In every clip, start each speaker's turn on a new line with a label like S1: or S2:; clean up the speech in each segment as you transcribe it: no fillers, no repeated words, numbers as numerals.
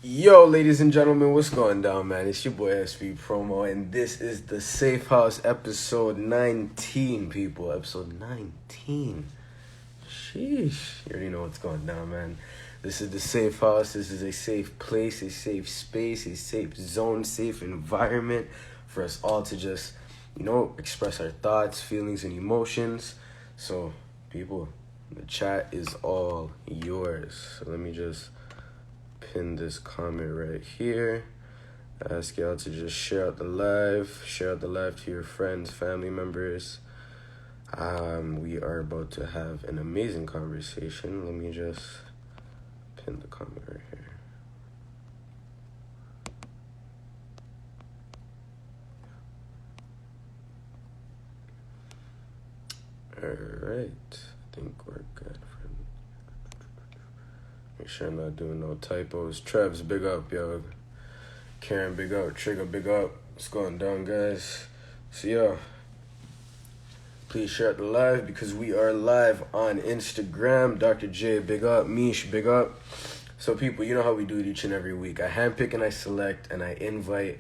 S1: Yo, ladies and gentlemen, what's going down, man? It's your boy SB Promo, and this is the Safe House episode 19, people. Episode 19. Sheesh. You already know what's going down, man. This is the Safe House. This is a safe place, a safe space, a safe zone, safe environment for us all to just, express our thoughts, feelings, and emotions. So, people, the chat is all yours. So let me just pin this comment right here. Ask y'all to just share out the live to your friends, family members. We are about to have an amazing conversation. Let me just pin the comment right here. All right, I think we're good. Make sure I'm not doing no typos. Trevs, big up, yo. Karen, big up. Trigger, big up. What's going down, guys? So, yo, please share out the live because we are live on Instagram. Dr. J, big up. Mish, big up. So, people, you know how we do it each and every week. I handpick and I select and I invite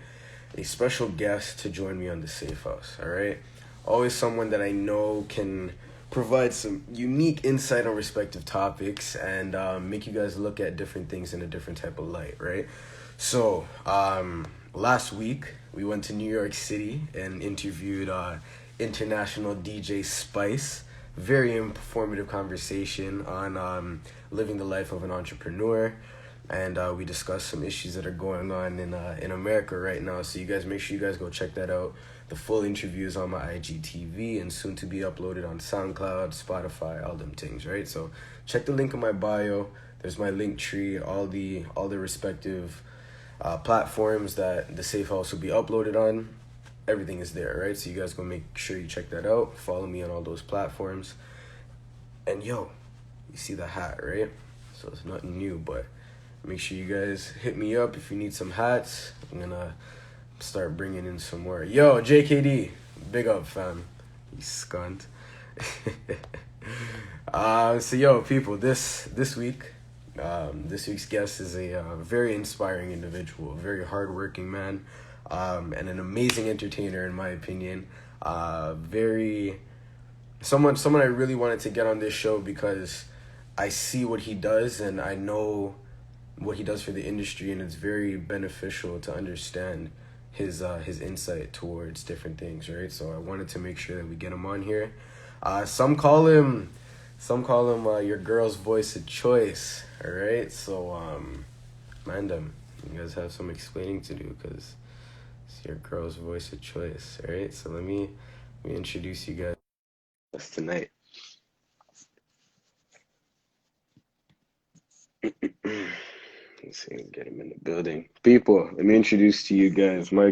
S1: a special guest to join me on the Safe House, all right? Always someone that I know can provide some unique insight on respective topics and make you guys look at different things in a different type of light, right? So, last week, we went to New York City and interviewed international DJ Spice. Very informative conversation on living the life of an entrepreneur. And we discussed some issues that are going on in America right now. So you guys, make sure you guys go check that out. The full interview is on my IGTV and soon to be uploaded on SoundCloud, Spotify, all them things, right? So check the link in my bio. There's my link tree, all the respective platforms that the Safe House will be uploaded on. Everything is there, right? So you guys go make sure you check that out. Follow me on all those platforms. And yo, you see the hat, right? So it's nothing new, but make sure you guys hit me up if you need some hats. I'm gonna start bringing in some more. Yo, JKD, big up, fam. You scunt. So yo, people, this week's guest is a very inspiring individual, a very hardworking man, and an amazing entertainer, in my opinion. Someone I really wanted to get on this show because I see what he does and I know what he does for the industry, and it's very beneficial to understand his insight towards different things, right? So I wanted to make sure that we get him on here. Some call him your girl's voice of choice, all right? So Mandem, you guys have some explaining to do because it's your girl's voice of choice, all right? So let me introduce you guys. That's tonight. Let's see, get him in the building. People, let me introduce to you guys my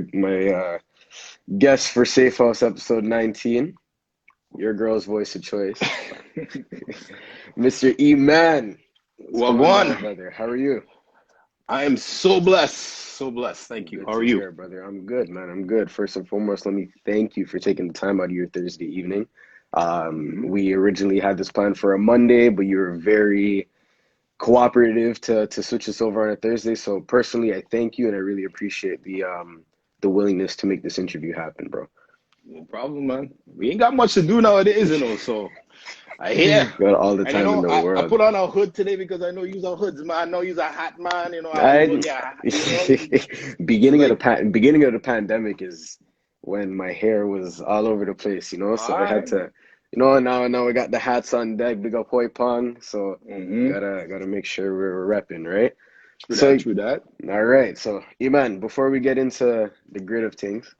S1: guest for Safe House episode 19, your girl's voice of choice, Mr. EMAN.
S2: Well, one,
S1: brother. How are you?
S2: I am so blessed. Thank you.
S1: Good
S2: How are you?
S1: Hear, brother? I'm good, man. I'm good. First and foremost, let me thank you for taking the time out of your Thursday evening. We originally had this plan for a Monday, but you were very cooperative to switch us over on a Thursday. So personally, I thank you and I really appreciate the willingness to make this interview happen, bro.
S2: No problem, man. We ain't got much to do nowadays, so I hear.
S1: Got all the time in the world.
S2: I put on a hood today because I know you're a hoods man. I know you're a hat man.
S1: Beginning of the pandemic is when my hair was all over the place, so I had to. Now we got the hats on deck, big up Hoi Pong, so gotta make sure we're repping, right?
S2: True that.
S1: All right, so Iman, before we get into the grid of things,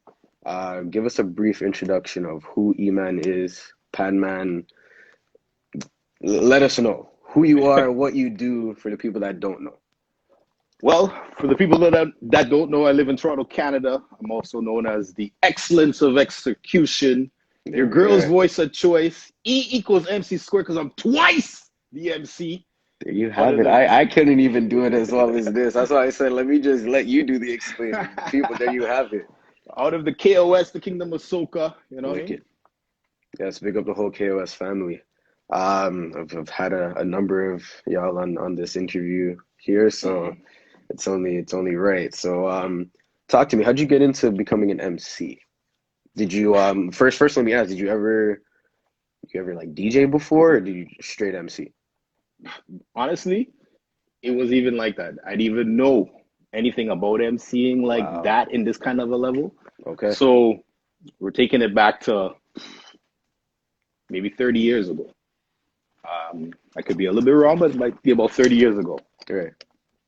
S1: give us a brief introduction of who Iman is, Padman. Let us know who you are, what you do for the people that don't know.
S2: Well, for the people that don't know, I live in Toronto, Canada. I'm also known as the excellence of execution. Your girl's voice of choice, E=MC² because I'm twice the MC.
S1: There you have it. I couldn't even do it as well as this. That's why I said, let me just let you do the explaining. People, there you have it.
S2: Out of the KOS, the Kingdom of Soca, you know what I mean?
S1: Yes, big up the whole KOS family. I've had a number of y'all on this interview here, so It's only right. So talk to me. How'd you get into becoming an MC? Did you first let me ask, did you ever like DJ before, or did you just straight MC?
S2: Honestly, it was even like that. I didn't even know anything about emceeing like
S1: Wow.
S2: that in this kind of a level.
S1: Okay.
S2: So we're taking it back to maybe 30 years ago. I could be a little bit wrong, but it might be about 30 years ago.
S1: Right.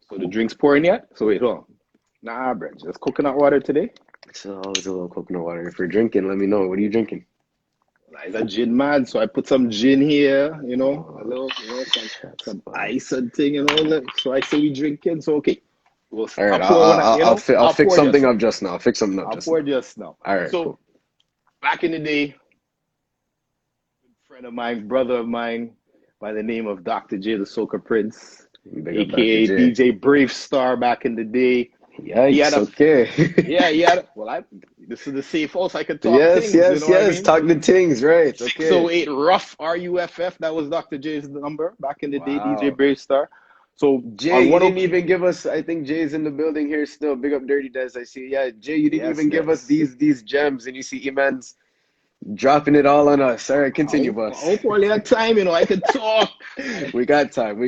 S2: So the drink's pouring yet? So wait, hold on. Nah, bro, just coconut water today.
S1: So always a little coconut water. If you're drinking, let me know. What are you drinking?
S2: It's a gin man, so I put some gin here, a little, some ice and thing, So I say we drinking, so okay.
S1: All right, I'll fix something up just now.
S2: I'll pour just now.
S1: All right,
S2: so
S1: cool.
S2: Back in the day, a friend of mine, brother of mine, by the name of Dr. J, the Soca Prince, aka DJ Brave Star back in the day.
S1: Yikes, okay.
S2: This is the safe house. I could talk things.
S1: Yes. Talk the things, right. Okay.
S2: 608 Rough RUFF. That was Dr. J's number back in the day, DJ Brave Star. So
S1: Jay, you didn't even give us. I think Jay's in the building here still. Big up 𝙩𝙩'𝙨. I see. Yeah, Jay, you didn't even give us these gems, and you see EMAN's dropping it all on us. All right, continue, boss.
S2: Hopefully, that time, I could talk.
S1: We got time.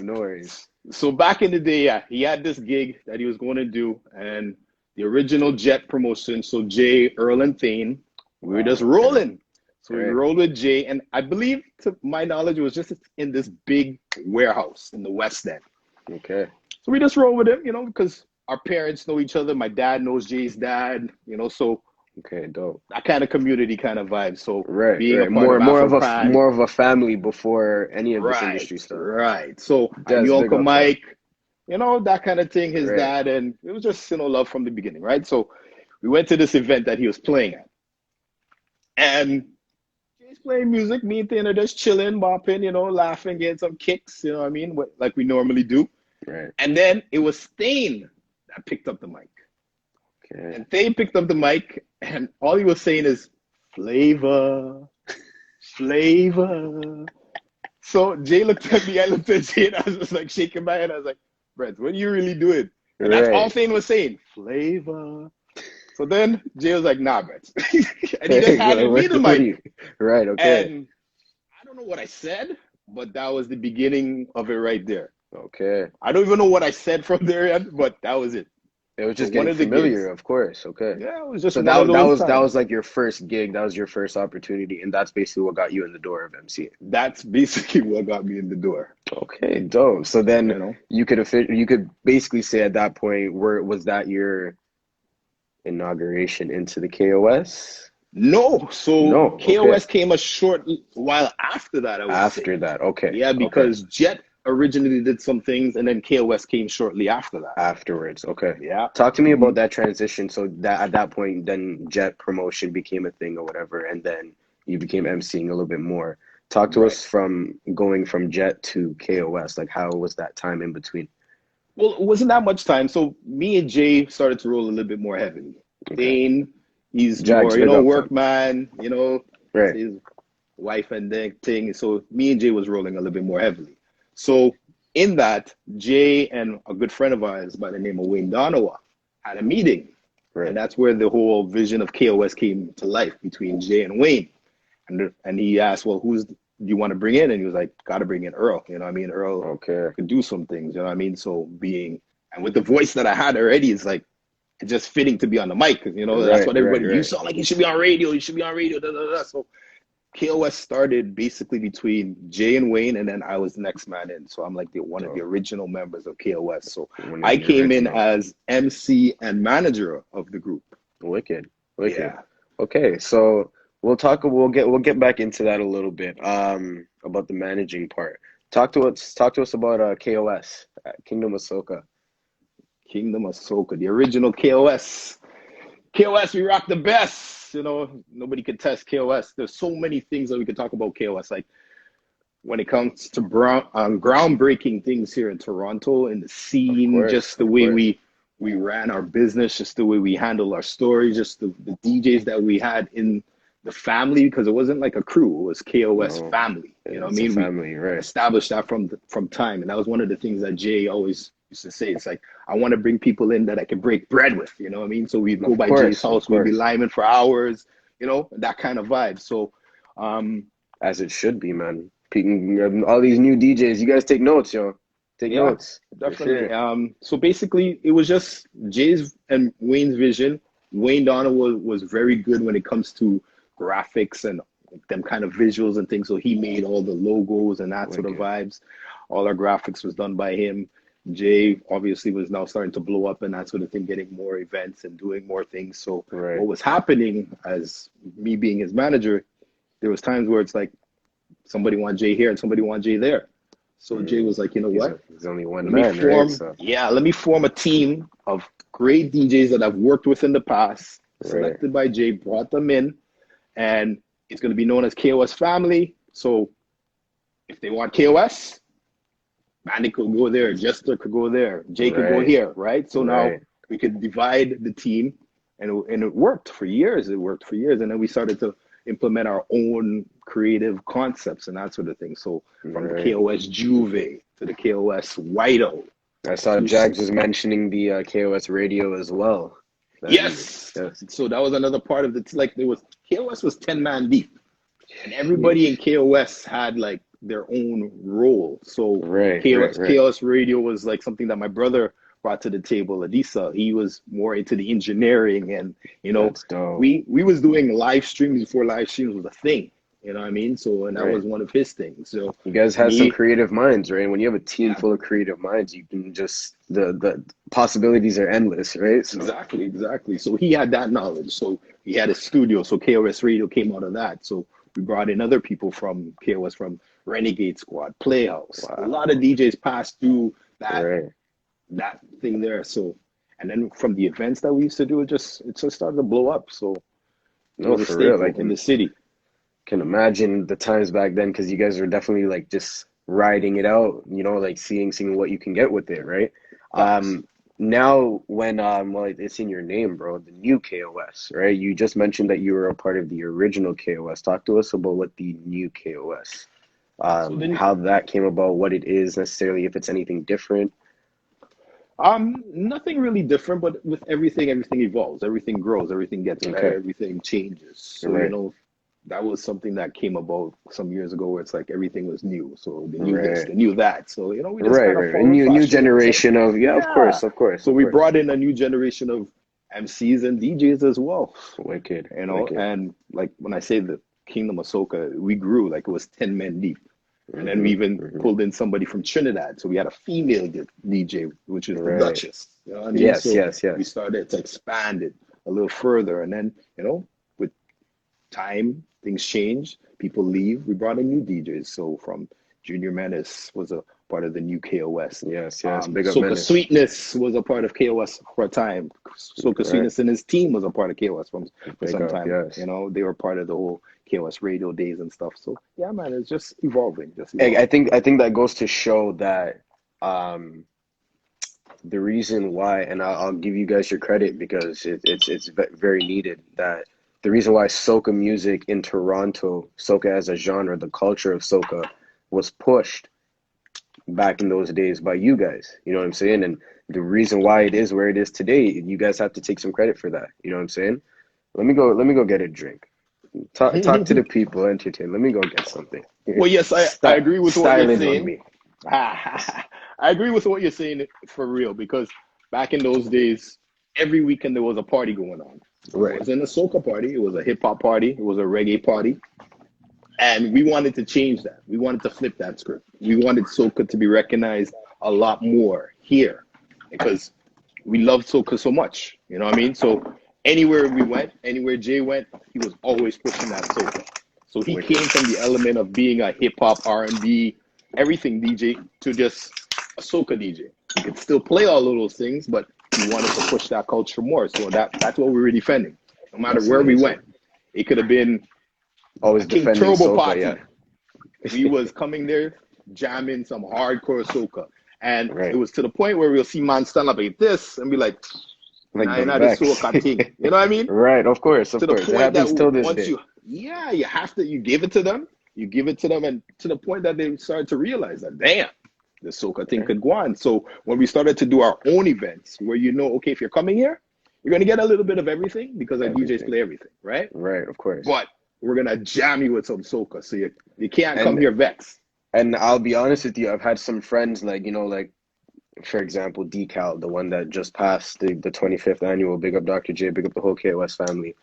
S1: No worries.
S2: So back in the day, he had this gig that he was going to do, and the original Jet promotion. So Jay, Earl, and Thane, we were just rolling. So we rolled with Jay, and I believe, to my knowledge, it was just in this big warehouse in the West End.
S1: Okay.
S2: So we just rolled with him, because our parents know each other. My dad knows Jay's dad, so.
S1: Okay, dope.
S2: That kind of community kind of vibe. So
S1: being more of a family before any of this industry stuff.
S2: Right. So I knew Uncle Mike, that kind of thing, his dad, and it was just love from the beginning, right? So we went to this event that he was playing at. And he's playing music, me and Thane are just chilling, bopping, laughing, getting some kicks, like we normally do.
S1: Right.
S2: And then it was Thane that picked up the mic.
S1: Okay.
S2: And Thane picked up the mic, and all he was saying is, flavor. So Jay looked at me, I looked at Jay, and I was just like shaking my head. I was like, Brett, what are you really doing? And that's all Thane was saying, flavor. So then Jay was like, nah, Brett. And he just handed me the mic.
S1: Right, okay.
S2: And I don't know what I said, but that was the beginning of it right there.
S1: Okay.
S2: I don't even know what I said from there, but that was it.
S1: It was just getting familiar, of course. Okay.
S2: Yeah, it was just
S1: so that was like your first gig. That was your first opportunity, and that's basically what got you in the door of MC.
S2: That's basically what got me in the door.
S1: Okay, dope. So then you could basically say at that point, was that your inauguration into the KOS?
S2: No. So KOS came a short while after that.
S1: After that, okay.
S2: Yeah, because Jet originally did some things, and then KOS came shortly after that.
S1: Afterwards, okay.
S2: Yeah.
S1: Talk to me about that transition. So that at that point, then Jet promotion became a thing or whatever, and then you became emceeing a little bit more. Talk to us from going from Jet to KOS. Like, how was that time in between?
S2: Well, it wasn't that much time. So me and Jay started to roll a little bit more heavily. Dane, he's more, workman, his wife and that thing. So me and Jay was rolling a little bit more heavily. So in that, Jay and a good friend of ours by the name of Wayne Donowa had a meeting. Right. And that's where the whole vision of KOS came to life between Jay and Wayne. And he asked, well, who's do you want to bring in? And he was like, got to bring in Earl. Earl could do some things, So and with the voice that I had already, it's like, it's just fitting to be on the mic. Because, that's what everybody, you sound like you should be on radio. You should be on radio. So KOS started basically between Jay and Wayne, and then I was the next man in. So I'm like one of the original members of KOS. So I came in as MC and manager of the group.
S1: Wicked.
S2: Yeah.
S1: Okay, so we'll get back into that a little bit. About the managing part. Talk to us about KOS, Kingdom of Soca.
S2: Kingdom of Soca, the original KOS. KOS, we rock the best. Nobody could test KOS. There's so many things that we could talk about KOS. Like when it comes to groundbreaking things here in Toronto, in the scene, just the way we ran our business, just the way we handled our stories, just the DJs that we had in the family, because it wasn't like a crew, it was KOS family.
S1: Family, right?
S2: We established that from time, and that was one of the things that Jay always used to say. It's like, I want to bring people in that I can break bread with, you know what I mean? So we'd go
S1: Of
S2: by Jay's
S1: course, of
S2: house, we'd be
S1: course.
S2: liming for hours, you know, that kind of vibe. So,
S1: As it should be, man. All these new DJs, you guys take notes, yo. Take
S2: yeah,
S1: notes. For
S2: definitely.
S1: sure.
S2: So basically, it was just Jay's and Wayne's vision. Wayne Donald was very good when it comes to graphics and them kind of visuals and things. So he made all the logos and that sort of
S1: Wicked.
S2: vibes. All our graphics was done by him. Jay obviously was now starting to blow up and that sort of thing, getting more events and doing more things. So
S1: Right.
S2: what was happening, as me being his manager, there was times where it's like somebody want Jay here and somebody want Jay there. So Jay was like, you know what?
S1: He's only one
S2: Let me
S1: man,
S2: form,
S1: right? So,
S2: let me form a team of great DJs that I've worked with in the past,
S1: right.
S2: selected by Jay, brought them in, and it's going to be known as KOS Family. So if they want KOS, Mandy could go there, Jester could go there, Jay could go
S1: Right.
S2: here, right? So now
S1: Right.
S2: we could divide the team, and it worked for years. It worked for years, and then we started to implement our own creative concepts and that sort of thing. So from the
S1: Right.
S2: KOS Juve to the KOS Whiteo.
S1: I saw Jags was mentioning the KOS radio as well.
S2: Yes.
S1: Yes.
S2: So that was another part of it. Like, there was, KOS was 10 man deep, and everybody in KOS had like their own role. So
S1: Right.
S2: KOS radio was like something that my brother brought to the table. Adisa, he was more into the engineering, and you know,
S1: That's dope.
S2: we was doing live streams before live streams was a thing. You know what I mean? So, and that
S1: Right.
S2: was one of his things. So
S1: You guys have some
S2: me,
S1: creative minds, right? When you have a team
S2: Yeah.
S1: full of creative minds, you can just the possibilities are endless, right? So,
S2: exactly. So he had that knowledge. So he had a studio. So KOS Radio came out of that. So we brought in other people from KOS, from Renegade Squad, Playhouse.
S1: Wow.
S2: A lot of DJs passed through that
S1: right.
S2: that thing there. So, and then from the events that we used to do, it just started to blow up. So it
S1: No,
S2: was a
S1: for real.
S2: staple
S1: Like,
S2: in the city.
S1: can imagine the times back then, because you guys were definitely like just riding it out, you know, like seeing what you can get with it, right?
S2: Facts.
S1: Now when well, it's in your name, bro, the new KOS, right? You just mentioned that you were a part of the original KOS. Talk to us about what the new KOS, how that came about, what it is necessarily, if it's anything different.
S2: Nothing really different, but with everything evolves, everything grows, everything gets better,
S1: Okay.
S2: everything changes. So,
S1: Right.
S2: you know, that was something that came about some years ago, where it's like everything was new. So the new this,
S1: Right.
S2: the new that. So, you know, we just
S1: Right,
S2: kind of
S1: right. A
S2: followed
S1: new
S2: fashion.
S1: generation of, yeah, of course, of course.
S2: So
S1: of
S2: we
S1: course.
S2: brought in a new generation of MCs and DJs as well.
S1: Wicked,
S2: You know,
S1: wicked.
S2: and like when I say the Kingdom of Soca, we grew like it was 10 men deep. And then we even pulled in somebody from Trinidad. So we had a female DJ, which is the
S1: Right.
S2: Duchess. You know what I mean?
S1: Yes,
S2: So
S1: yes, yes.
S2: we started to expand it a little further. And then, you know, with time, things change. People leave. We brought in new DJs. So from Junior Menace was a part of the new KOS.
S1: Yes, yes. Big up
S2: Soca
S1: Menace.
S2: Sweetness was a part of KOS for a time. Soca
S1: Right.
S2: Sweetness and his team was a part of KOS for
S1: Big
S2: some
S1: up,
S2: time.
S1: yes.
S2: You know, they were part of the whole KOS radio days and stuff. So yeah, man, it's just evolving.
S1: I think that goes to show that the reason why, and I'll give you guys your credit because it's very needed, that the reason why soca music in Toronto, soca as a genre, the culture of soca, was pushed back in those days by you guys. You know what I'm saying? And the reason why it is where it is today, you guys have to take some credit for that. You know what I'm saying? Let me go get a drink. Talk to the people, entertain. Let me go get something.
S2: Well, yes, I agree with what you're
S1: Styling on
S2: saying.
S1: me.
S2: I agree with what you're saying for real, because back in those days, every weekend there was a party going on.
S1: Right.
S2: It wasn't a soca party. It was a hip hop party. It was a reggae party. And we wanted to change that. We wanted to flip that script. We wanted soca to be recognized a lot more here because we loved soca so much. You know what I mean? So anywhere we went, anywhere Jay went, he was always pushing that soca. So he came from the element of being a hip hop, R&B, everything DJ to just a soca DJ. He could still play all of those things, but he wanted to push that culture more. So that's what we were defending. No matter where we went, it could have been
S1: always
S2: King
S1: defending
S2: Turbo
S1: soca,
S2: party.
S1: yeah.
S2: We was coming there jamming some hardcore soca, and
S1: Right.
S2: it was to the point where we'll see man stand up like this and be like nah,
S1: the
S2: you're not a
S1: Vex.
S2: soca thing. You know what I mean?
S1: Right, of course.
S2: To the
S1: It
S2: point
S1: happens
S2: that
S1: till this
S2: once
S1: day.
S2: you have to, you give it to them, and to the point that they started to realize that, damn, the soca thing could go on. So when we started to do our own events, where okay, if you're coming here, you're gonna get a little bit of everything because our DJs play everything, right?
S1: Right, of course.
S2: But we're gonna jam you with some soca, so you can't come here vexed.
S1: And I'll be honest with you, I've had some friends like for example, 𝐓𝐇𝐄, the one that just passed the 25th annual. Big up Dr. J, big up the whole KOS family.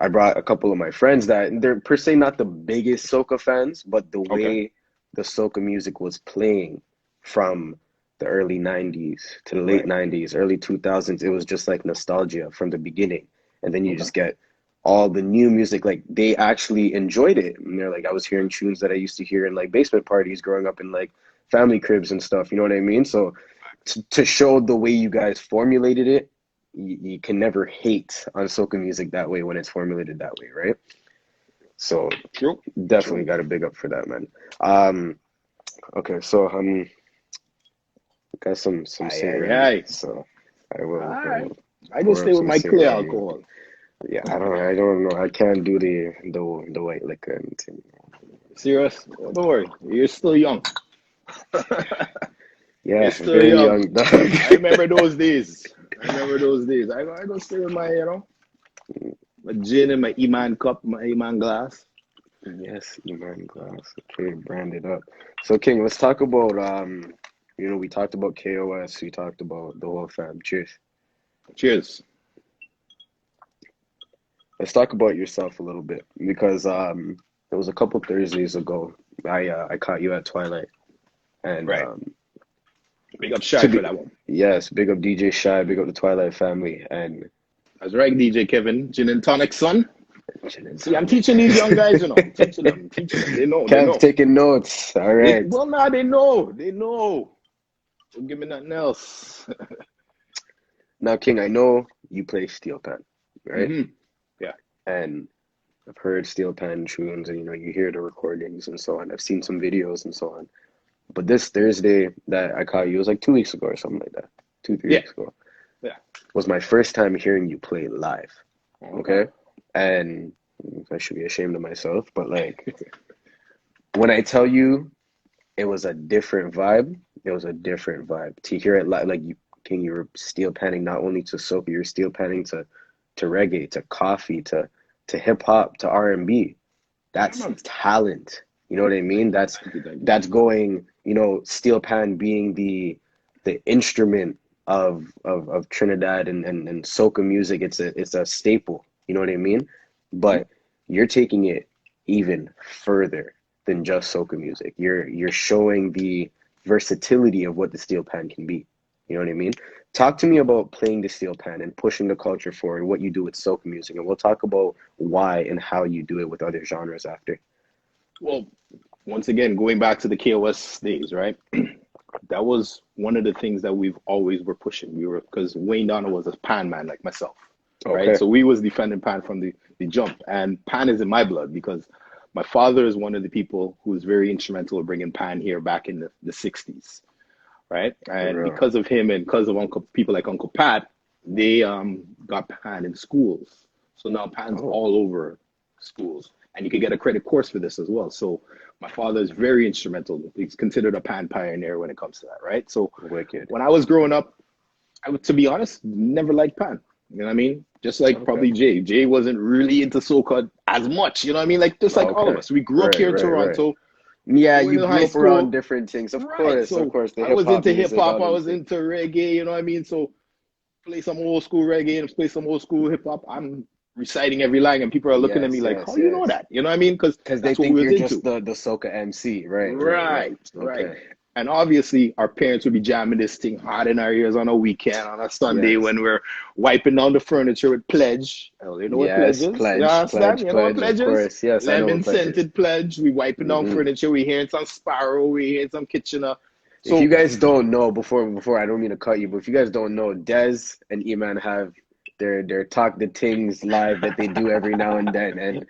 S1: I brought a couple of my friends that they're per se not the biggest soca fans, but the way the soca music was playing from the early 90s to the late 90s, early 2000s, it was just like nostalgia from the beginning. And then you just get all the new music, like they actually enjoyed it. And they're like, I was hearing tunes that I used to hear in like basement parties growing up in like family cribs and stuff, you know what I mean? So to show the way you guys formulated it, you can never hate on soca music that way when it's formulated that way, right? So definitely got to big up for that, man. Okay, so got some
S2: Aye.
S1: So I will.
S2: I just stay with my clear alcohol.
S1: Yeah, I don't know. I can't do the white liquor and thing.
S2: Serious? Don't worry. You're still young.
S1: Yeah,
S2: you're still
S1: very
S2: young.
S1: young dog.
S2: I remember those days. I don't stay with my, my gin and my EMAN cup, my EMAN glass.
S1: Yes, EMAN glass. Okay, branded up. So King, let's talk about we talked about KOS, we talked about the whole fam. Cheers.
S2: Cheers.
S1: Let's talk about yourself a little bit because it was a couple Thursdays ago. I caught you at Twilight, and
S2: big up Shy for that one.
S1: Yes, big up DJ Shy, big up the Twilight family, and
S2: that's right, DJ Kevin, gin and tonic son. See, I'm teaching these young guys, I'm teaching them. They know.
S1: Kev's taking notes. All right.
S2: They know. Don't give me nothing else.
S1: Now, King, I know you play steel pan, right?
S2: Mm-hmm. Yeah.
S1: And I've heard steel pan tunes, and you hear the recordings and so on. I've seen some videos and so on. But this Thursday that I caught you, it was like 2 weeks ago or something like that. 2-3 weeks ago.
S2: Yeah.
S1: Was my first time hearing you play live. Okay? And I should be ashamed of myself, but like when I tell you it was a different vibe, to hear it live. Like you were steel panning not only to soca, you were steel panning to reggae, to coffee, to hip hop, to R&B. That's talent. You know what I mean? That's going, steel pan being the instrument of Trinidad and soca music. It's a staple. You know what I mean? But you're taking it even further than just soca music. You're showing the versatility of what the steel pan can be. You know what I mean? Talk to me about playing the steel pan and pushing the culture forward, what you do with soca music, and we'll talk about why and how you do it with other genres after.
S2: Well, once again, going back to the KOS days, right? That was one of the things that we've always were pushing. Because Wayne Donald was a pan man like myself, right? So we was defending pan from the jump, and pan is in my blood because my father is one of the people who was very instrumental in bringing pan here back in the 60s, right? And because of him and because of people like Uncle Pat, they got pan in schools. So now pan's all over schools. And you can get a credit course for this as well. So my father is very instrumental. He's considered a pan pioneer when it comes to that, right? So when I was growing up, to be honest, never liked pan. You know what I mean? Just like probably Jay. Jay wasn't really into soca as much. You know what I mean? Like just like all of us. We grew up here in Toronto.
S1: Yeah, you grew up around different things. Of course.
S2: I was into hip hop. I was into reggae. You know what I mean? So play some old school reggae and play some old school hip hop. I'm reciting every line, and people are looking at me like, "How do you know that?" You know what I mean? Because
S1: they think you're just the soca MC, right?
S2: Right. And obviously, our parents would be jamming this thing hard in our ears on a weekend, on a Sunday when we're wiping down the furniture with Pledge. Oh, you know what Pledge is?
S1: Pledge,
S2: you know what Pledge is?
S1: Yes,
S2: lemon-scented Pledge. We wiping down furniture. We hearing some Sparrow. We hearing some Kitchener.
S1: So, if you guys don't know, before I don't mean to cut you, but if you guys don't know, Des and EMAN have their talk the things live that they do every now and then,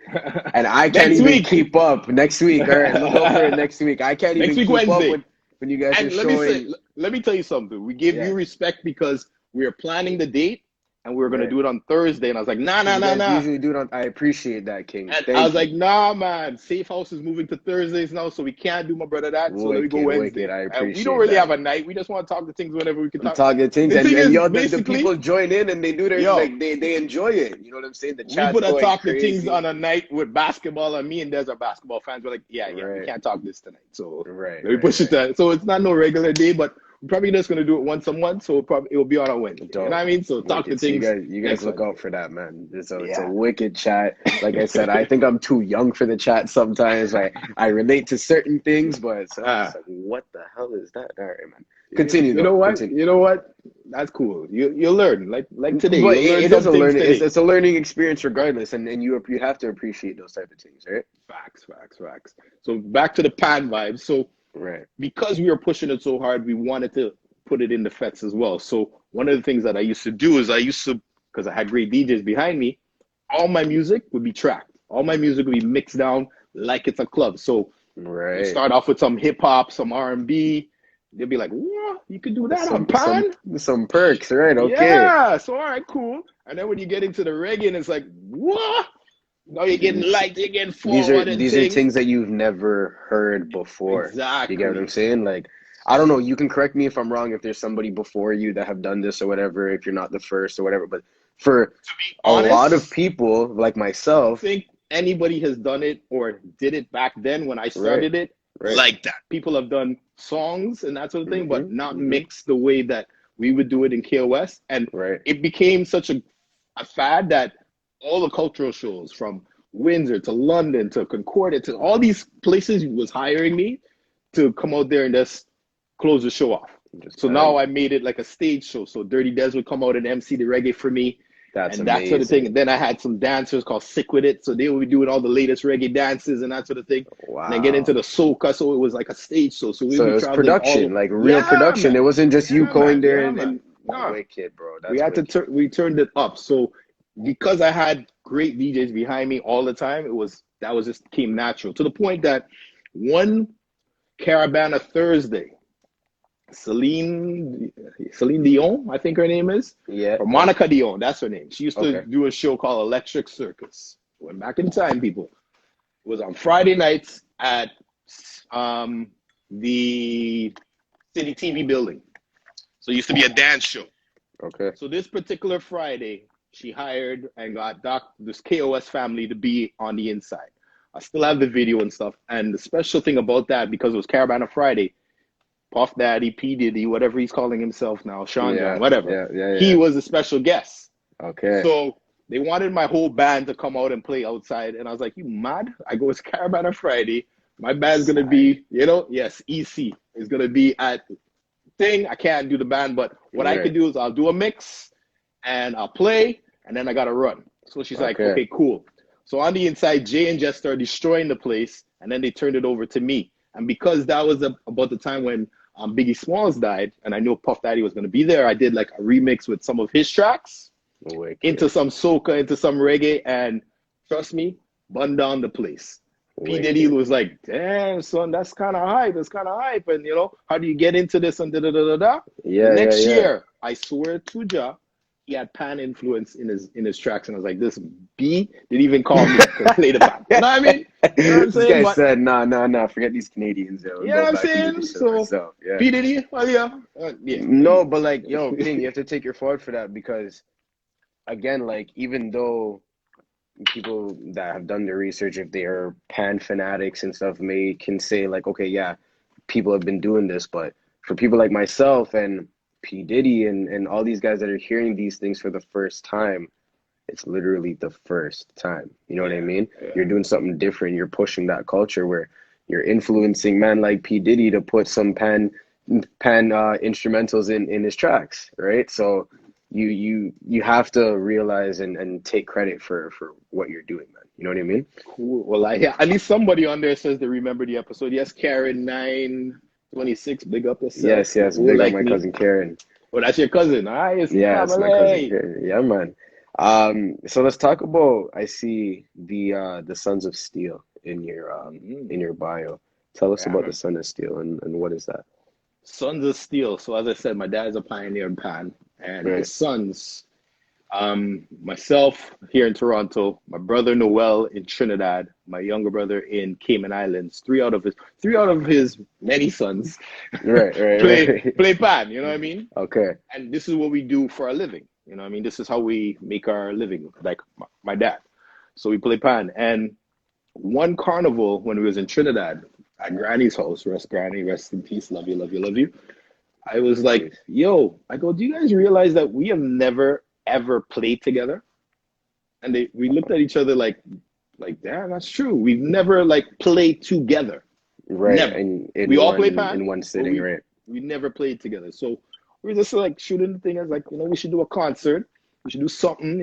S1: and I can't even keep up. Next week, all right, look out for it next week. I can't even keep
S2: Wednesday.
S1: up when you guys are showing.
S2: Let me tell you something. We give you respect because we are planning the date, and we were going to do it on Thursday. And I was like, nah.
S1: Usually do it on. I appreciate that, King.
S2: And I was like, nah, man. Safe House is moving to Thursdays now, so we can't do my brother that. So let me go Wednesday.
S1: I appreciate
S2: we don't really have a night. We just want to talk to things whenever we can talk.
S1: Talking things,
S2: the
S1: and
S2: is,
S1: the people join in and they do their like they enjoy it. You know what I'm saying? The chat's
S2: we put a talk
S1: crazy.
S2: To things on a night with basketball, and me and Des are basketball fans. We're like, we can't talk this tonight. So let me push it to. So it's not no regular day, but we're probably just gonna do it once a month. So it will be on a Wednesday. You know what I mean? So talk to things.
S1: You guys look out for that, man. It's a wicked chat. Like I said, I think I'm too young for the chat sometimes. I relate to certain things, but it's like, what the hell is that? All right, man. Continue.
S2: You know what? Continue. You know what? That's cool. You'll learn like today.
S1: But it is a learning. It's a learning experience regardless, and you have to appreciate those type of things, right?
S2: Facts. So back to the pan vibes. So because we were pushing it so hard, we wanted to put it in the fets as well. So one of the things that I used to do is because I had great DJs behind me, all my music would be tracked. All my music would be mixed down like it's a club. So you start off with some hip hop, some R&B. They'll be like, what? You can do that on pan?
S1: Some perks, right? Okay.
S2: Yeah, so all right, cool. And then when you get into the reggae, and it's like, what? Now you're getting light, you're getting forward.
S1: These are things that you've never heard before.
S2: Exactly.
S1: You get what I'm saying? Like, I don't know. You can correct me if I'm wrong, if there's somebody before you that have done this or whatever, if you're not the first or whatever. But for a lot of people like myself,
S2: I think anybody has done it or did it back then when I started it like that. People have done songs and that sort of thing, but not mixed the way that we would do it in KOS. And it became such a fad that all the cultural shows from Windsor to London to Concordia to all these places was hiring me to come out there and just close the show off. So now I made it like a stage show. So Dirty Des would come out and MC the reggae for me. That sort of thing. And then I had some dancers called Sick With It. So they would be doing all the latest reggae dances and that sort of thing. Wow. And then get into the soca. So it was like a stage show. So it was production,
S1: like real production. Man. It wasn't just you going there and
S2: wicked, bro. We turned it up. So because I had great DJs behind me all the time, that just came natural to the point that one Caravana Thursday, Celine Dion, I think her name is.
S1: Yeah.
S2: Or Monica Dion, that's her name. She used to do a show called Electric Circus. Went back in time, people. It was on Friday nights at the City TV building. So it used to be a dance show.
S1: Okay.
S2: So this particular Friday, she hired and got this KOS family to be on the inside. I still have the video and stuff. And the special thing about that, because it was Caravana Friday, Puff Daddy, P. Diddy, whatever he's calling himself now, Sean John, whatever. He was a special guest.
S1: Okay.
S2: So they wanted my whole band to come out and play outside. And I was like, you mad? I go, it's Caravana Friday. My band's going to be, EC is going to be at thing. I can't do the band, but what I can do is I'll do a mix and I'll play and then I got to run. So she's like, okay, cool. So on the inside, Jay and Jess started destroying the place and then they turned it over to me. And because that was about the time when Biggie Smalls died, and I knew Puff Daddy was going to be there, I did like a remix with some of his tracks into some soca, into some reggae, and trust me, bun down the place. P. Diddy was like, damn, son, that's kind of hype. And, how do you get into this and da-da-da-da-da?
S1: Yeah,
S2: Next year, I swear to Jah, he had pan influence in his tracks, and I was like, this B didn't even call me to play the pan. You know what I mean? You know what I'm saying?
S1: This guy said, nah, forget these Canadians. Yo.
S2: You know what I'm saying? So, P. Diddy,
S1: No, but like, yo, King, you have to take your fault for that because, again, like, even though people that have done their research, if they are pan fanatics and stuff, can say like, okay, yeah, people have been doing this, but for people like myself and P. Diddy and all these guys that are hearing these things for the first time, it's literally the first time. You know what I mean? Yeah. You're doing something different. You're pushing that culture where you're influencing man like P. Diddy to put some pan instrumentals in his tracks, right? So you have to realize and take credit for what you're doing, man. You know what I mean?
S2: Cool. Well, at least somebody on there says they remember the episode. Yes, Karen 926, big up yourself.
S1: Yes, big up my cousin Karen.
S2: Oh, that's your cousin. It's
S1: my cousin Karen. Yeah, man. So let's talk about, I see the Sons of Steel in your bio. Tell us about the Sons of Steel and what is that?
S2: Sons of Steel. So as I said, my dad is a pioneer in pan, and his sons Myself here in Toronto, my brother Noel in Trinidad, my younger brother in Cayman Islands. Three out of his many sons
S1: Right, right,
S2: play
S1: right.
S2: pan. You know what I mean?
S1: Okay.
S2: And this is what we do for a living. You know what I mean? This is how we make our living, like my dad. So we play pan. And one carnival when we was in Trinidad at Granny's house, rest Granny, rest in peace, love you, love you, love you. I was like, yo, I go, do you guys realize that we have never ever played together? And we looked at each other like, damn, that's true. We've never like played together.
S1: Right.
S2: Never.
S1: And
S2: We all play pan
S1: in one sitting, right?
S2: we never played together. So we were just like shooting the thing as like, we should do a concert. We should do something,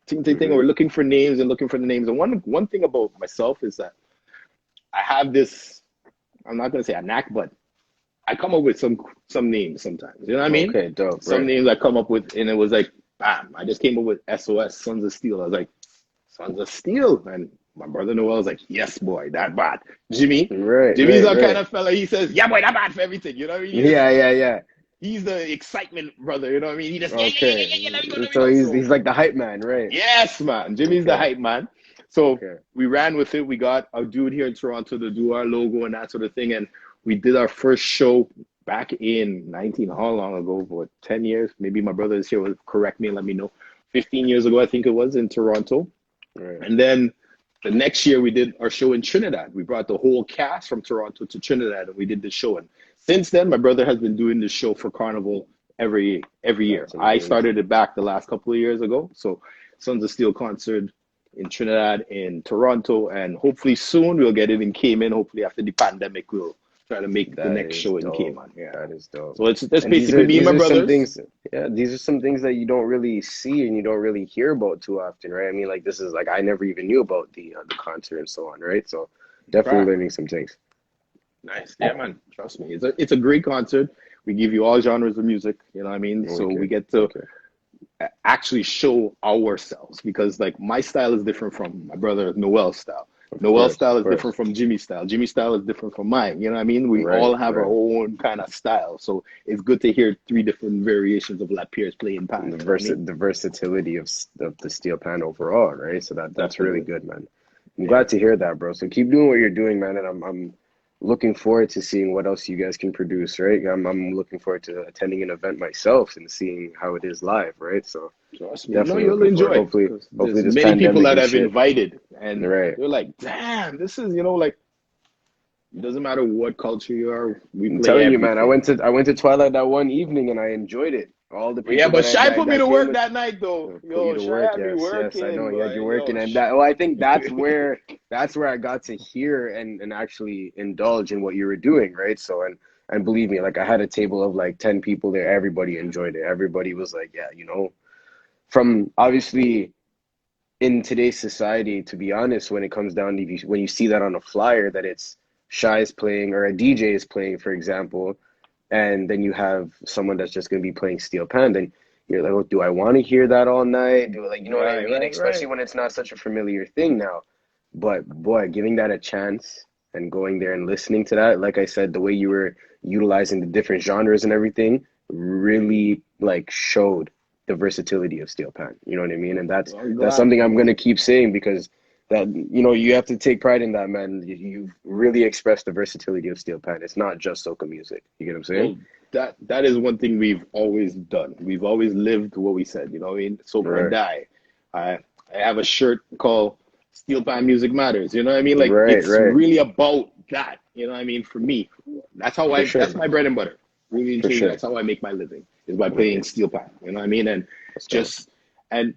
S2: ting. We're looking for names and looking for the names. And one thing about myself is that I have this, I'm not gonna say a knack, but I come up with some names sometimes. You know what I mean?
S1: Okay, dope.
S2: Some
S1: right.
S2: names I come up with, and it was like, bam! I just came up with SOS, Sons of Steel. I was like, Sons of Steel, and my brother Noel was like, yes, boy, that bad. Jimmy's that kind of fella. He says, yeah, boy, that bad for everything. You know what I mean?
S1: Yeah.
S2: He's the excitement brother. You know what I mean? He just
S1: Okay.
S2: let me go.
S1: So he's like the hype man, right?
S2: Yes, man. Jimmy's the hype man. So
S1: Okay.
S2: we ran with it. We got a dude here in Toronto to do our logo and that sort of thing, and we did our first show back in how long ago? What, 10 years? Maybe my brother is here, will correct me and let me know. 15 years ago, I think it was, in Toronto.
S1: Right.
S2: And then the next year we did our show in Trinidad. We brought the whole cast from Toronto to Trinidad and we did the show. And since then, my brother has been doing this show for Carnival every year. I started it back the last couple of years ago. So Sons of Steel concert in Trinidad, in Toronto, and hopefully soon we'll get it in Cayman. Hopefully after the pandemic, we'll try to make the next show in Cayman. Yeah,
S1: that is dope.
S2: So that's basically me and my brothers.
S1: These are some things that you don't really see and you don't really hear about too often, right? I mean, like this is like I never even knew about the concert and so on, right? So definitely learning some things.
S2: Nice, yeah, man. Trust me, it's a great concert. We give you all genres of music. You know what I mean? So we get to actually show ourselves because like my style is different from my brother Noel's style. Noel's style is different from Jimmy's style. Jimmy's style is different from mine. You know what I mean? We all have our own kind of style. So it's good to hear three different variations of lepierres playing pan.
S1: The versatility of the steel pan overall, right? So that's really good, man. I'm glad to hear that, bro. So keep doing what you're doing, man. And I'm looking forward to seeing what else you guys can produce, right? I'm looking forward to attending an event myself and seeing how it is live, right? So definitely
S2: you'll enjoy it.
S1: Hopefully this
S2: many people that I've
S1: shit.
S2: invited, and they're like, "Damn, this is like." It doesn't matter what culture you are.
S1: I'm telling you, man. I went to Twilight that one evening and I enjoyed it. All the people.
S2: But Shy put me to work that night, though.
S1: Shy had me working. Yes, I know. He had you working, and I think that's where I got to hear and actually indulge in what you were doing, right? So and believe me, like I had a table of like 10 people there. Everybody enjoyed it. Everybody was like, yeah, from obviously in today's society, to be honest, when it comes down to when you see that on a flyer that it's Shy is playing or a DJ is playing, for example, and then you have someone that's just going to be playing steel pan, then you're like, oh, do I want to hear that all night? Do like, you know what I mean? Especially when it's not such a familiar thing now. But boy, giving that a chance and going there and listening to that, like I said, the way you were utilizing the different genres and everything really like showed the versatility of steel pan. You know what I mean? And that's something I'm going to keep saying because that, you have to take pride in that, man. You really express the versatility of steel pan. It's not just soca music. You get what I'm saying?
S2: Well, that is one thing we've always done. We've always lived what we said. You know what I mean? Soca or die. I have a shirt called Steel Pan Music Matters. You know what I mean? Like it's really about that. You know what I mean? For me, that's how that's my bread and butter. Really, that's how I make my living is by playing steel pan. You know what I mean? And and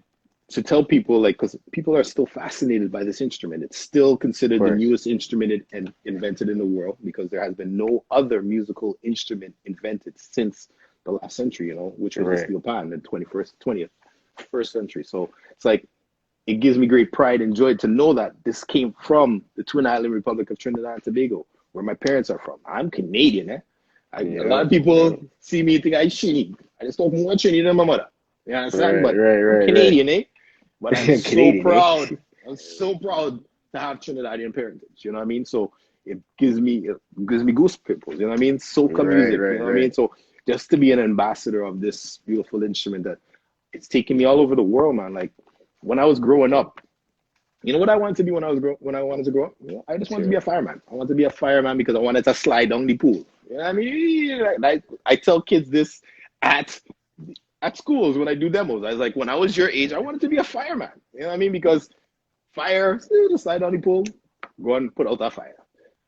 S2: to tell people, like, because people are still fascinated by this instrument. It's still considered the newest instrument and invented in the world because there has been no other musical instrument invented since the last century, which was the steel pan in the 21st century. So it's like, it gives me great pride and joy to know that this came from the Twin Island Republic of Trinidad and Tobago, where my parents are from. I'm Canadian, A lot of people see me and think I'm Trini. I just talk more Trini than my mother. You understand? But I'm Canadian, But I'm so proud. I'm so proud to have Trinidadian parentage. You know what I mean? So it gives me goose pimples. You know what I mean? Soca music. You know what I mean? So just to be an ambassador of this beautiful instrument that it's taking me all over the world, man. Like when I was growing up, you know what I wanted to be when I wanted to grow up? You know, I just wanted to be a fireman. I wanted to be a fireman because I wanted to slide down the pool. You know what I mean? Like I tell kids this at schools when I do demos. I was like, when I was your age, I wanted to be a fireman. You know what I mean? Because fire, just slide down the pool, go and put out that fire.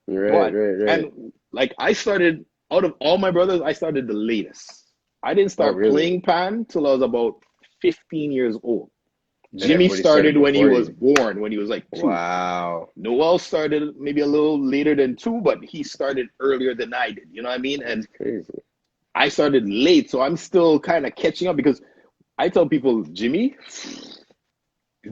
S1: Right.
S2: And like I started, out of all my brothers, I started the latest. I didn't start playing pan till I was about 15 years old. Jimmy started when he was born, when he was like 2.
S1: Wow.
S2: Noel started maybe a little later than 2, but he started earlier than I did. You know what I mean? And
S1: that's crazy. I
S2: started late, so I'm still kind of catching up because I tell people, Jimmy is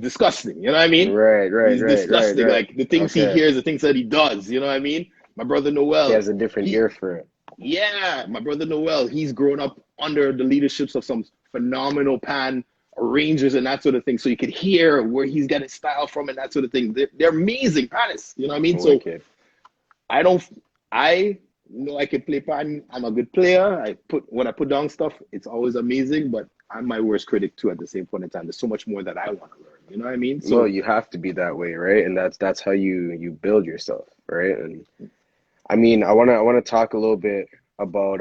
S2: disgusting. You know what I mean?
S1: Right.
S2: He's disgusting. Like the things he hears, the things that he does. You know what I mean? My brother Noel.
S1: He has a different ear for it.
S2: Yeah, my brother Noel, he's grown up under the leaderships of some phenomenal pan arrangers and that sort of thing, so you could hear where he's getting style from and that sort of thing. They're amazing panists, you know what I mean? So I know I can play pan. I'm a good player. When I put down stuff, it's always amazing, but I'm my worst critic too at the same point in time. There's so much more that I want to learn, you know what I mean? So
S1: you have to be that way, right? And that's how you build yourself, right? And I mean, I want to talk a little bit about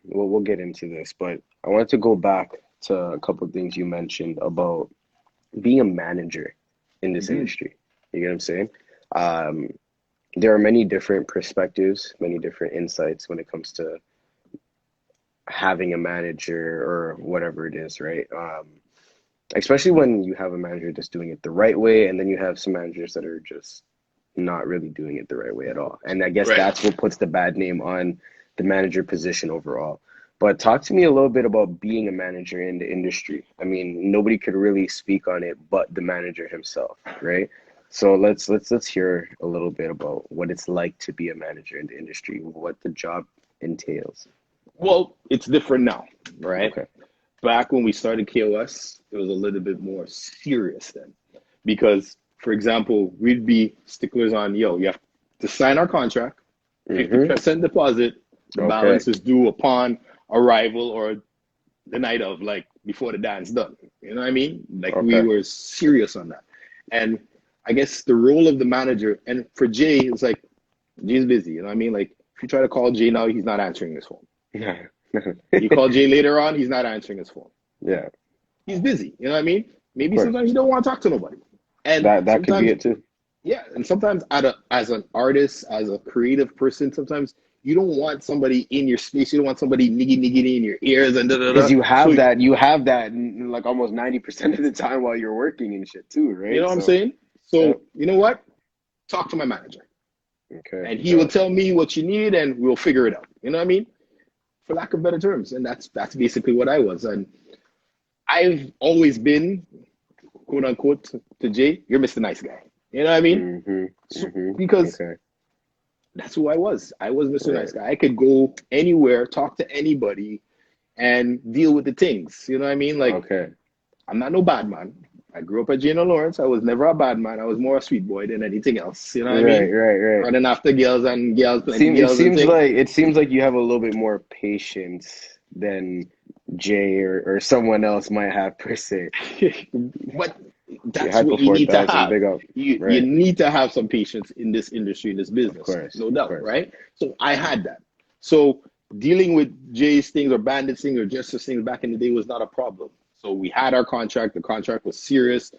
S1: we'll get into this, but I wanted to go back to a couple of things you mentioned about being a manager in this industry. You get what I'm saying? There are many different perspectives, many different insights when it comes to having a manager or whatever it is, right? Especially when you have a manager that's doing it the right way, and then you have some managers that are just not really doing it the right way at all. And I guess that's what puts the bad name on the manager position overall. But talk to me a little bit about being a manager in the industry. I mean, nobody could really speak on it but the manager himself, right? So let's hear a little bit about what it's like to be a manager in the industry, what the job entails.
S2: Well, it's different now, right?
S1: Okay.
S2: Back when we started KOS, it was a little bit more serious then. Because, for example, we'd be sticklers on, you have to sign our contract, 50% deposit, the balance is due upon arrival or the night of, like before the dance done. You know what I mean? Like we were serious on that. And I guess the role of the manager, and for Jay, it's like, Jay's busy, you know what I mean? Like if you try to call Jay now, he's not answering his phone.
S1: Yeah.
S2: You call Jay later on, he's not answering his phone.
S1: Yeah.
S2: He's busy, you know what I mean? Maybe sometimes he don't want to talk to nobody. And
S1: that could be it too.
S2: Yeah, and sometimes as an artist, as a creative person, sometimes you don't want somebody in your space. You don't want somebody niggy in your ears and
S1: because you have that like almost 90% of the time while you're working and shit too, right?
S2: You know what I'm saying? So you know what? Talk to my manager.
S1: Okay.
S2: And he will tell me what you need and we'll figure it out. You know what I mean? For lack of better terms. And that's basically what I was. And I've always been, quote unquote, to Jay, you're Mr. Nice Guy. You know what I mean? Because that's who I was. I was Mr. Nice Guy. I could go anywhere, talk to anybody, and deal with the things. You know what I mean? Like, I'm not no bad man. I grew up at Jane and Lawrence. I was never a bad man. I was more a sweet boy than anything else. You know what I mean?
S1: Right.
S2: Running after girls and girls.
S1: It seems like you have a little bit more patience than Jay or someone else might have per se.
S2: But that's what you need to have. You need to have some patience in this industry, in this business. Of course, no doubt, right? So I had that. So dealing with Jay's things or Bandit's things or Justice things back in the day was not a problem. So we had our contract. The contract was serious.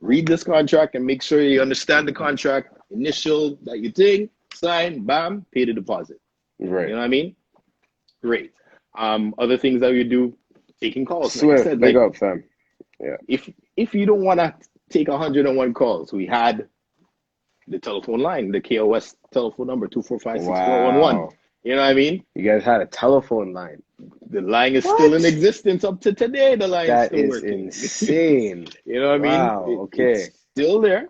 S2: Read this contract and make sure you understand the contract. Initial that you think, sign, bam, pay the deposit.
S1: Right.
S2: You know what I mean? Great. Other things that we do, taking calls.
S1: Swift, like I said, big up, fam. Yeah.
S2: If you don't want to take 101 calls, we had the telephone line, the KOS telephone number, 245-6411. You know what I mean?
S1: You guys had a telephone line.
S2: The line is still in existence up to today. The line is still working.
S1: That is insane.
S2: You know what I mean?
S1: Wow,
S2: it's still there.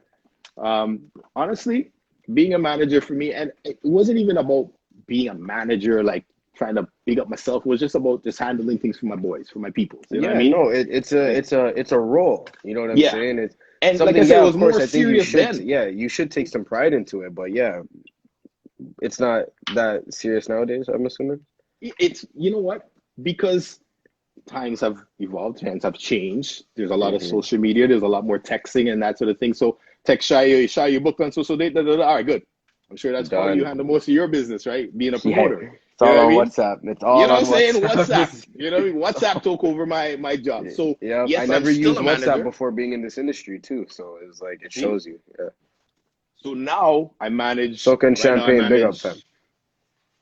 S2: Honestly, being a manager for me, and it wasn't even about being a manager, like trying to big up myself. It was just about just handling things for my boys, for my people. You know what I mean?
S1: No, it's a role. You know what I'm saying? It's
S2: and like I said, it was more serious then.
S1: You should take some pride into it, but it's not that serious nowadays, I'm assuming.
S2: It's, you know what? Because times have evolved, trends have changed. There's a lot of social media. There's a lot more texting and that sort of thing. So text Shy, you booked on social date. All right, good. I'm sure that's how you handle most of your business, right? Being a promoter.
S3: Yeah, it's all on WhatsApp. It's all
S2: you know
S3: on
S2: what I'm saying?
S3: WhatsApp.
S2: WhatsApp. You know what I mean? WhatsApp took over my job. So
S3: yeah,
S2: yes,
S3: I never used WhatsApp
S2: manager
S3: before being in this industry too. So it's like it shows you. Yeah.
S2: So now I manage
S3: Soca and Champagne, big up, fam.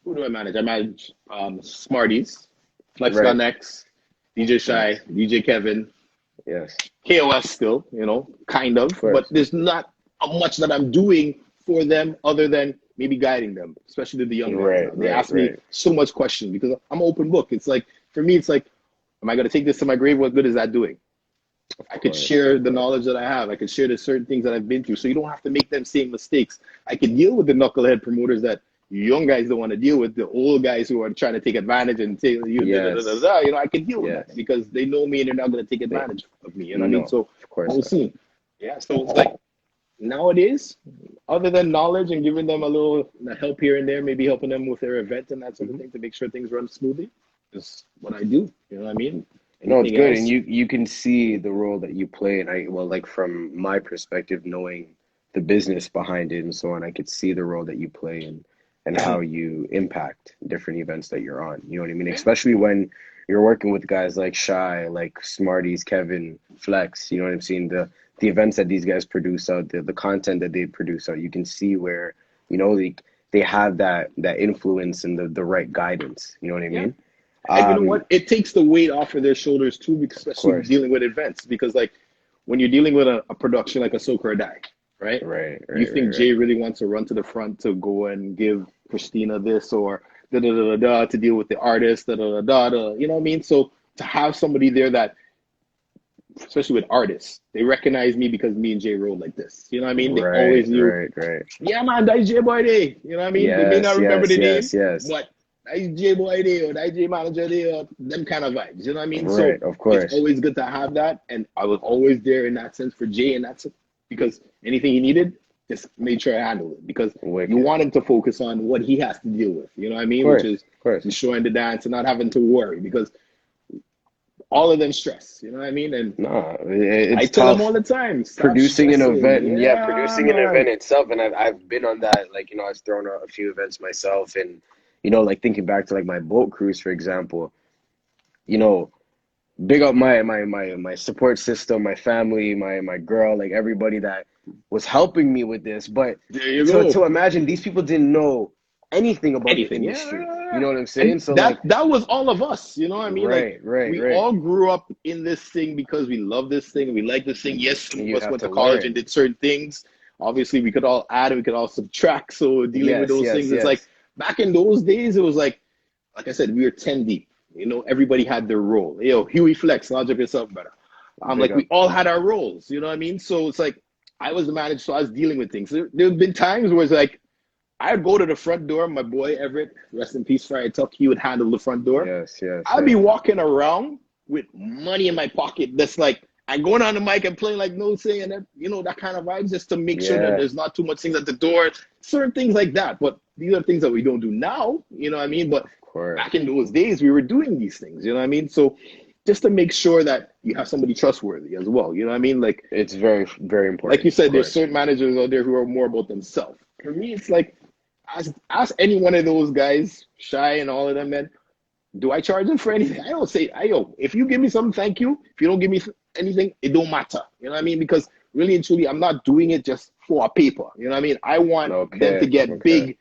S2: Who do I manage? I manage Smarties, Flex right. X, DJ Shy, DJ Kevin.
S3: Yes.
S2: KOS still, kind of. But there's not much that I'm doing for them other than maybe guiding them, especially the young guys. They ask me so much questions because I'm an open book. It's like, for me, it's like, am I going to take this to my grave? What good is that doing? I could share the knowledge that I have. I could share the certain things that I've been through. So you don't have to make them same mistakes. I can deal with the knucklehead promoters that young guys don't want to deal with, the old guys who are trying to take advantage and say, I can deal with that because they know me and they're not going to take advantage of me. You know what I mean? So,
S3: of course,
S2: we'll see. Yeah, so it's like, nowadays, other than knowledge and giving them a little help here and there, maybe helping them with their event and that sort of thing to make sure things run smoothly, is what I do. You know what I mean?
S3: No, it's good, and you can see the role that you play, and like from my perspective, knowing the business behind it and so on, I could see the role that you play and how you impact different events that you're on. You know what I mean? Especially when you're working with guys like Shy, like Smarties, Kevin, Flex. You know what I'm saying? The events that these guys produce out, the content that they produce out, you can see where they have that influence and the right guidance. You know what I mean?
S2: And you know what? It takes the weight off of their shoulders too, especially dealing with events. Because like when you're dealing with a production like a Soca or Die, right? You think Jay really wants to run to the front to go and give Christina this or to deal with the artist, you know what I mean? So to have somebody there that, especially with artists, they recognize me because me and Jay roll like this. You know what I mean? They always knew. Yeah, man, that's J Boy Day. You know what I mean? They may not remember the name, but that's J Boy Day or that J Manager Day or them kind of vibes. You know what I mean? So
S3: of course,
S2: it's always good to have that. And I was always there in that sense for Jay, and that's because anything he needed, just made sure I handled it. Because you want him to focus on what he has to deal with. You know what I mean? Which is showing the dance and not having to worry because all of them stress, you know what I mean? And I tell them all the time,
S3: producing an event, producing an event itself. And I've been on that, like, I've thrown a few events myself, and like thinking back to like my boat cruise, for example, big up my support system, my family, my girl, like everybody that was helping me with this. But to imagine these people didn't know anything about the industry. You know what I'm saying?
S2: And
S3: so
S2: that was all of us. You know what I mean?
S3: We
S2: all grew up in this thing because we love this thing and we like this thing. Yes, some of us went to college and did certain things. Obviously, we could all add and we could all subtract. So dealing with those things, it's like back in those days, it was like I said, we were 10 deep. Everybody had their role. Huey Flex, logic yourself better. We all had our roles. You know what I mean? So it's like I was the manager, so I was dealing with things. There have been times where it's like I'd go to the front door. My boy Everett, rest in peace, Friday Tuck, he would handle the front door. I'd be walking around with money in my pocket. That's like I'm going on the mic and playing like no saying that, that kind of vibes, just to make sure that there's not too much things at the door, certain things like that. But these are things that we don't do now. You know what I mean? But back in those days, we were doing these things. You know what I mean? So just to make sure that you have somebody trustworthy as well. You know what I mean? Like
S3: it's very, very important.
S2: Like you said, there's certain managers out there who are more about themselves. For me, it's like ask any one of those guys, Shy and all of them, man, do I charge them for anything? I don't say, if you give me something, thank you. If you don't give me anything, it don't matter. You know what I mean? Because really and truly, I'm not doing it just for a paper. You know what I mean? I want them to get big,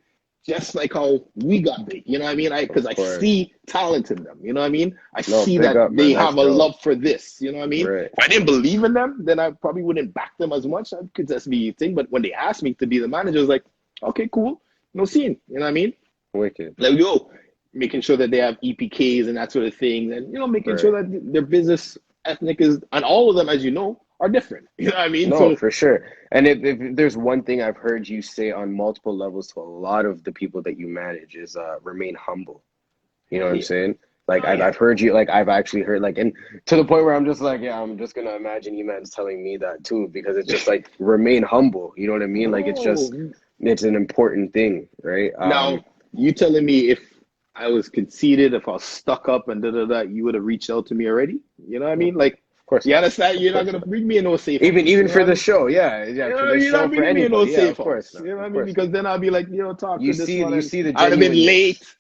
S2: just like how we got big. You know what I mean? Because I see talent in them. You know what I mean? I see that they have a love for this. You know what I mean? If I didn't believe in them, then I probably wouldn't back them as much. That could just be a thing. But when they asked me to be the manager, I was like, okay, cool. No scene, you know what I mean?
S3: Wicked.
S2: Like, making sure that they have EPKs and that sort of thing, and making sure that their business ethnic is, and all of them, as you know, are different. You know what I mean?
S3: No, for sure. And if there's one thing I've heard you say on multiple levels to a lot of the people that you manage is remain humble. You know what I'm saying? Like I've heard you, like I've actually heard, like, and to the point where I'm just like, I'm just gonna imagine EMAN's telling me that too, because it's just like remain humble. You know what I mean? Like it's an important thing, right?
S2: Now you telling me if I was conceited, if I was stuck up and you would have reached out to me already. You know what I mean? Like,
S3: Of course
S2: you
S3: not.
S2: understand? You're not
S3: Of course
S2: gonna
S3: not.
S2: bring me in no safe
S3: Even
S2: house. You
S3: even
S2: know
S3: for
S2: what I
S3: the
S2: mean?
S3: show, yeah, for the
S2: You're
S3: show,
S2: not
S3: for
S2: bringing me in no
S3: anybody, yeah,
S2: safe
S3: of course
S2: house.
S3: not,
S2: You know what I
S3: of
S2: mean?
S3: course not.
S2: Because then I'll be like, talk
S3: You
S2: to this
S3: see,
S2: one,
S3: you
S2: and
S3: see the
S2: I would have been late.
S3: genuineness.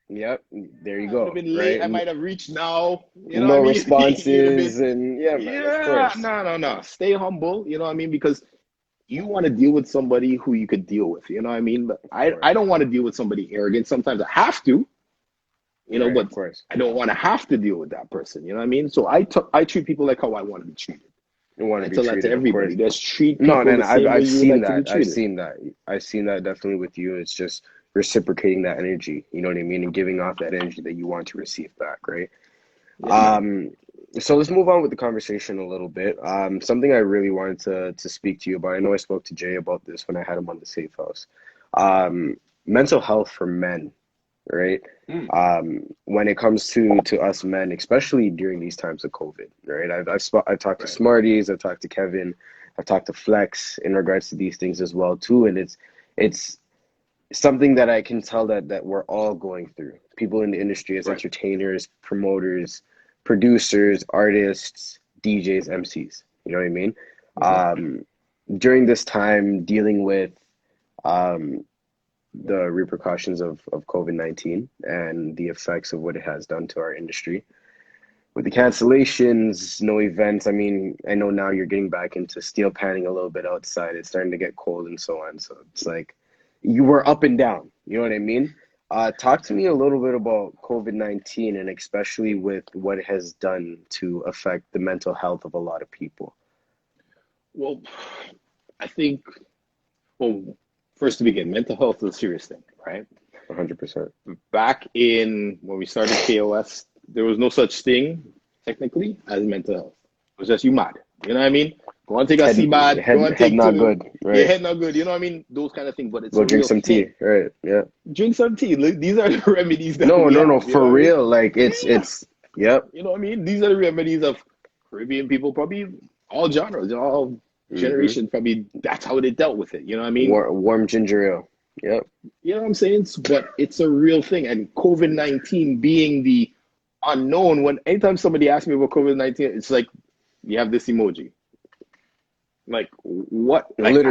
S3: Yep, there you
S2: I would have
S3: go,
S2: been late.
S3: right?
S2: I might have reached now. You know what
S3: No
S2: I mean? You'd have
S3: responses,
S2: been,
S3: and yeah, man, of
S2: yeah,
S3: course.
S2: no. Stay humble. You know what I mean? Because you want to deal with somebody who you could deal with. You know what I mean? But
S3: Of
S2: I
S3: course.
S2: don't want to deal with somebody arrogant. Sometimes I have to,
S3: Right, of
S2: but
S3: course.
S2: I don't want to have to deal with that person. You know what I mean? So I treat people like how I want to be treated.
S3: You want
S2: I
S3: to be
S2: tell that to
S3: treated, of
S2: everybody.
S3: course.
S2: Just treat
S3: No,
S2: people
S3: no,
S2: the
S3: no, I've
S2: same way
S3: I've
S2: you would
S3: seen
S2: like to be
S3: that. I've
S2: treated.
S3: seen that. I've seen that definitely with you. It's just reciprocating that energy, you know what I mean, and giving off that energy that you want to receive back, right?
S2: Yeah, man.
S3: So let's move on with the conversation a little bit. Something I really wanted to speak to you about. I know I spoke to Jay about this when I had him on the Safe House. Mental health for men, right? When it comes to us men, especially during these times of COVID, right? I've talked to
S2: Right.
S3: Smarties, I've talked to Kevin, I've talked to Flex in regards to these things as well too, and it's something that I can tell that we're all going through. People in the industry as
S2: Right.
S3: entertainers, promoters, producers, artists, DJs, MCs. You know what I mean?
S2: Mhm.
S3: During this time, dealing with um, the repercussions of COVID-19 and the effects of what it has done to our industry. With the cancellations, no events. I mean, I know now you're getting back into steel panning a little bit outside. It's starting to get cold and so on. So it's like you were up and down. You know what I mean? Talk to me a little bit about COVID-19 and especially with what it has done to affect the mental health of a lot of people.
S2: Well, I think, well, first to begin, mental health is a serious thing, right?
S3: 100%.
S2: Back in when we started KOS, there was no such thing, technically, as mental health. It was just you mad. You know what I mean? Go and take a sea bath, go and
S3: Head
S2: take
S3: not
S2: to
S3: good,
S2: your
S3: right?
S2: head not good. You know what I mean? Those kind of things, but it's
S3: Go
S2: a
S3: drink
S2: real
S3: some tea,
S2: thing.
S3: right? Yeah.
S2: Drink some tea. Look, these are the remedies that
S3: No,
S2: we
S3: no, no,
S2: have. You know
S3: for
S2: what I mean?
S3: real. Like
S2: Yeah.
S3: yep.
S2: You know what I mean? These are the remedies of Caribbean people, probably all genres, all
S3: Mm-hmm.
S2: generations, probably that's how they dealt with it. You know what I mean?
S3: Warm ginger ale. Yep.
S2: You know what I'm saying? But it's a real thing. And COVID-19 being the unknown, when anytime somebody asks me about COVID-19, it's like, you have this emoji. Like, what? Like,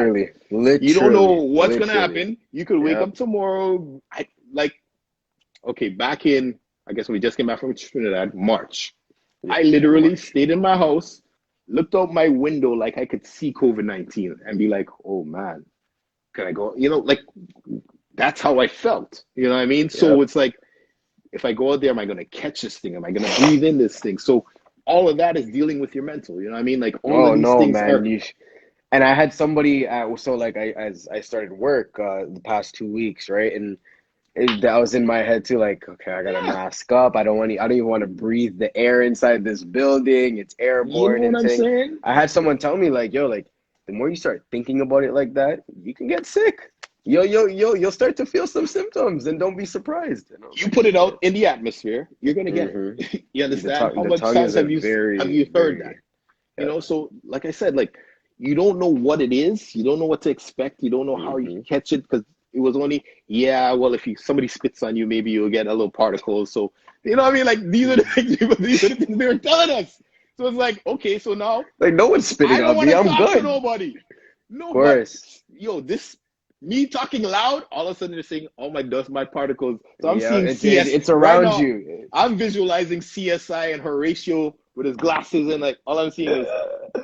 S2: you don't know what's going to
S3: Literally.
S2: happen. You could wake
S3: Yep.
S2: up tomorrow. Okay, back in, I guess when we just came back from Trinidad, March.
S3: Yep.
S2: I literally
S3: March.
S2: stayed in my house, looked out my window like I could see COVID-19 and be like, oh man, can I go? You know, like that's how I felt. You know what I mean? So
S3: Yep.
S2: it's like, if I go out there, am I going to catch this thing? Am I going to breathe in this thing? So all of that is dealing with your mental. You know what I mean? Like all of
S3: Oh
S2: these
S3: no,
S2: things
S3: man.
S2: are.
S3: And I had somebody so like as I started work the past 2 weeks, right? And that was in my head too, like, okay, I gotta
S2: Yeah,
S3: mask up. I don't even want to breathe the air inside this building. It's
S2: you know
S3: airborne
S2: what
S3: and
S2: I'm
S3: thing.
S2: saying?
S3: I had someone tell me like, yo, like the more you start thinking about it like that, you can get sick. You'll start to feel some symptoms and don't be surprised. And I was
S2: You
S3: like,
S2: put it out
S3: shit.
S2: in the atmosphere, you're going to get
S3: Mm-hmm.
S2: it. You understand? How
S3: The
S2: much
S3: tongue
S2: times
S3: is a
S2: have
S3: very,
S2: you heard that?
S3: very,
S2: You
S3: yeah.
S2: know, so like I said, like you don't know what it is, you don't know what to expect, you don't know how you
S3: Mm-hmm.
S2: catch it because it was only, yeah, well, if somebody spits on you, maybe you'll get a little particles. So you know what I mean? Like these are the things these are the things they were telling us. So it's like, okay, so now
S3: Like no one's
S2: I
S3: spitting
S2: don't
S3: on
S2: want
S3: me.
S2: to
S3: I'm
S2: talk to
S3: good. Of
S2: nobody. No, but
S3: course.
S2: yo, this me talking loud, all of a sudden they're saying, "Oh my dust, my particles." So I'm
S3: Yeah,
S2: seeing CS
S3: it's
S2: right
S3: around
S2: now.
S3: you.
S2: I'm visualizing CSI and Horatio with his glasses, and like all I'm seeing is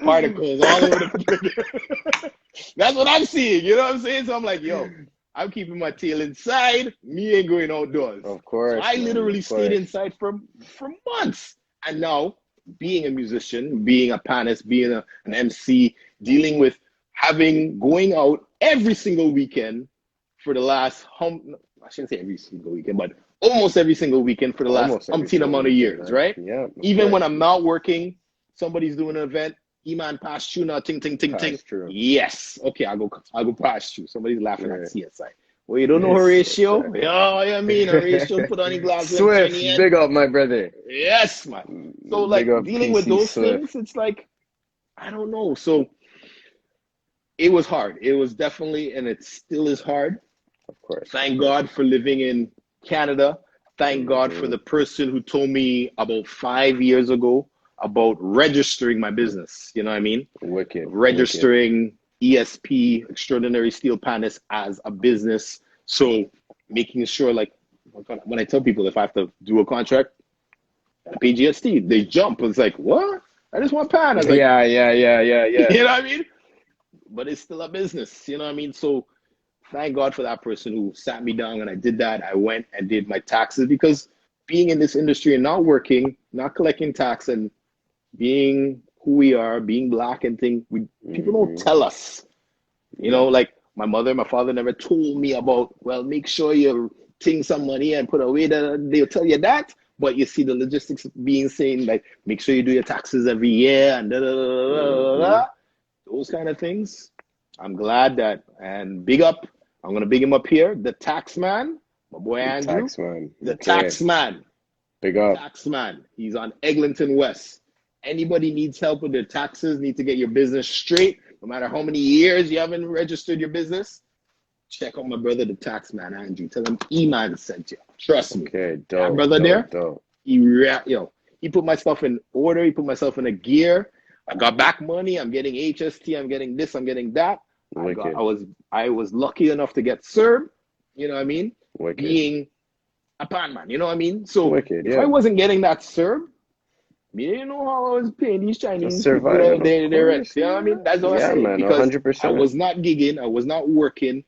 S2: particles all over the. That's what I'm seeing. You know what I'm saying? So I'm like, yo, I'm keeping my tail inside. Me ain't going outdoors.
S3: Of
S2: So I
S3: course, man.
S2: literally
S3: Of
S2: stayed
S3: course.
S2: inside for months, and now being a musician, being a panelist, being an MC, dealing with going out every single weekend for the last I shouldn't say every single weekend, but almost every single weekend for the last
S3: Almost every
S2: umpteen
S3: single
S2: amount of
S3: weekend,
S2: years,
S3: man.
S2: right?
S3: Yeah, of
S2: Even when
S3: course.
S2: I'm not working, somebody's doing an event, EMAN passed you now, ting ting ting ting.
S3: That's true.
S2: Yes, okay, I'll go past you. Somebody's laughing at
S3: Right.
S2: CSI. Well, you don't know
S3: Yes,
S2: Horatio?
S3: yes,
S2: Yeah, I mean Horatio put on his glasses and turn
S3: Swift,
S2: the end.
S3: big up, my brother.
S2: Yes, man. So
S3: Big
S2: like
S3: up
S2: dealing with
S3: PC
S2: those
S3: Swift.
S2: things, it's like I don't know. So it was hard. It was definitely, and it still is hard.
S3: Of course, of
S2: Thank
S3: course.
S2: God for living in Canada. thank God for the person who told me about 5 years ago about registering my business. You know what I mean?
S3: Wicked.
S2: Registering ESP, Extraordinary Steel Panels, as a business. So making sure, like, when I tell people if I have to do a contract, I pay GST, they jump. It's like, what? I just want pan. I was like,
S3: Yeah.
S2: you know what I mean? But it's still a business, you know what I mean? So thank God for that person who sat me down and I did that. I went and did my taxes, because being in this industry and not working, not collecting tax, and being who we are, being black and things, people don't tell us. You know, like my mother and my father never told me about, well, make sure you take some money and put away that. They'll tell you that. But you see the logistics being saying, like, make sure you do your taxes every year and those kind of things. I'm glad that, and big up, I'm going to big him up here, the tax man, my boy Andrew. The tax man.
S3: Big up.
S2: Tax man. He's on Eglinton West. Anybody needs help with their taxes, need to get your business straight, no matter how many years you haven't registered your business, check on my brother, the tax man, Andrew. Tell him EMAN sent you. Trust me.
S3: Okay,
S2: That brother there, he put my stuff in order. He put myself in a gear. I got back money. I'm getting HST. I'm getting this. I'm getting that. I was lucky enough to get served. You know what I mean?
S3: Wicked.
S2: Being a pan man. You know what I mean? So
S3: Wicked,
S2: if I wasn't getting that served, me didn't know how I was paying these Chinese people
S3: Survival,
S2: their rent. You know what I mean? That's what I'm saying.
S3: Man,
S2: because
S3: 100%.
S2: I was not gigging. I was not working.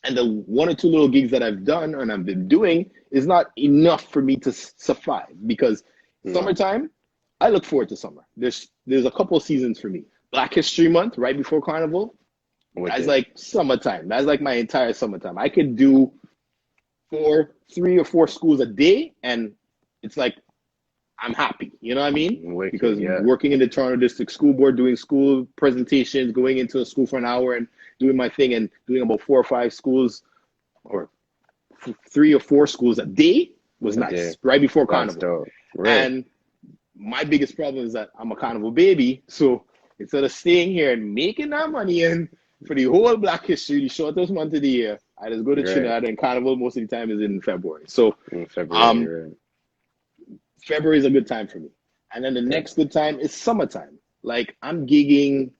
S2: And the one or two little gigs that I've done and I've been doing is not enough for me to survive, because summertime, I look forward to summer. There's a couple of seasons for me. Black History Month, right before Carnival. That's like summertime. That's like my entire summertime. I could do 3 or 4 schools a day, and it's like I'm happy. You know what I mean? Because working in the Toronto District School Board, doing school presentations, going into a school for an hour and doing my thing, and doing about 4 or 5 schools or 3 or 4 schools a day was nice. Right before Carnival. And my biggest problem is that I'm a Carnival baby. So instead of staying here and making that money and for the whole Black History, the shortest month of the year, I just go to Trinidad, and Carnival most of the time is in February. So February is a good time for me. And then the next good time is summertime. Like, I'm gigging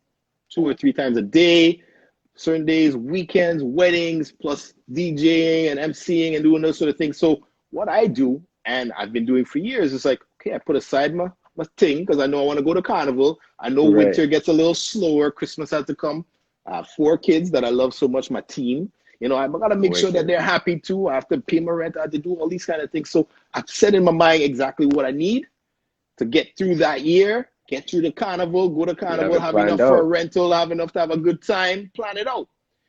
S2: 2 or 3 times a day, certain days, weekends, weddings, plus DJing and MCing and doing those sort of things. So what I do, and I've been doing for years, is like, okay, I put aside my thing, because I know I want to go to Carnival. I know winter gets a little slower. Christmas has to come. I have 4 kids that I love so much, my team. You know, I've got to make sure that they're happy too. I have to pay my rent. I have to do all these kind of things. So I've set in my mind exactly what I need to get through that year, get through the Carnival, go to Carnival, have enough for a rental, have enough to have a good time, plan it out.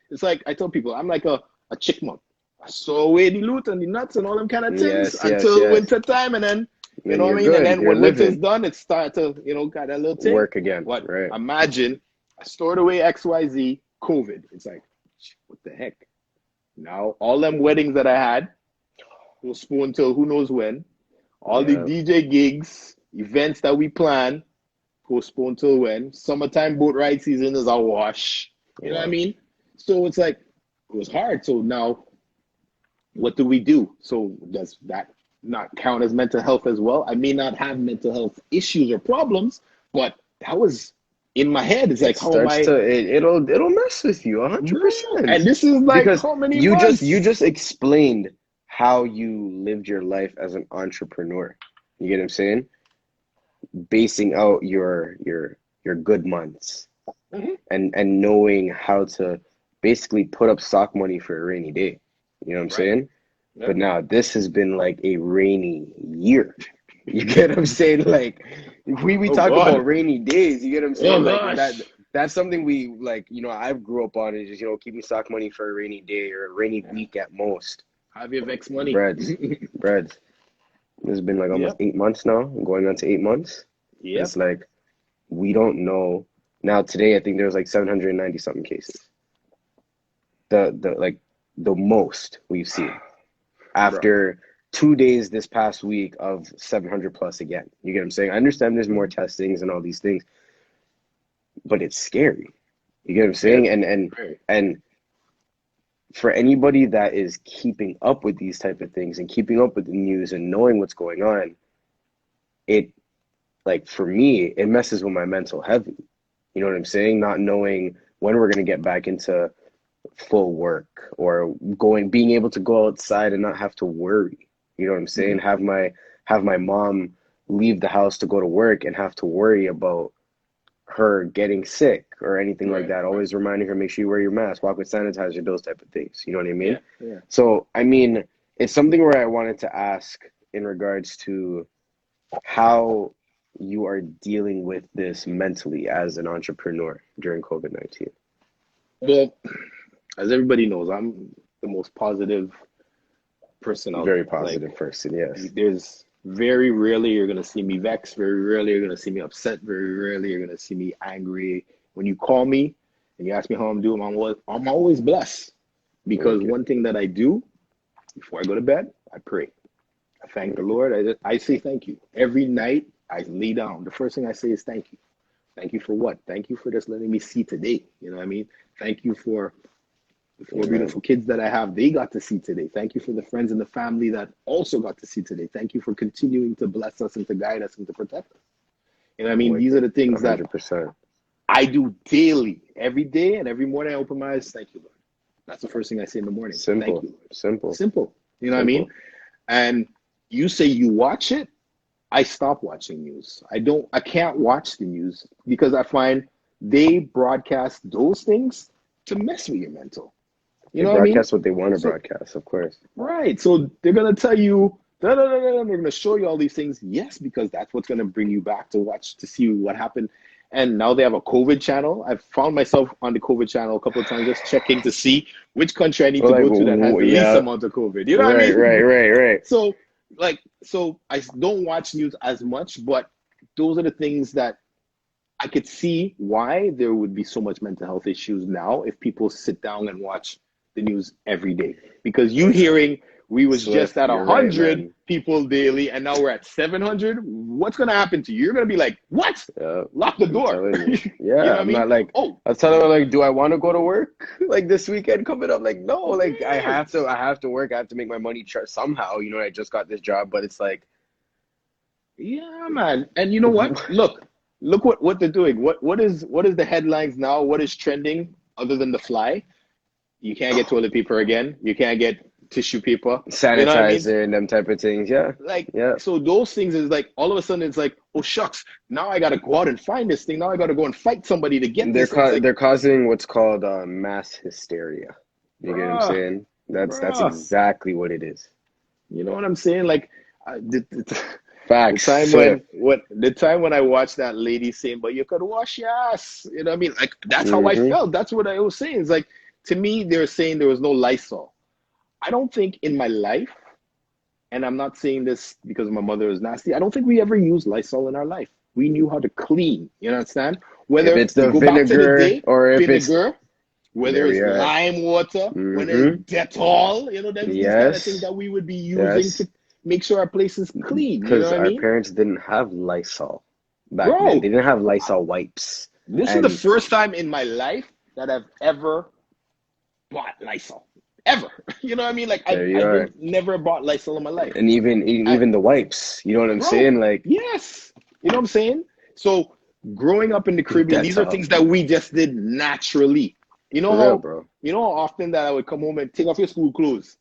S2: It's like, I tell people, I'm like a chickmunk. I saw away the loot and the nuts and all them kind of things until winter time, and then, you know what I mean? And then when winter's done, it starts to, got that little thing.
S3: Work again.
S2: Imagine, I stored away XYZ, COVID. It's like, what the heck? Now, all them weddings that I had postponed till who knows when. All the DJ gigs, events that we plan, postponed till when. Summertime boat ride season is a wash. You know what I mean? So it's like, it was hard. So now, what do we do? So does that not count as mental health as well? I may not have mental health issues or problems, but that was in my head. It's like, how am I?
S3: It'll mess with you 100%.
S2: And this is like,
S3: because
S2: how many
S3: you
S2: months?
S3: you just explained how you lived your life as an entrepreneur. You get what I'm saying? Basing out your good months, and knowing how to basically put up stock money for a rainy day. You know what I'm saying? Yep. But now this has been like a rainy year. You get what I'm saying? Like, we talk about rainy days. You get what I'm saying? Like that's something we like. I grew up on, is just keeping stock money for a rainy day or a rainy week at most.
S2: Have your Vex money.
S3: Breads. This has been like almost 8 months now. I'm going on to 8 months. Yeah. It's like, we don't know. Now today, I think there's like 790 something cases. The most we've seen after 2 days this past week of 700 plus again. You get what I'm saying? I understand there's more testings and all these things, but it's scary. You get what I'm saying? And for anybody that is keeping up with these type of things and keeping up with the news and knowing what's going on, it, like, for me, it messes with my mental heavy. You know what I'm saying? Not knowing when we're going to get back into full work, or being able to go outside and not have to worry. You know what I'm saying? Have my mom leave the house to go to work and have to worry about her getting sick or anything like that. Always reminding her, make sure you wear your mask, walk with sanitizer, those type of things. You know what I mean?
S2: Yeah.
S3: So, I mean, it's something where I wanted to ask in regards to how you are dealing with this mentally as an entrepreneur during COVID-19.
S2: Well, as everybody knows, I'm the most positive person out
S3: Very
S2: there.
S3: positive person, yes.
S2: There's very rarely you're going to see me vexed. Very rarely you're going to see me upset. Very rarely you're going to see me angry. When you call me and you ask me how I'm doing, I'm always blessed. Because one thing that I do before I go to bed, I pray. I thank the Lord. I say thank you. Every night I lay down. The first thing I say is thank you. Thank you for what? Thank you for just letting me see today. You know what I mean? Thank you for the 4 beautiful kids that I have. They got to see today. Thank you for the friends and the family that also got to see today. Thank you for continuing to bless us and to guide us and to protect us. You know what I mean? These are the things
S3: 100%.
S2: that I do daily, every day, and every morning I open my eyes. Thank you, Lord. That's the first thing I say in the morning.
S3: Simple.
S2: Thank you, Lord.
S3: Simple.
S2: You know what I mean? And you say you watch it. I stop watching news. I can't watch the news because I find they broadcast those things to mess with your mental. You know what I mean?
S3: Broadcast what they want to broadcast, of course.
S2: Right. So they're going to tell you, they're going to show you all these things. Yes, because that's what's going to bring you back to see what happened. And now they have a COVID channel. I've found myself on the COVID channel a couple of times just checking to see which country I need to go to that has the least amount of COVID. You know what I mean?
S3: Right.
S2: So I don't watch news as much, but those are the things that I could see why there would be so much mental health issues now if people sit down and watch the news every day. Because you hearing we was just at 100 people daily and now we're at 700, what's going to happen to you? You're going to be like, what? Lock the door.
S3: Yeah,
S2: you know
S3: I'm not like, I was telling her, like, do I want to go to work like this weekend coming up? Like, no, like I have to work. I have to make my money somehow. You know, I just got this job, but it's like,
S2: yeah, man. And you know what? Look what they're doing. What is the headlines now? What is trending other than the fly? You can't get toilet paper again. You can't get tissue paper,
S3: sanitizer, you know what I mean? And them type of things. So those things is like all of a sudden it's like, oh shucks, now I gotta go out and find this thing. Now I gotta go and fight somebody to get this. They're causing what's called mass hysteria. You get what I'm saying? That's exactly what it is.
S2: You know what I'm saying? Like
S3: facts.
S2: The time when I watched that lady saying, "But you could wash your ass," you know what I mean? Like that's how I felt. That's what I was saying. It's like, to me, they were saying there was no Lysol. I don't think in my life, and I'm not saying this because my mother is nasty, I don't think we ever used Lysol in our life. We knew how to clean. You understand? Whether
S3: if it's the vinegar or if
S2: vinegar, whether it's lime water, whether it's Dettol, you know, these kind of things that we would be using to make sure our place is clean.
S3: Because
S2: you know what
S3: our
S2: I mean?
S3: parents didn't have Lysol back then. They didn't have Lysol wipes.
S2: This is the first time in my life that I've ever bought Lysol. Ever. You know what I mean? Like I never bought Lysol in my life.
S3: And even the wipes. You know what I'm saying? Like,
S2: yes. You know what I'm saying? So growing up in the Caribbean, these are things that we just did naturally. You know you know how often that I would come home and take off your school clothes.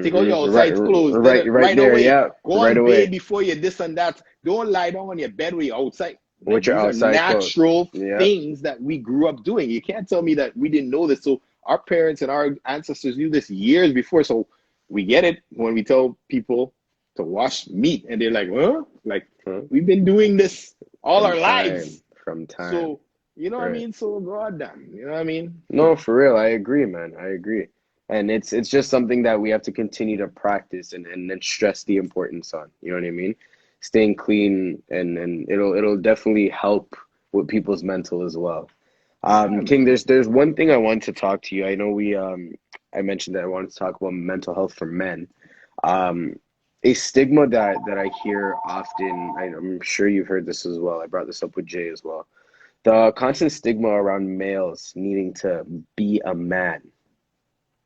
S2: Take all your outside clothes.
S3: Right there,
S2: away.
S3: yeah.
S2: Go on bed before you this and that. Don't lie down on your bed when you're outside.
S3: With your outside
S2: natural things that we grew up doing. You can't tell me that we didn't know this. So our parents and our ancestors knew this years before. So we get it when we tell people to wash meat. And they're like, huh? Like, we've been doing this all our lives.
S3: From time.
S2: So, you know what I mean? So, goddamn. You know what I mean?
S3: No, for real. I agree, man. I agree. And it's just something that we have to continue to practice and stress the importance on. You know what I mean? Staying clean and it'll definitely help with people's mental as well. King, there's one thing I want to talk to you. I know I mentioned that I wanted to talk about mental health for men. A stigma that I hear often, I'm sure you've heard this as well. I brought this up with Jay as well. The constant stigma around males needing to be a man.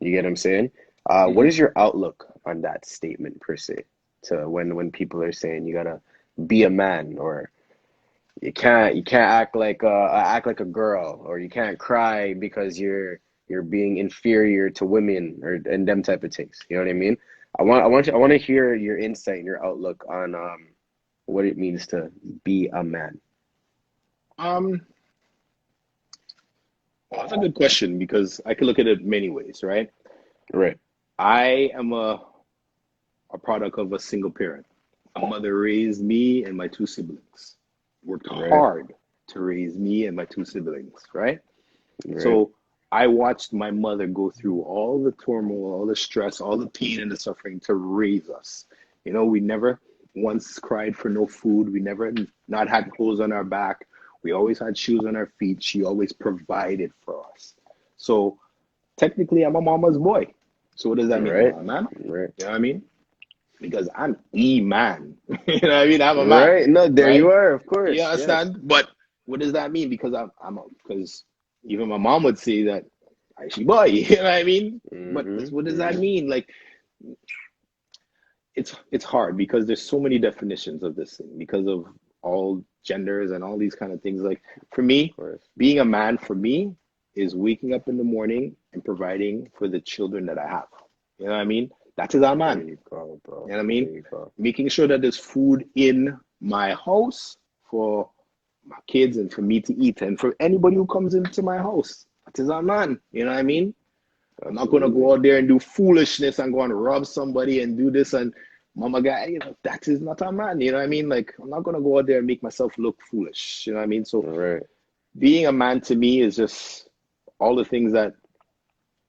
S3: You get what I'm saying? What is your outlook on that statement per se? To when people are saying you gotta be a man, or you can't act like a girl, or you can't cry because you're being inferior to women, or and them type of things. You know what I mean? I want to hear your insight and your outlook on what it means to be a man.
S2: Well, that's a good question because I could look at it many ways, right?
S3: Right.
S2: I am a product of a single parent. My mother raised me and my two siblings. Worked hard to raise me and my two siblings, right? So I watched my mother go through all the turmoil, all the stress, all the pain and the suffering to raise us. You know, we never once cried for no food. We never not had clothes on our back. We always had shoes on our feet. She always provided for us. So technically, I'm a mama's boy. So what does that mean? I'm a man?
S3: Right.
S2: You know what I mean? Because I'm man. You know what I mean? I'm a man.
S3: Right. No, there you are, of course.
S2: You understand? Yes. But what does that mean? Because because even my mom would say that I she boy, you know what I mean? But what does that mean? Like it's hard because there's so many definitions of this thing because of all genders and all these kind of things. Like for me, being a man for me is waking up in the morning and providing for the children that I have. You know what I mean? That is our man.
S3: There you go, bro.
S2: You know what I mean? Making sure that there's food in my house for my kids and for me to eat and for anybody who comes into my house. That is our man. You know what I mean? I'm not going to go out there and do foolishness and go and rob somebody and do this and mama guy, you know, that is not our man. You know what I mean? Like, I'm not going to go out there and make myself look foolish. You know what I mean? So being a man to me is just all the things that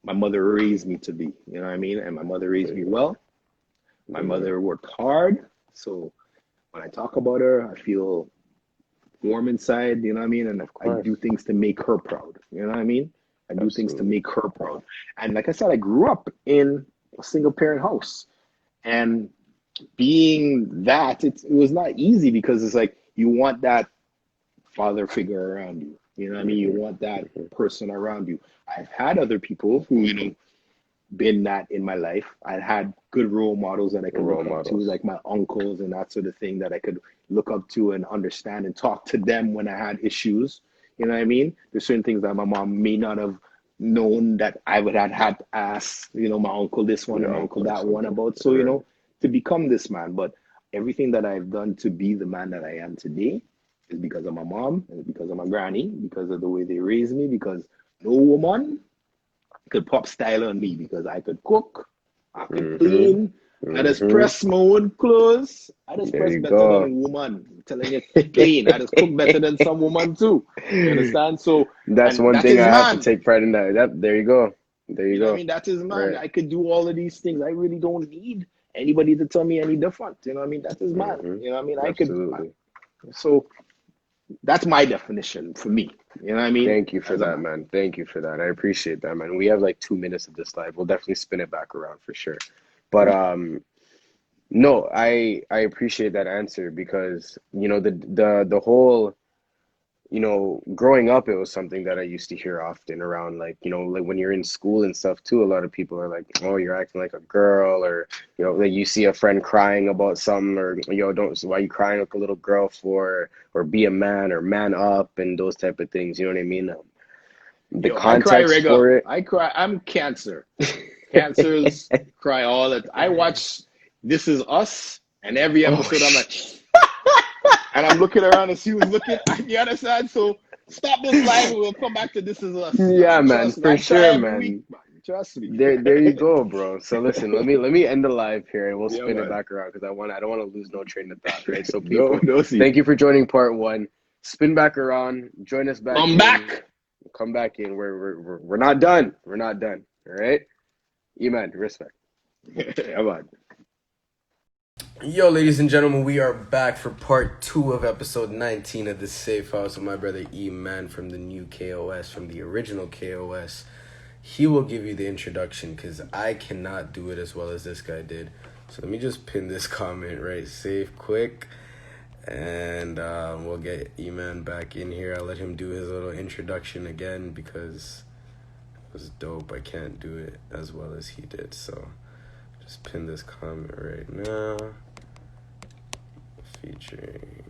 S2: my mother raised me to be, you know what I mean? And my mother raised me well. My mother worked hard. So when I talk about her, I feel warm inside, you know what I mean? And I do things to make her proud, you know what I mean? I do things to make her proud. And like I said, I grew up in a single parent house. And being that, it was not easy because it's like you want that father figure around you. You know what I mean? You want that person around you. I've had other people who, you know, been that in my life. I had good role models that I could look up to, like my uncles and that sort of thing that I could look up to and understand and talk to them when I had issues. You know what I mean? There's certain things that my mom may not have known that I would have had to ask, you know, my uncle this one and my uncle that one about. So, you know, to become this man. But everything that I've done to be the man that I am today is because of my mom, and because of my granny, because of the way they raised me, because no woman could pop style on me because I could cook, I could clean, I just press my own clothes. I just press better than a woman. I'm telling you, clean. I just cook better than some woman too. You understand? So
S3: that's one thing I have to take pride in that. There you go. There you go.
S2: I mean, that is man. I could do all of these things. I really don't need anybody to tell me any different. You know what I mean? That is man. You know what I mean?
S3: Absolutely.
S2: I could. So that's my definition for me. You know what I mean?
S3: Thank you for that, man. Thank you for that. I appreciate that, man. We have like 2 minutes of this live. We'll definitely spin it back around for sure. But no, I appreciate that answer because, you know, the whole, you know, growing up, it was something that I used to hear often around, like, you know, like when you're in school and stuff too, a lot of people are like, oh, you're acting like a girl, or, you know, like you see a friend crying about something, or, yo, why you crying like a little girl for, or be a man, or man up, and those type of things. You know what I mean? The context for it.
S2: I cry. I'm cancer. Cancers cry all the time. I watch This Is Us, and every episode I'm like, and I'm looking around and see who's looking. You understand? So stop this live and we'll come back to This Is Us.
S3: Yeah, man, for sure, man.
S2: Week, man. Trust me.
S3: There you go, bro. So listen, let me end the live here and we'll spin it back around because I don't want to lose no train of thought, right? So people, thank you for joining part 1. Spin back around, join us back. Come back in. We're not done. We're not done. All right? EMAN, respect.
S2: Yeah, man.
S1: Yo, ladies and gentlemen, we are back for part 2 of episode 19 of the Safe House with my brother EMAN from the new KOS, from the original KOS. He will give you the introduction because I cannot do it as well as this guy did. So let me just pin this comment right safe quick, and we'll get EMAN back in here. I'll let him do his little introduction again because was dope. I can't do it as well as he did, so just pin this comment right now. Featuring.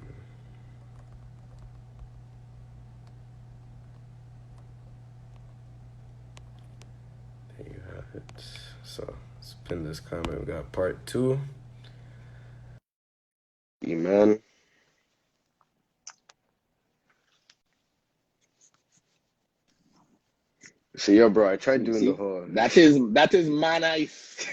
S1: There you have it. So let's pin this comment. We got part 2.
S3: EMAN. So yo, bro, I tried doing the whole.
S2: That is man ice.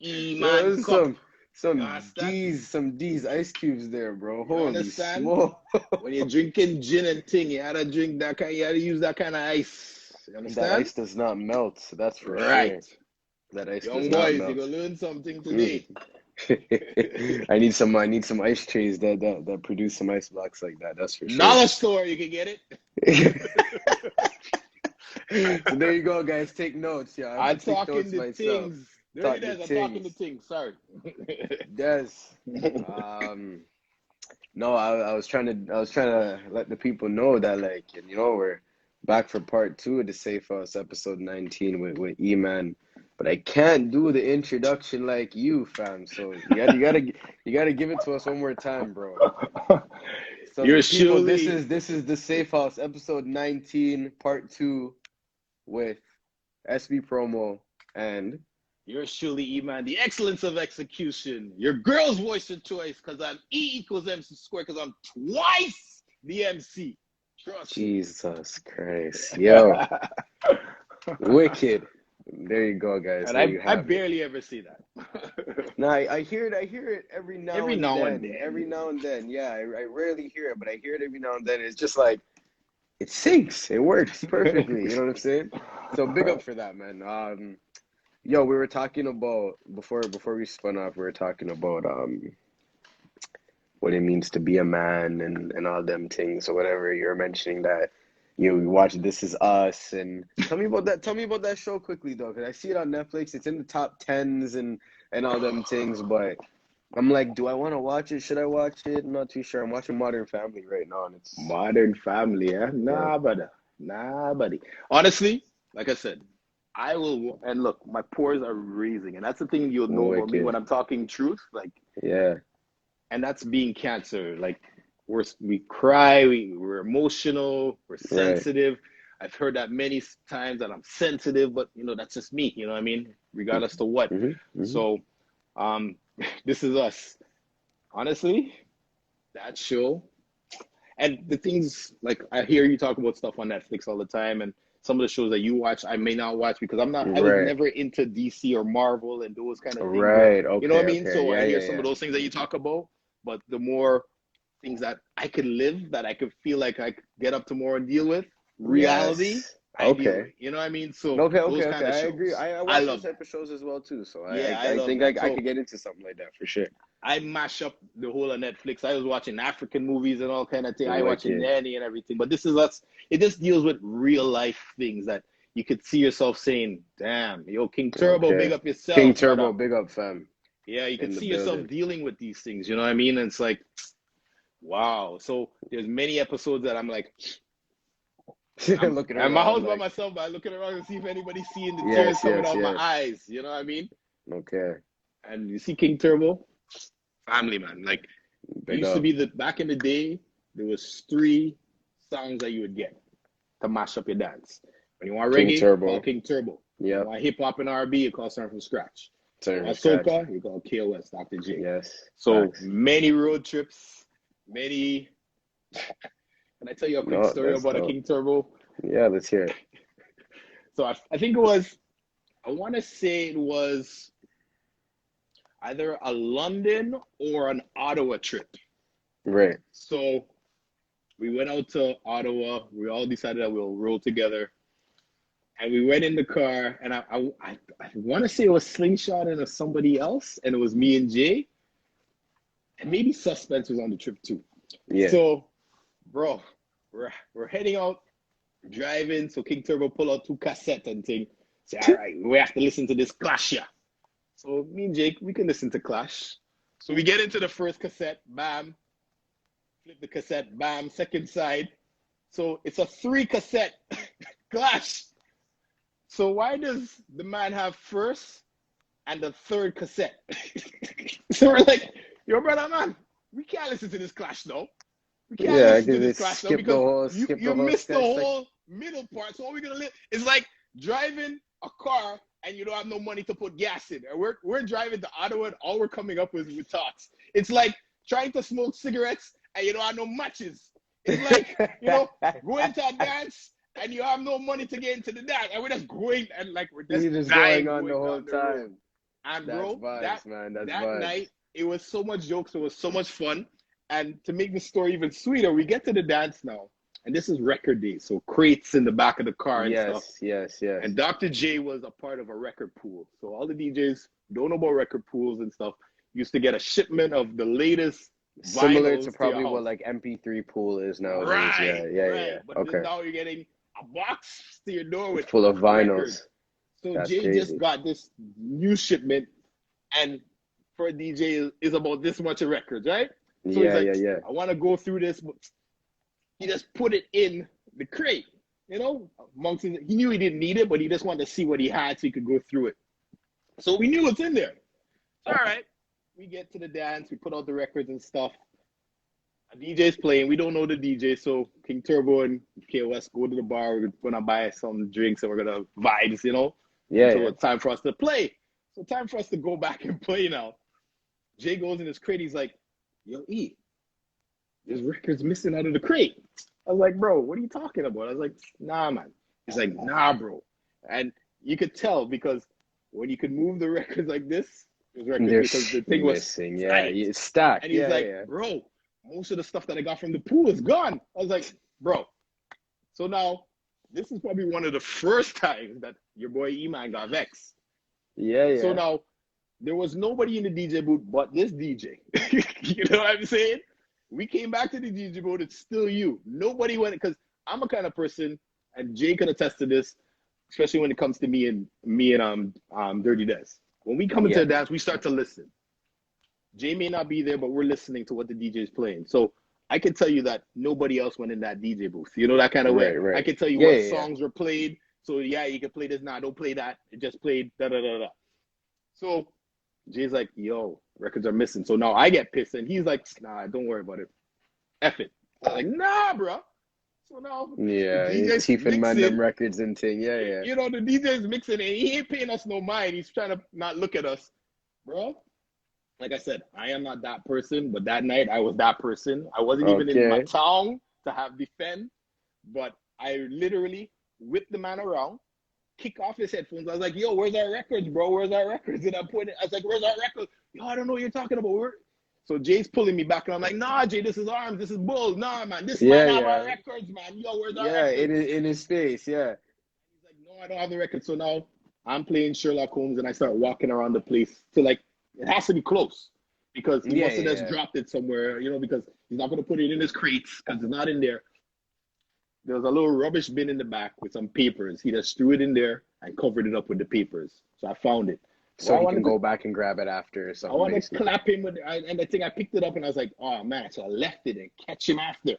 S3: EMAN cup. Some D's ice cubes there, bro. Holy smoke.
S2: When you're drinking gin and thing, you gotta drink that kind. You gotta use that kind of ice. You understand?
S3: That ice does not melt. That's for
S2: right.
S3: Sure. That ice
S2: Young
S3: does
S2: boys,
S3: not melt.
S2: you gonna learn something today.
S3: I need some ice trays that produce some ice blocks like that. That's for sure.
S2: Dollar store, you can get it.
S3: So there you go, guys. Take notes. Yeah,
S2: I'm talking the things. There it is. I'm talking the things. Sorry.
S3: Yes. No, I was trying to let the people know that, like, you know, we're back for part 2 of the Safe House, episode 19 with EMAN. But I can't do the introduction like you, fam. So you gotta give it to us one more time, bro. So
S2: You're
S3: people,
S2: surely...
S3: this is the Safe House, episode 19, part 2 with SB Promo and
S2: you're surely EMAN, the excellence of execution. Your girl's voice of choice, because I'm 𝐸=𝑚c², because I'm twice the MC. Trust me.
S3: Jesus Christ. Yo. Wicked. There you go, guys.
S2: And I barely ever see that.
S3: No, I hear it every now and then. Every now and then. Yeah, I rarely hear it, but I hear it every now and then. It's just like, it syncs. It works perfectly. You know what I'm saying? So big up for that, man. Yo, we were talking about, before we spun off, we were talking about what it means to be a man and all them things or whatever. You were mentioning that you watch This Is Us, and tell me about that show quickly though, because I see it on Netflix. It's in the top 10s and all them things, but I'm like, do I want to watch it? Should I watch it? I'm not too sure. I'm watching Modern Family right now, and it's
S2: Modern Family, yeah? Nah, buddy. Honestly, like I said, I will, and look, my pores are raising, and that's the thing you'll know about me when I'm talking truth, like,
S3: yeah.
S2: And that's being cancer. Like, we cry, we're emotional, we're sensitive. Right. I've heard that many times that I'm sensitive, but you know, that's just me. You know what I mean? Regardless to what. So, This Is Us. Honestly, that show, and the things, like, I hear you talk about stuff on Netflix all the time, and some of the shows that you watch, I may not watch because I was never into DC or Marvel and those kind of things.
S3: Right. Okay.
S2: You know what I mean?
S3: Okay.
S2: So
S3: yeah,
S2: I hear some of those things that you talk about, but the more things that I could live, that I could feel like I could get up to more and deal with, reality.
S3: Yes.
S2: Okay. You know what I mean? So
S3: okay.
S2: Kind of
S3: I agree. I watch those type of shows as well too. So I think I could get into something like that for sure.
S2: I mash up the whole of Netflix. I was watching African movies and all kind of thing. I watching Nanny and everything. But This Is Us. It just deals with real life things that you could see yourself saying, "Damn, yo, King Turbo, big up yourself."
S3: King Turbo, big up, fam.
S2: Yeah, you can see yourself dealing with these things. You know what I mean? And it's like, wow. So there's many episodes that I'm like, I'm looking around. I'm my house by myself, but I'm looking around to see if anybody's seeing the tears coming out my eyes. You know what I mean?
S3: Okay.
S2: And you see King Turbo, family man. Like, it used to be back in the day, there was 3 songs that you would get to mash up your dance. When you want reggae, you call King Turbo.
S3: Yeah.
S2: You want hip hop and R&B, you call Starting From Scratch. Soca, you call KOS, Dr. J.
S3: Yes.
S2: So many road trips, many. Can I tell you a quick story about a King Turbo?
S3: Yeah, let's hear it.
S2: So I think it was, I want to say it was either a London or an Ottawa trip.
S3: Right.
S2: So we went out to Ottawa. We all decided that we'll roll together. And we went in the car, and I want to say it was Slingshot and somebody else, and it was me and Jay. And maybe Suspense was on the trip too.
S3: Yeah.
S2: So, bro, we're heading out, driving. So King Turbo pull out 2 cassettes and thing. Say, all right, we have to listen to this Clash here. So me and Jake, we can listen to Clash. So we get into the first cassette, bam. Flip the cassette, bam, second side. So it's a 3 cassette Clash. So why does the man have first and the third cassette? So we're like, yo, brother, man, we can't listen to this Clash now. We can't
S3: Yeah,
S2: listen to
S3: because
S2: this
S3: it
S2: Clash now because
S3: skip
S2: you
S3: the whole
S2: missed the
S3: sketch. Like,
S2: whole middle part. So what we gonna live? It's like driving a car and you don't have no money to put gas in. And we're driving to Ottawa and all we're coming up with thoughts. It's like trying to smoke cigarettes and you don't have no matches. It's like, going to a dance and you have no money to get into the dance. And we're just going and like we're
S3: you're
S2: just
S3: just
S2: dying
S3: going on the whole time.
S2: And
S3: That's
S2: bro,
S3: vibes, man. That's
S2: that
S3: vibes.
S2: night, it was so much jokes. It was so much fun. And to make the story even sweeter, we get to the dance now. And this is record day. So crates in the back of the car and stuff.
S3: Yes.
S2: And Dr. J was a part of a record pool. So all the DJs don't know about record pools and stuff. Used to get a shipment of the latest
S3: similar
S2: vinyls
S3: to probably
S2: your
S3: what
S2: house.
S3: like MP3 pool is nowadays.
S2: Right.
S3: Yeah.
S2: But
S3: Okay.
S2: now you're getting a box to your door with
S3: Full of vinyls.
S2: records. So
S3: That's
S2: Jay
S3: crazy.
S2: just got this new shipment, and for a DJ is about this much of records, right? So he's like, I want to go through this, but he just put it in the crate, amongst his, he knew he didn't need it, but he just wanted to see what he had so he could go through it. So we knew it's in there. All right, we get to the dance, we put out the records and stuff. A DJ's playing, we don't know the DJ, so King Turbo and KOS go to the bar, we're gonna buy some drinks and we're gonna vibes, So it's time for us to play. So time for us to go back and play now. Jay goes in his crate, he's like, yo, E, there's records missing out of the crate. I was like, bro, what are you talking about? I was like, nah, man. He's like, nah, bro. And you could tell because when you could move the records like this, it was records because the thing was
S3: missing. It's stacked.
S2: And he's like, bro, most of the stuff that I got from the pool is gone. I was like, bro. So now, this is probably one of the first times that your boy EMAN got vexed.
S3: Yeah.
S2: So now, there was nobody in the DJ booth but this DJ. You know what I'm saying? We came back to the DJ booth, it's still you. Nobody went, because I'm a kind of person, and Jay can attest to this, especially when it comes to me and Dirty Des. When we come into a dance, we start to listen. Jay may not be there, but we're listening to what the DJ is playing. So I can tell you that nobody else went in that DJ booth. You know, that kind of way.
S3: Right.
S2: I can tell you what songs were played. So you can play this now. Don't play that. It just played da-da-da-da. So Jay's like, yo, records are missing. So now I get pissed. And he's like, nah, don't worry about it. F it. I'm like, nah, bro. So now
S3: he's keeping them records and thing. Yeah.
S2: The DJ's mixing it. He ain't paying us no mind. He's trying to not look at us. Bro, like I said, I am not that person. But that night, I was that person. I wasn't even in my town to have defend. But I literally whipped the man around, kick off his headphones. I was like, yo, where's our records, bro? Where's our records? And I was like, where's our records? Yo, I don't know what you're talking about. So Jay's pulling me back, and I'm like, nah, Jay, this is arms. This is bull. Nah, man, this might have our records, man. Yo, where's our records?
S3: Yeah, in his face, yeah.
S2: He's like, no, I don't have the records. So now I'm playing Sherlock Holmes, and I start walking around the place to it has to be close because he must have just dropped it somewhere, because he's not going to put it in his crates because it's not in there. There was a little rubbish bin in the back with some papers. He just threw it in there and covered it up with the papers. So I found it.
S3: So he can go back and grab it after or something.
S2: I want to clap him and I think I picked it up and I was like, oh man, so I left it and catch him after.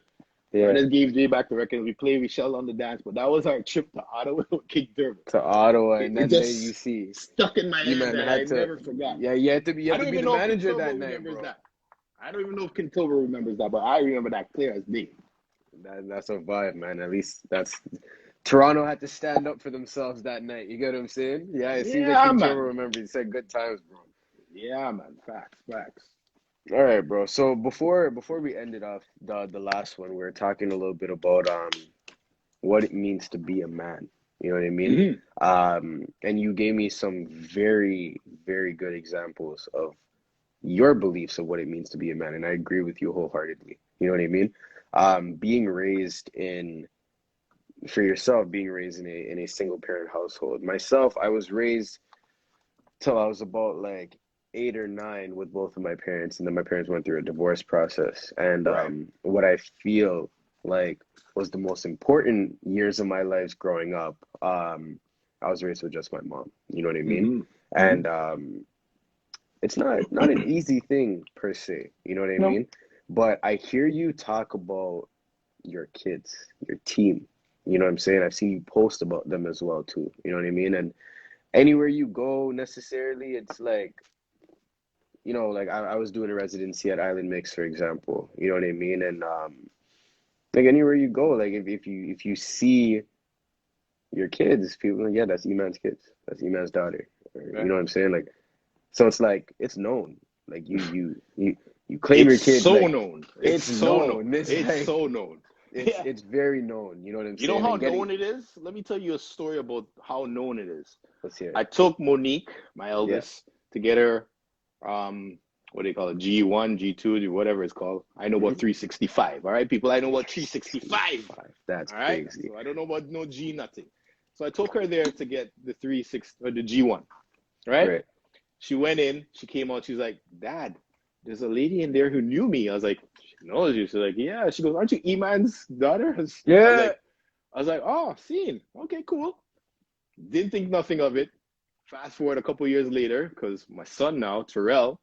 S2: Yeah. I just gave Jay back the record. We shelled on the dance, but that was our trip to Ottawa with King Turbo.
S3: To Ottawa, and then you see
S2: stuck in my head that I never forgot.
S3: Yeah, you have to be the manager that night, bro.
S2: I don't even know if Kentover remembers that, but I remember that clear as day.
S3: That's a vibe, man. At least Toronto had to stand up for themselves that night. You get what I'm saying? Yeah, it seems like Kentover remembers. He said good times, bro.
S2: Yeah, man. Facts.
S3: All right, bro. So before we ended off the last one, we were talking a little bit about what it means to be a man. You know what I mean? Mm-hmm. And you gave me some very, very good examples of your beliefs of what it means to be a man, and I agree with you wholeheartedly. You know what I mean? Being raised in a single parent household. Myself, I was raised till I was about like 8 or 9 with both of my parents, and then my parents went through a divorce process. And what I feel like was the most important years of my life growing up, I was raised with just my mom. You know what I mean? Mm-hmm. And it's not an easy thing per se. You know what I mean? But I hear you talk about your kids, your team, You know what I'm saying? I've seen you post about them as well too. You know what I mean? And anywhere you go, necessarily, it's like, you know, like I was doing a residency at Island Mix, for example. You know what I mean? And like anywhere you go, like if you see your kids, people are like, yeah, that's EMAN's kids. That's EMAN's daughter. Or, you know what I'm saying? Like, so it's like it's known. Like you claim your kids.
S2: So
S3: like,
S2: known.
S3: It's so known.
S2: It's
S3: like,
S2: so known.
S3: It's very known. You know what I'm
S2: You
S3: saying?
S2: know how
S3: And
S2: known it is? Let me tell you a story about how known it is.
S3: Let's hear it.
S2: I took Monique, my eldest, to get her, what do you call it? G1, G2, whatever it's called. I know about 365. All right, people. I know about 365.
S3: That's
S2: all right.
S3: crazy.
S2: So I don't know about no G nothing. So I took her there to get the 360 or the G1. Right? She went in. She came out. She's like, Dad, there's a lady in there who knew me. I was like, she knows you. She's like, yeah. She goes, aren't you EMAN's daughter?
S3: Yeah.
S2: I was like, oh, seen. Okay, cool. Didn't think nothing of it. Fast forward a couple years later, because my son now, Terrell,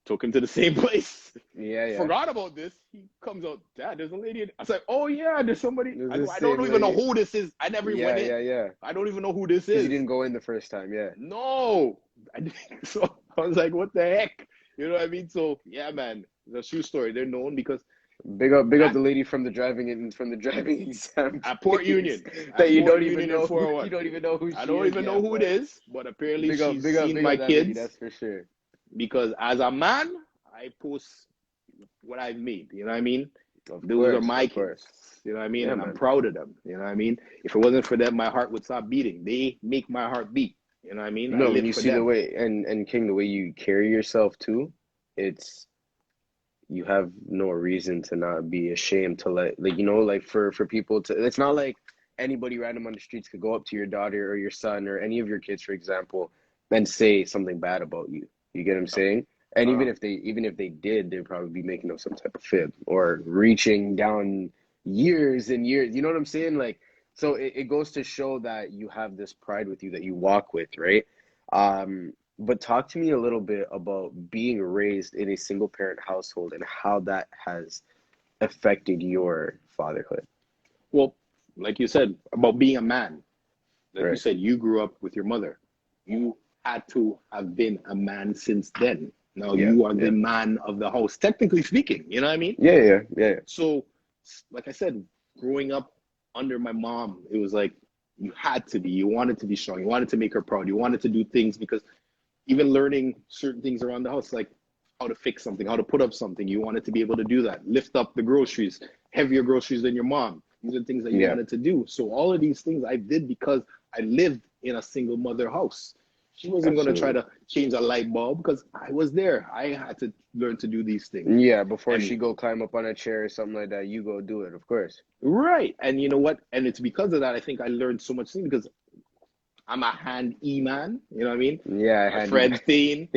S2: took him to the same place.
S3: Yeah.
S2: Forgot about this. He comes out, Dad, there's a lady in. I was like, oh yeah, there's somebody. I don't
S3: same
S2: even know
S3: lady.
S2: who this is. I never went in.
S3: Yeah.
S2: I don't even know who this
S3: 'Cause
S2: is.
S3: you didn't go in the first time, yeah.
S2: No. So I was like, what the heck? You know what I mean? So yeah, man, the true story. They're known because
S3: big up the lady from the driving exam
S2: at Port Union.
S3: that you don't
S2: Union
S3: even know.
S2: oh
S3: You don't even know who she is.
S2: I don't even know who it is, but apparently she's seen my kids.
S3: Lady, that's for sure.
S2: Because as a man, I post what I've made. You know what I mean?
S3: Of
S2: Those
S3: course,
S2: are my
S3: of
S2: kids.
S3: course.
S2: You know what I mean?
S3: Yeah,
S2: and
S3: man.
S2: I'm proud of them. You know what I mean? If it wasn't for them, my heart would stop beating. They make my heart beat. You know what I mean?
S3: No,
S2: I live
S3: when you
S2: for
S3: see
S2: them.
S3: the way and King, the way you carry yourself too, it's you have no reason to not be ashamed to like you know, like for people to, it's not like anybody random on the streets could go up to your daughter or your son or any of your kids, for example, and say something bad about you. You get what I'm saying? And even if they did, they'd probably be making up some type of fib or reaching down years and years. You know what I'm saying? Like, so it goes to show that you have this pride with you that you walk with, right? But talk to me a little bit about being raised in a single parent household and how that has affected your fatherhood.
S2: Well, like you said, about being a man. Like
S3: Right.
S2: you said, you grew up with your mother. You had to have been a man since then. Now you are the man of the house, technically speaking. You know what I mean?
S3: Yeah.
S2: So, like I said, growing up under my mom, it was like you had to be. You wanted to be strong. You wanted to make her proud. You wanted to do things because even learning certain things around the house, like how to fix something, how to put up something, you wanted to be able to do that. Lift up the groceries, heavier groceries than your mom. These are things that you wanted to do. So all of these things I did because I lived in a single mother house. She wasn't going to try to change a light bulb because I was there. I had to learn to do these things.
S3: Yeah, before she go climb up on a chair or something like that, you go do it, of course.
S2: Right. And you know what? And it's because of that I think I learned so much things because I'm a hand E-man. You know what I mean?
S3: Yeah.
S2: My friend Thane.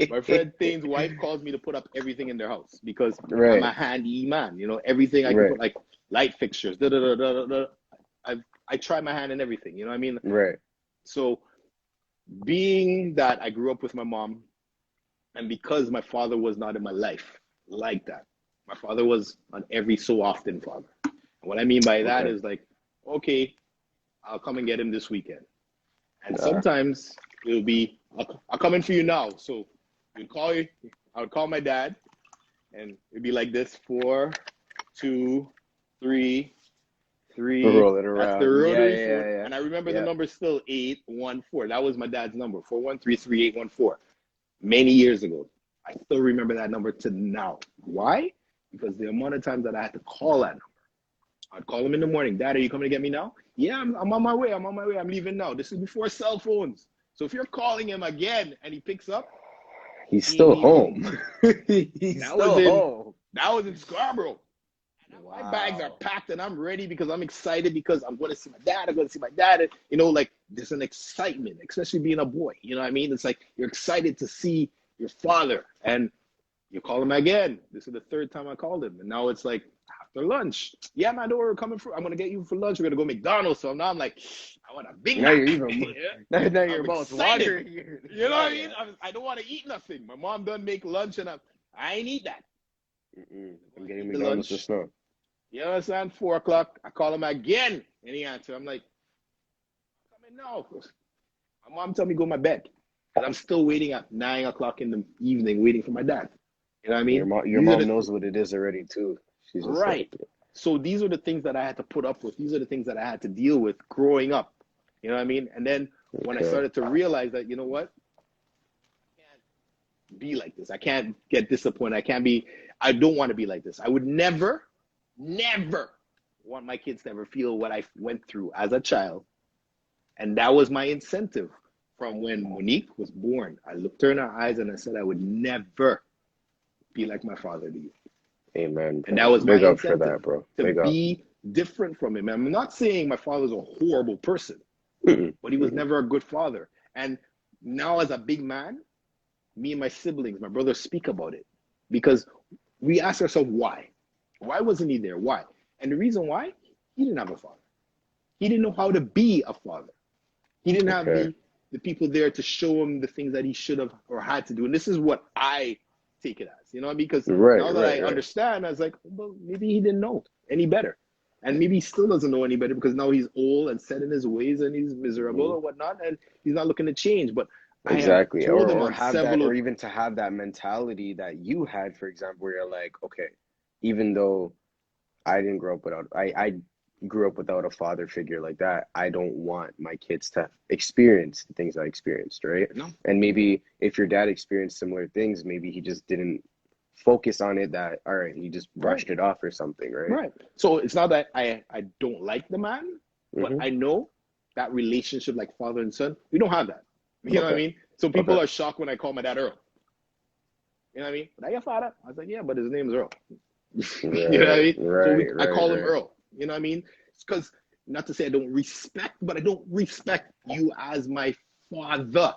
S2: My friend Thane's wife calls me to put up everything in their house because I'm a hand E-man. You know, everything I can put, like light fixtures. I try my hand in everything. You know what I mean?
S3: Right.
S2: So being that I grew up with my mom and because my father was not in my life like that, my father was an every so often father. And what I mean by that is like, okay, I'll come and get him this weekend. And sometimes it'll be, I'll come in for you now. So I would call my dad and it'd be like this, 4, 2, 3.
S3: Roll it around.
S2: That's the rotary yeah. And I remember the number still 814. That was my dad's number, 4133814. Many years ago. I still remember that number to now. Why? Because the amount of times that I had to call that number. I'd call him in the morning. Dad, are you coming to get me now? Yeah, I'm on my way. I'm leaving now. This is before cell phones. So if you're calling him again and he picks up,
S3: he's still home.
S2: He's still home. That was in Scarborough. Wow. My bags are packed and I'm ready because I'm excited because I'm going to see my dad. I'm going to see my dad. And, you know, like there's an excitement, especially being a boy. You know what I mean? It's like you're excited to see your father and you call him again. This is the third time I called him. And now it's like after lunch. Yeah, man, don't worry, we're coming for. I'm going to get you for lunch. We're going to go McDonald's. So now I'm like, I want a Big Mac.
S3: Now you're both water here.
S2: You know what I mean? I don't want to eat nothing. My mom done make lunch and I ain't eat that.
S3: I'm getting McDonald's just now.
S2: You understand? 4 o'clock, I call him again. Any answer. I'm like, come in now. My mom told me to go to my bed. And I'm still waiting at 9 o'clock in the evening, waiting for my dad. You know what I mean?
S3: Your mom knows what it is already too. She's just
S2: right.
S3: Like,
S2: so these are the things that I had to put up with. These are the things that I had to deal with growing up. You know what I mean? And then when I started to realize that, you know what? I can't be like this. I can't get disappointed. I don't want to be like this. I would never want my kids to ever feel what I went through as a child. And that was my incentive from when Monique was born. I looked her in her eyes and I said I would never be like my father to you.
S3: Amen. Bro.
S2: And that was my
S3: Big up
S2: incentive
S3: for that, bro.
S2: to be different from him. I'm not saying my father's a horrible person, but he was never a good father. And now as a big man, me and my siblings, my brothers speak about it because we ask ourselves why. Why wasn't he there? Why? And the reason why, he didn't have a father. He didn't know how to be a father. He didn't have the people there to show him the things that he should have or had to do. And this is what I take it as, you know, because now that I understand, I was like, well, maybe he didn't know any better. And maybe he still doesn't know any better because now he's old and set in his ways and he's miserable or whatnot, and he's not looking to change. But
S3: exactly, or have that, or even to have that mentality that you had, for example, where you're like, okay, even though I didn't grow up without, I grew up without a father figure like that, I don't want my kids to experience the things I experienced, right?
S2: No.
S3: And maybe if your dad experienced similar things, maybe he just didn't focus on it, that all right, he just brushed it off or something, right?
S2: Right. So it's not that I don't like the man, but I know that relationship like father and son, we don't have that. You know what I mean? So people are shocked when I call my dad Earl. You know what I mean? But I your father? I was like, yeah, but his name is Earl. You know what I mean? So I call him Earl. You know what I mean? It's because, not to say I don't respect, but I don't respect you as my father.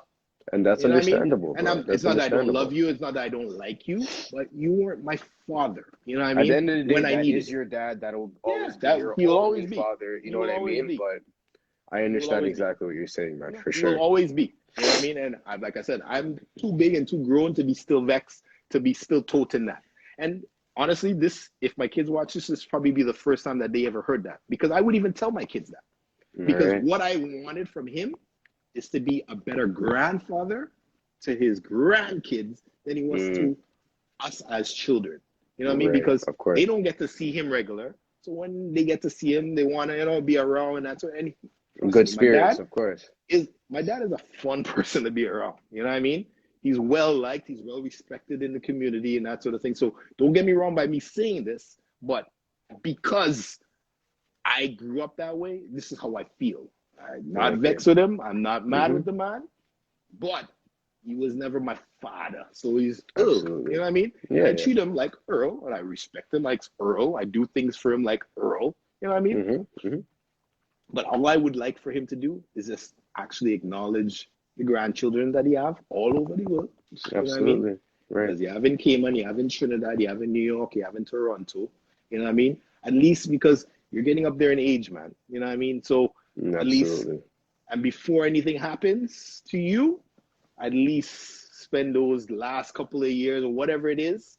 S3: And that's understandable.
S2: I mean? And it's not that I don't love you. It's not that I don't like you, but you weren't my father. You know what I mean?
S3: At the end of the day,
S2: when
S3: that is your dad. That'll always be your only father. You know what I mean? But I understand exactly what you're saying, man, for sure.
S2: He will always be. You know what I mean? And like I said, I'm too big and too grown to be still vexed, to be still toting that. And honestly, if my kids watch this probably be the first time that they ever heard that. Because I would even tell my kids that. Because what I wanted from him is to be a better grandfather to his grandkids than he was to us as children. You know what I mean? Because they don't get to see him regular. So when they get to see him, they want to, be around and that's what. And
S3: good spirits, of course.
S2: My dad is a fun person to be around. You know what I mean? He's well liked. He's well respected in the community and that sort of thing. So don't get me wrong by me saying this, but because I grew up that way, this is how I feel. I'm not vexed with him. I'm not mad with the man, but he was never my father. So he's Earl. You know what I mean? Yeah, I treat him like Earl, and I respect him like Earl. I do things for him like Earl. You know what I mean? But all I would like for him to do is just actually acknowledge the grandchildren that he have all over the world. You know what I mean? Because you have in Cayman, you have in Trinidad, you have in New York, you have in Toronto. You know what I mean? At least because you're getting up there in age, man. You know what I mean? So at least, and before anything happens to you, at least spend those last couple of years or whatever it is,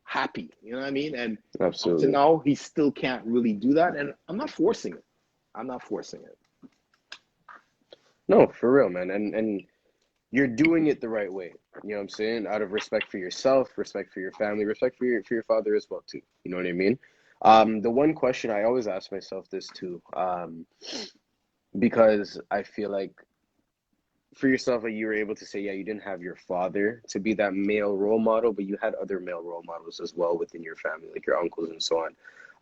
S2: happy. You know what I mean? And up to now, he still can't really do that. And I'm not forcing it.
S3: No, for real, man. And you're doing it the right way. You know what I'm saying? Out of respect for yourself, respect for your family, respect for your father as well, too. You know what I mean? The one question I always ask myself this too, because I feel like for yourself, you were able to say, yeah, you didn't have your father to be that male role model, but you had other male role models as well within your family, like your uncles and so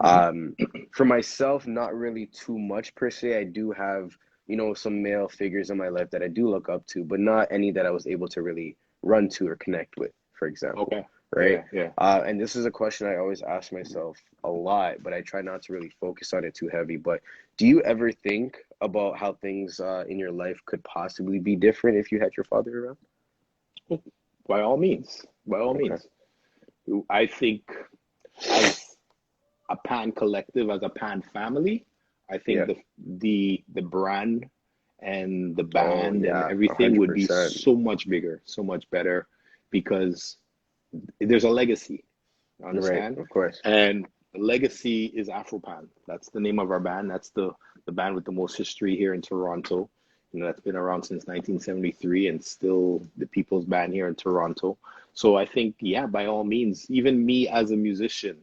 S3: on. For myself, not really too much per se. I do have, some male figures in my life that I do look up to, but not any that I was able to really run to or connect with, for example.
S2: Okay.
S3: Right?
S2: Yeah.
S3: And this is a question I always ask myself a lot, but I try not to really focus on it too heavy. But do you ever think about how things in your life could possibly be different if you had your father around?
S2: By all means. I think as a Pan collective, as a Pan family, I think the brand and the band and everything 100%. Would be so much bigger, so much better, because there's a legacy. Understand?
S3: Right, of course.
S2: And The legacy is Afropan. That's the name of our band. That's the band with the most history here in Toronto. You know, that's been around since 1973 and still the people's band here in Toronto. So I think, yeah, by all means, even me as a musician,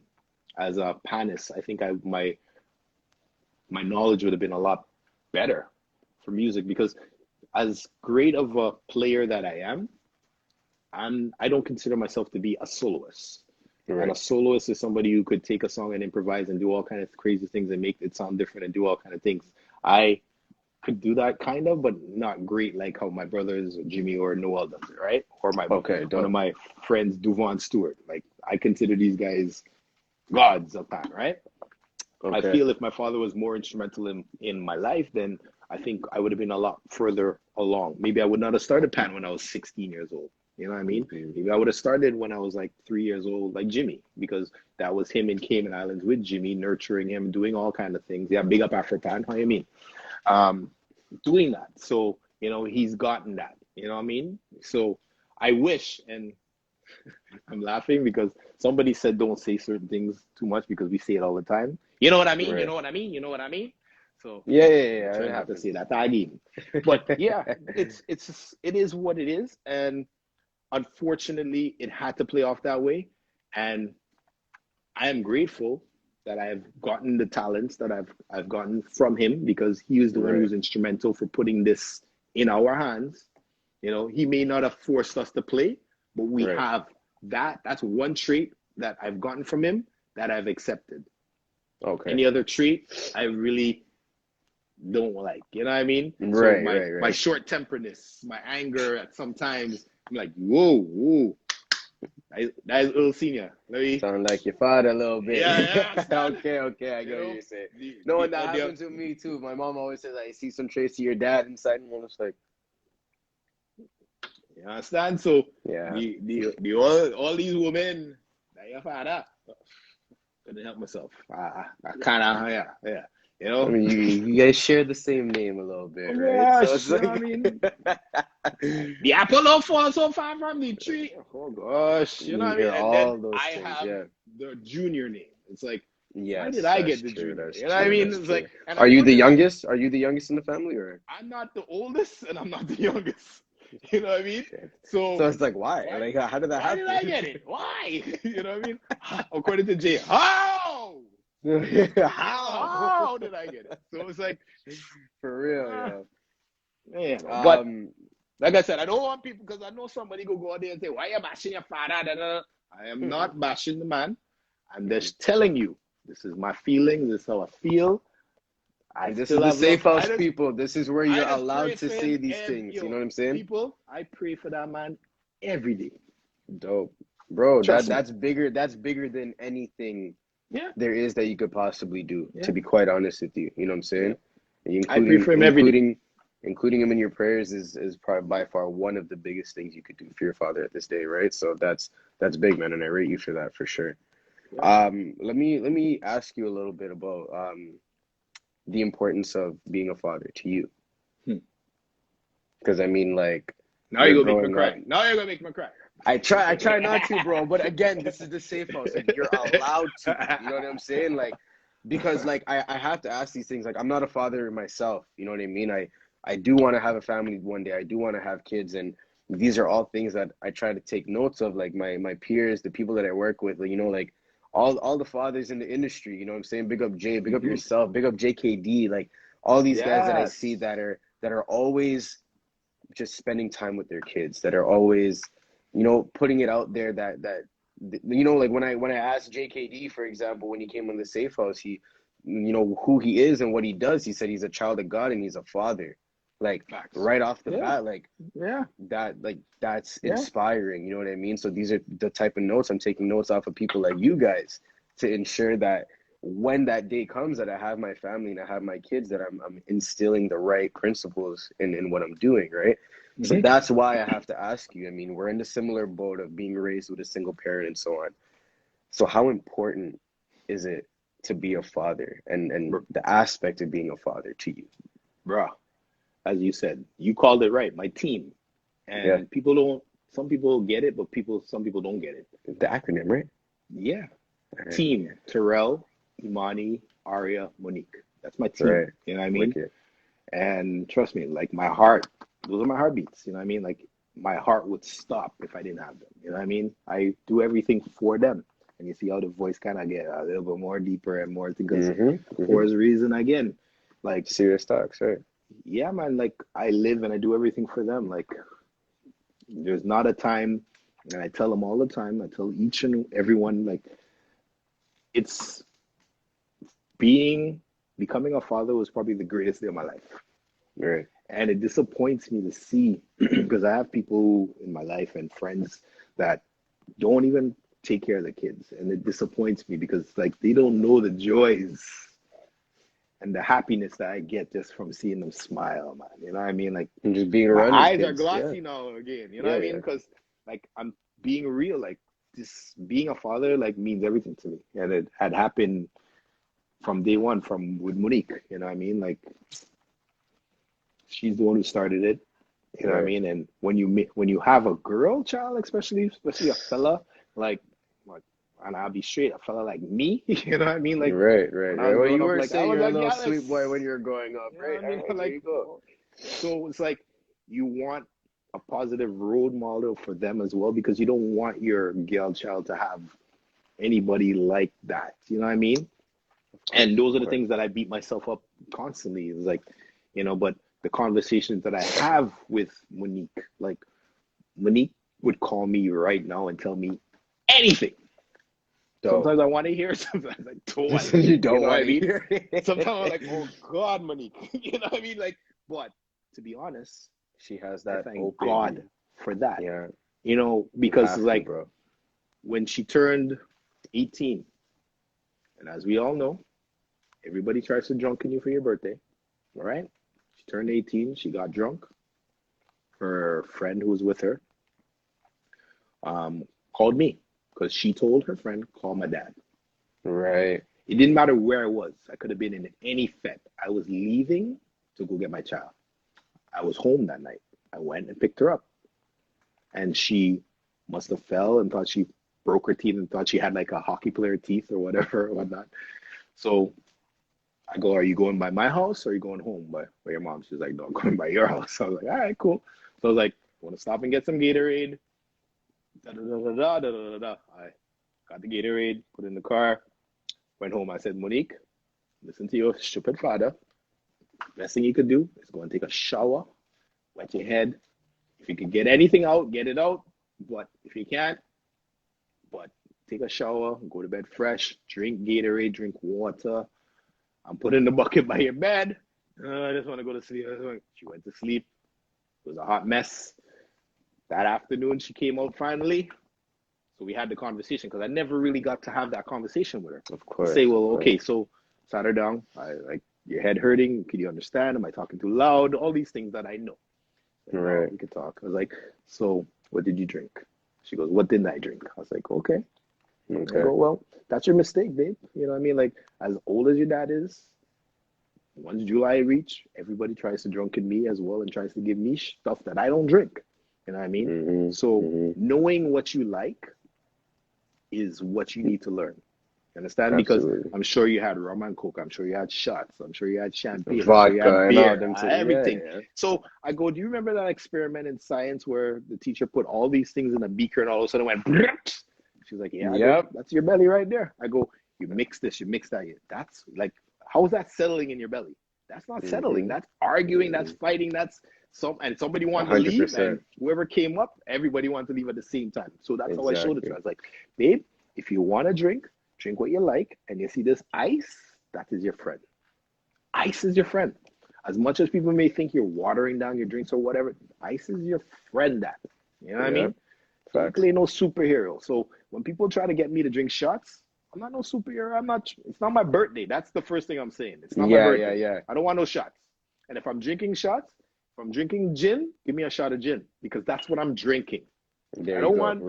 S2: as a panist, I think my knowledge would have been a lot better for music, because as great of a player that I am, I don't consider myself to be a soloist. Right. And a soloist is somebody who could take a song and improvise and do all kind of crazy things and make it sound different and do all kind of things. I could do that kind of, but not great like how my brothers Jimmy or Noel does it, right? Or one of my friends Duvon Stewart. Like, I consider these guys gods of pan, right? Okay. I feel if my father was more instrumental in my life, then I think I would have been a lot further along. Maybe I would not have started pan when I was 16 years old. You know what I mean? Maybe I would have started when I was like 3 years old, like Jimmy, because that was him in Cayman Islands with Jimmy, nurturing him, doing all kind of things. Yeah, big up Afropan, how you mean? Doing that. So, you know, he's gotten that, you know what I mean? So I wish, and I'm laughing because somebody said don't say certain things too much because we say it all the time. You know what I mean? Right. You know what I mean? You know what I mean? So yeah. I try not to say that again. But yeah, it is what it is, and unfortunately, it had to play off that way. And I am grateful that I've gotten the talents that I've gotten from him, because he was the one who's instrumental for putting this in our hands. You know, he may not have forced us to play, but we have that. That's one trait that I've gotten from him that I've accepted. Okay. Any other trait, I really don't like. You know what I mean?
S3: Right,
S2: so my short-temperedness, my anger at sometimes, I'm like, whoa. That is 𝐓𝐿𝐶.
S3: Sound like your father a little bit.
S2: Yeah.
S3: Okay, I get what you're saying. No, that happens with me too. My mom always says, I see some traits of your dad inside, and I'm just like,
S2: you understand? So
S3: yeah,
S2: all these women, that your father. Couldn't help myself. I kind of, yeah. You know,
S3: I mean, you guys share the same name a little bit, right?
S2: Yeah, so it's like, I mean, the apple don't fall so far from the tree. Oh gosh, you know what I mean? And then I have the junior name. It's like, why did I get the junior? You know what I mean? It's like,
S3: are you the youngest? Are you the youngest in the family, or?
S2: I'm not the oldest, and I'm not the youngest. You know what I mean? So
S3: it's like, why? Like, how did that happen?
S2: Why did I get it? Why? You know what I mean? According to Jay, how? How did I get it? So it's like,
S3: for real,
S2: yeah. But like I said, I don't want people, because I know somebody go out there and say, why are you bashing your father? I am not bashing the man. I'm just telling you, this is my feeling. This is how I feel.
S3: This is the safe house, people. This is where you're allowed to say these things. You know what I'm saying?
S2: People, I pray for that man every day.
S3: Dope, bro. That's bigger. That's bigger than anything.
S2: Yeah.
S3: There is that you could possibly do. To be quite honest with you, you know what I'm saying?
S2: Yeah. I pray for him every day.
S3: Including him in your prayers is probably by far one of the biggest things you could do for your father at this day, right? So that's big, man, and I rate you for that for sure. Yeah. Let me ask you a little bit about the importance of being a father to you. Because I mean, like,
S2: now you're gonna make me cry. Now you're gonna make me cry.
S3: I try not to, bro. But again, this is the safe house. Like, you're allowed to. You know what I'm saying? Like, because like I have to ask these things. Like, I'm not a father myself. You know what I mean? I do want to have a family one day. I do want to have kids, and these are all things that I try to take notes of. Like my peers, the people that I work with. Like, you know, like all the fathers in the industry. You know what I'm saying? Big up Jay. Big up yourself. Big up JKD. Like all these guys that I see that are always just spending time with their kids. That are always, you know, putting it out there that you know, like when I asked JKD, for example, when he came on the safe house, he, you know, who he is and what he does, he said he's a child of God and he's a father. Like, right off the bat, like, that's inspiring, you know what I mean? So these are the type of notes I'm taking notes off of people like you guys to ensure that when that day comes that I have my family and I have my kids, that I'm instilling the right principles in what I'm doing, right? So that's why I have to ask you. I mean, we're in the similar boat of being raised with a single parent and so on. So how important is it to be a father and the aspect of being a father to you?
S2: Bro, as you said, you called it right, my team. And some people get it, but some people don't get it.
S3: The acronym, right?
S2: Yeah. team: Terrell, Imani, Aria, Monique. That's my team.
S3: Right.
S2: You know what I mean?
S3: Wicked.
S2: And trust me, like my heart, those are my heartbeats. You know what I mean? Like my heart would stop if I didn't have them. You know what I mean? I do everything for them. And you see how the voice kind of get a little bit more deeper and more because for a reason again, like
S3: serious talks, right?
S2: Yeah, man. Like I live and I do everything for them. Like there's not a time, and I tell them all the time. I tell each and everyone, like it's becoming a father was probably the greatest day of my life.
S3: Right.
S2: And it disappoints me to see because I have people in my life and friends that don't even take care of the kids. And it disappoints me because like they don't know the joys and the happiness that I get just from seeing them smile, man. You know what I mean? Like
S3: And just being
S2: my
S3: around
S2: eyes
S3: these
S2: are
S3: kids,
S2: glossy now again. You know what I mean? Because like I'm being real. Like this being a father like means everything to me. And it had happened from day one with Monique. You know what I mean? Like she's the one who started it. You know what I mean? And when you have a girl child, especially a fella, like, and I'll be straight, a fella like me, you know what I mean? Like,
S3: right. Well, you were
S2: like,
S3: saying you're a little
S2: Gallus,
S3: sweet boy when you were growing up, right?
S2: I mean?
S3: Right, there
S2: Like,
S3: you go.
S2: so it's like you want a positive role model for them as well because you don't want your girl child to have anybody like that. You know what I mean? And those are the things that I beat myself up constantly. It's like, you know, but the conversations that I have with Monique, like Monique would call me right now and tell me anything. Sometimes I want to hear, sometimes I don't want to hear.
S3: You don't want to hear.
S2: Sometimes I'm like, oh God, Monique. You know what I mean? Like, but to be honest,
S3: she has that.
S2: Thank God for that.
S3: Yeah.
S2: You know, because like when she turned 18, and as we all know, everybody tries to drunken you for your birthday. All right? She turned 18. She got drunk. Her friend who was with her called me because she told her friend, call my dad.
S3: Right.
S2: It didn't matter where I was. I could have been in any fete. I was leaving to go get my child. I was home that night. I went and picked her up. And she must have fell and thought she broke her teeth and thought she had like a hockey player teeth or whatever or whatnot. So I go, are you going by my house or are you going home by your mom? She's like, no, I'm going by your house. I was like, all right, cool. So I was like, want to stop and get some Gatorade? I got the Gatorade, put it in the car, went home. I said, Monique, listen to your stupid father. Best thing you could do is go and take a shower, wet your head. If you can get anything out, get it out. But if you can't, take a shower, go to bed fresh, drink Gatorade, drink water. I'm putting the bucket by your bed. I just want to go to sleep. She went to sleep. It was a hot mess. That afternoon, she came out finally. So we had the conversation because I never really got to have that conversation with her.
S3: Of course.
S2: Say, well, okay, so sat her down. I like, your head hurting. Can you understand? Am I talking too loud? All these things that I know. Like,
S3: right.
S2: We could talk. I was like, so what did you drink? She goes, what didn't I drink? I was like, okay. I go, well, that's your mistake, babe. You know what I mean? Like, as old as your dad is, once July reach, everybody tries to drunken me as well and tries to give me stuff that I don't drink. You know what I mean? So knowing what you like is what you need to learn. You understand?
S3: Absolutely.
S2: Because I'm sure you had rum and coke. I'm sure you had shots. I'm sure you had champagne.
S3: Vodka,
S2: I'm sure you had beer,
S3: and all them
S2: everything.
S3: Yeah.
S2: So I go, do you remember that experiment in science where the teacher put all these things in a beaker and all of a sudden it went, she's like, yeah,
S3: yep.
S2: That's your belly right there. I go, you mix this, you mix that. That's like, how is that settling in your belly? That's not settling. That's arguing. That's fighting. That's somebody wanted 100%. To leave, and whoever came up, everybody wanted to leave at the same time. So that's how I showed it to her. I was like, babe, if you want to drink what you like, and you see this ice, that is your friend. Ice is your friend. As much as people may think you're watering down your drinks or whatever, ice is your friend. That, you know what I mean? Exactly, no superhero. So when people try to get me to drink shots, I'm not no superhero. It's not my birthday. That's the first thing I'm saying. It's not my birthday.
S3: Yeah.
S2: I don't want no shots. And if I'm drinking shots, if I'm drinking gin, give me a shot of gin because that's what I'm drinking. I don't want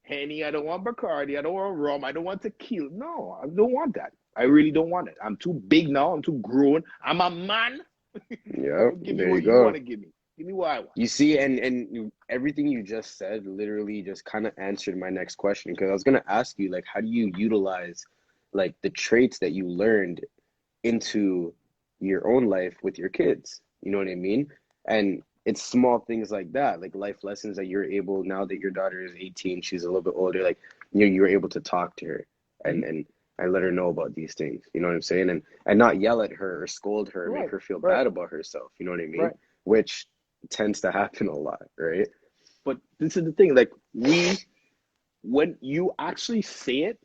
S2: Henny. I don't want Bacardi. I don't want rum. I don't want tequila. No, I don't want that. I really don't want it. I'm too big now. I'm too grown. I'm a man.
S3: Yeah,
S2: give me what you want to give me. Give me what I want.
S3: You see, everything you just said literally just kind of answered my next question, because I was gonna ask you, like, how do you utilize like the traits that you learned into your own life with your kids? You know what I mean? And it's small things like that, like life lessons that you're able, now that your daughter is 18, she's a little bit older, like, you're able to talk to her and let her know about these things. You know what I'm saying? And not yell at her or scold her,
S2: Right,
S3: make her feel
S2: right,
S3: bad about herself. You know what I mean?
S2: right.
S3: Which tends to happen a lot, right?
S2: But this is the thing, like when you actually say it,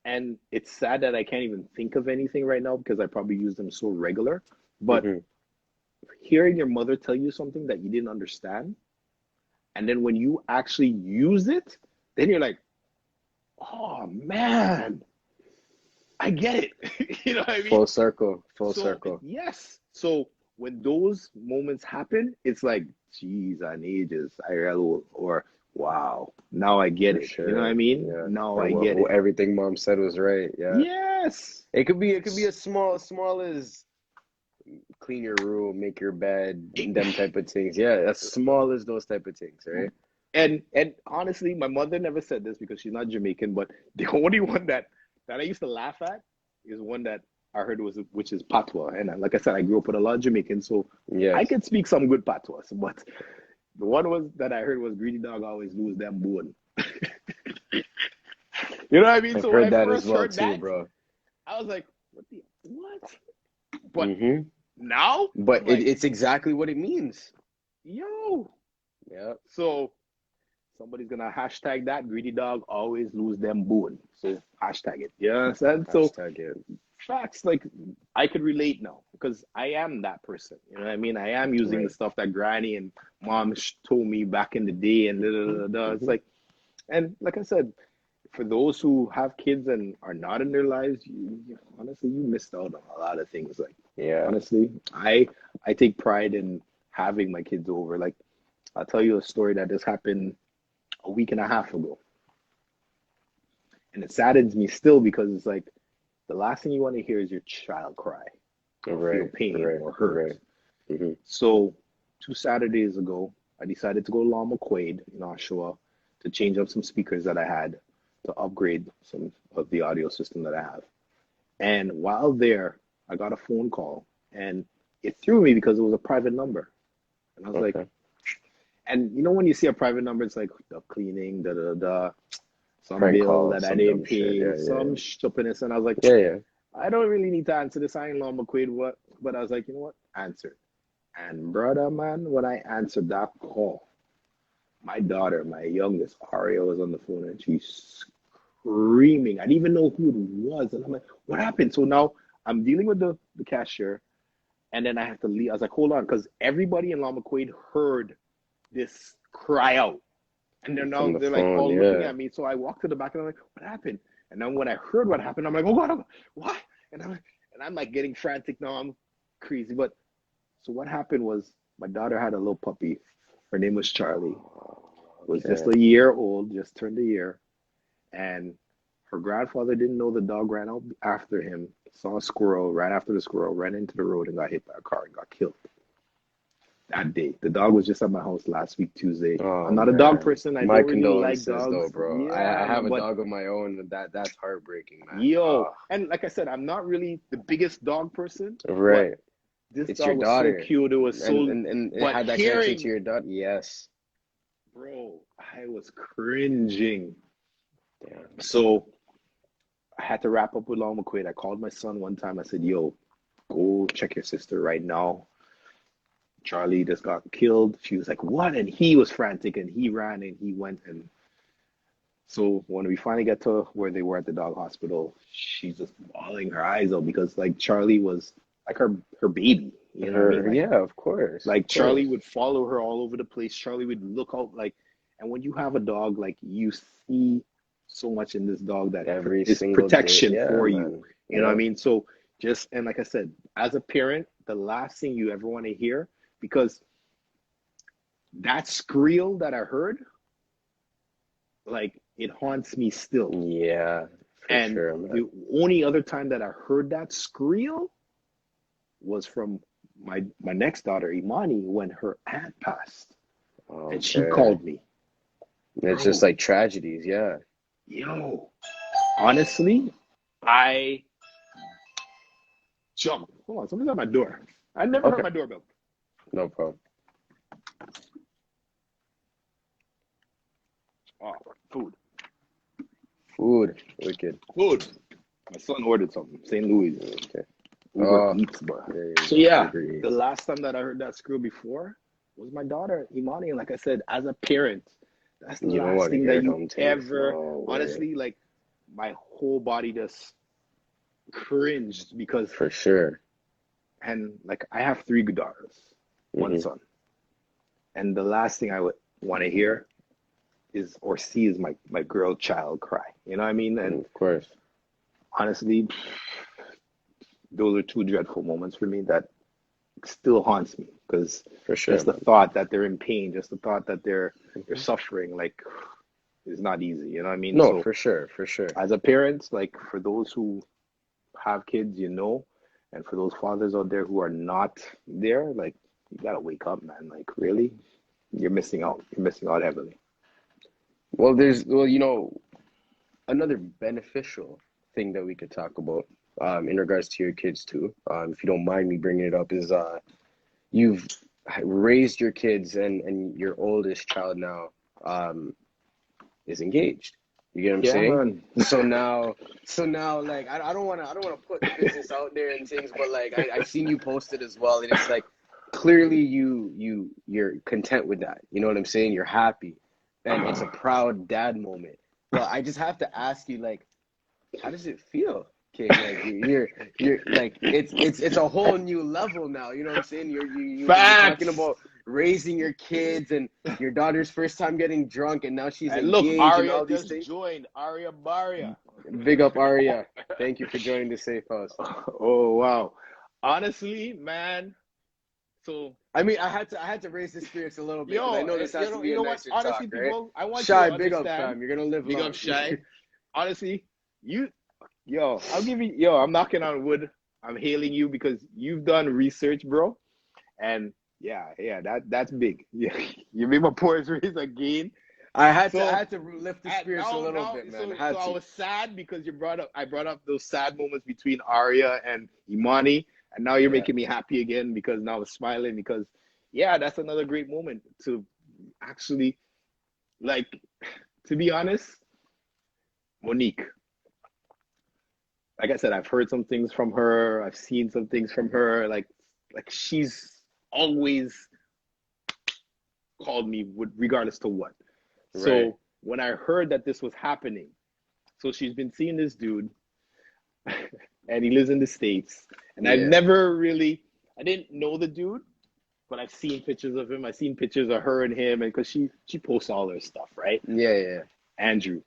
S2: and it's sad that I can't even think of anything right now because I probably use them so regular, but
S3: Mm-hmm.
S2: hearing your mother tell you something that you didn't understand, and then when you actually use it, then you're like, oh man, I get it. You know what I mean?
S3: Full circle, full
S2: So
S3: circle.
S2: yes. So when those moments happen, it's like, geez, on ages, IRL, or wow, now I get
S3: For
S2: it. You know what I
S3: sure.
S2: mean?
S3: Yeah.
S2: Now
S3: Or
S2: I get it.
S3: everything mom said was right. Yeah.
S2: Yes.
S3: It could be as small as clean your room, make your bed, them type of things. Yeah, as small as those type of things, right?
S2: And honestly, my mother never said this because she's not Jamaican, but the only one that I used to laugh at is one that I heard which is patois. And like I said, I grew up with a lot of Jamaicans, so
S3: Yes.
S2: I could speak some good patois. But the one was that I heard was greedy dog always lose them bone. You know what I mean?
S3: I've
S2: So when
S3: heard
S2: I
S3: that
S2: first
S3: as well
S2: heard
S3: too,
S2: that,
S3: bro.
S2: I was like, what? But
S3: Mm-hmm.
S2: now,
S3: But
S2: I'm like,
S3: it's exactly what it means.
S2: yo.
S3: Yeah.
S2: So somebody's gonna hashtag that greedy dog always lose them bone. So hashtag it. You understand? So
S3: Hashtag it.
S2: facts, like I could relate now because I am that person. You know what I mean? I am using the
S3: Right.
S2: stuff that granny and mom told me back in the day, and da, da, da, da. It's like, and like I said, for those who have kids and are not in their lives, honestly, you missed out on a lot of things. Like,
S3: Yeah.
S2: honestly, I take pride in having my kids over. Like, I'll tell you a story that just happened a week and a half ago, and it saddens me still because it's like the last thing you want to hear is your child cry or feel
S3: Right.
S2: pain
S3: Right.
S2: or hurt.
S3: Right. Mm-hmm.
S2: So 2 Saturdays ago, I decided to go to 𝐷𝐷𝐿 in Oshawa to change up some speakers that I had to upgrade some of the audio system that I have. And while there, I got a phone call, and it threw me because it was a private number. And I was like,
S3: Okay.
S2: and you know when you see a private number, it's like the cleaning, da da da, some
S3: Prank
S2: bill
S3: call,
S2: that I
S3: some
S2: didn't
S3: dumb shit.
S2: pay,
S3: Yeah.
S2: some stupidness. And I was like,
S3: Yeah. Yeah.
S2: I don't really need to answer this. I ain't 𝐷𝐷𝐿 what, but I was like, you know what? Answer. And brother, man, when I answered that call, my daughter, my youngest, Aria, was on the phone and she's screaming. I didn't even know who it was. And I'm like, what happened? So now I'm dealing with the cashier, and then I have to leave. I was like, hold on, because everybody in 𝐷𝐷𝐿 heard this cry out. And then now
S3: From the
S2: they're like
S3: phone.
S2: all looking
S3: Yeah.
S2: at me. So I walked to the back and I'm like, what happened? And then when I heard what happened, I'm like, oh God, what? And I'm like getting frantic now. I'm crazy. But so what happened was my daughter had a little puppy. Her name was Charlie. Was just
S3: Okay.
S2: a year old, just turned a year. And her grandfather didn't know the dog ran out after him, saw a squirrel, ran after the squirrel, ran into the road and got hit by a car and got killed that day. The dog was just at my house last week, Tuesday.
S3: Oh,
S2: I'm not a dog
S3: man.
S2: person. I
S3: My
S2: don't really like
S3: condolences, though,
S2: dogs.
S3: bro. I
S2: Yeah,
S3: have a
S2: but
S3: dog of my own. That's heartbreaking, man.
S2: yo,
S3: Oh,
S2: and like I said, I'm not really the biggest dog person, but
S3: right.
S2: this
S3: It's your
S2: dog was so
S3: daughter.
S2: cute. It was so,
S3: And it
S2: but
S3: had that connection to
S2: hearing,
S3: your daughter. Yes.
S2: bro, I was cringing.
S3: Damn.
S2: So I had to wrap up with 𝐷𝐷𝐿. I called my son one time. I said, yo, go check your sister right now. Charlie just got killed. She was like, what? And he was frantic and he ran and he went. And so when we finally got to where they were at the dog hospital, she's just bawling her eyes out because like Charlie was like her baby. You know what I mean? Like,
S3: Yeah, of course.
S2: like
S3: Of
S2: Charlie
S3: course.
S2: would follow her all over the place. Charlie would look out like, and when you have a dog, like you see so much in this dog that
S3: Every
S2: is
S3: single day.
S2: protection
S3: Yeah,
S2: for you.
S3: man.
S2: You know what I
S3: Yeah.
S2: mean? So just, and like I said, as a parent, the last thing you ever want to hear, because that squeal that I heard, like it haunts me still.
S3: Yeah, for
S2: And
S3: sure, man.
S2: the only other time that I heard that squeal was from my next daughter, Imani, when her aunt passed, and she
S3: Okay.
S2: called me.
S3: It's
S2: Bro,
S3: just like tragedies, yeah.
S2: yo, honestly, I jumped. Hold on, somebody's at my door. I never heard
S3: Okay,
S2: my doorbell.
S3: no problem.
S2: Oh, food.
S3: Food, wicked.
S2: Food. My son ordered something. St. Louis.
S3: Okay.
S2: Uber
S3: Oh,
S2: Eats, bro.
S3: there you
S2: So
S3: go.
S2: yeah,
S3: Uber Eats.
S2: the last time that I heard that screw before was my daughter, Imani. And like I said, as a parent, that's the
S3: You don't
S2: last
S3: want to
S2: thing
S3: hear
S2: that
S3: it,
S2: you
S3: don't you?
S2: ever,
S3: No way.
S2: honestly, like my whole body just cringed because,
S3: For sure.
S2: and like I have three good daughters, one son. And the last thing I would want to hear is or see is my girl child cry. You know what I mean? And
S3: Of course.
S2: honestly, those are two dreadful moments for me that still haunts me because
S3: For sure,
S2: just the
S3: man.
S2: thought that they're in pain, just the thought that they're suffering, like is not easy. You know what I mean?
S3: No,
S2: So
S3: for sure, for sure.
S2: as a parent, like for those who have kids, you know, and for those fathers out there who are not there, like you gotta wake up, man. Like really, you're missing out. You're missing out heavily.
S3: Well, another beneficial thing that we could talk about in regards to your kids too, if you don't mind me bringing it up, is you've raised your kids and your oldest child now is engaged. You get what I'm
S2: Yeah,
S3: saying?
S2: man.
S3: So now, like I don't wanna put the business out there and things, but like I've seen you post it as well, and it's like clearly you're content with that. You know what I'm saying? You're happy, and it's a proud dad moment. But I just have to ask you, like, how does it feel? Okay, like you're like it's a whole new level now. You know what I'm saying? You're talking about raising your kids and your daughter's first time getting drunk, and now she's
S2: And look,
S3: engaged and
S2: Aria
S3: all these
S2: just
S3: things.
S2: joined. Aria Baria.
S3: Big up Aria. Thank you for joining the safe house.
S2: Oh wow. Honestly, man. So
S3: I mean, I had to raise the spirits a little bit because I know this has to be
S2: you
S3: a
S2: know what?
S3: nicer
S2: Honestly,
S3: talk, right?
S2: people, I want you
S3: Shy,
S2: to
S3: big up,
S2: understand.
S3: fam. You're gonna live
S2: Big
S3: long.
S2: up, Shy. Honestly, I'll give you, I'm knocking on wood. I'm hailing you because you've done research, bro. And yeah, that's big. Yeah, you made my pores raise again.
S3: I had to lift the spirits a
S2: now,
S3: little bit, man.
S2: so I was sad because I brought up those sad moments between Arya and Imani, and now you're making me happy again because now I'm smiling because yeah, that's another great moment to actually, like, to be honest, Monique. Like I said, I've heard some things from her. I've seen some things from her. Like she's always called me regardless to what.
S3: Right.
S2: So when I heard that this was happening, so she's been seeing this dude, and he lives in the States, and I didn't know the dude, but I've seen pictures of him. I've seen pictures of her and him, and because she posts all her stuff, right?
S3: Yeah.
S2: Andrew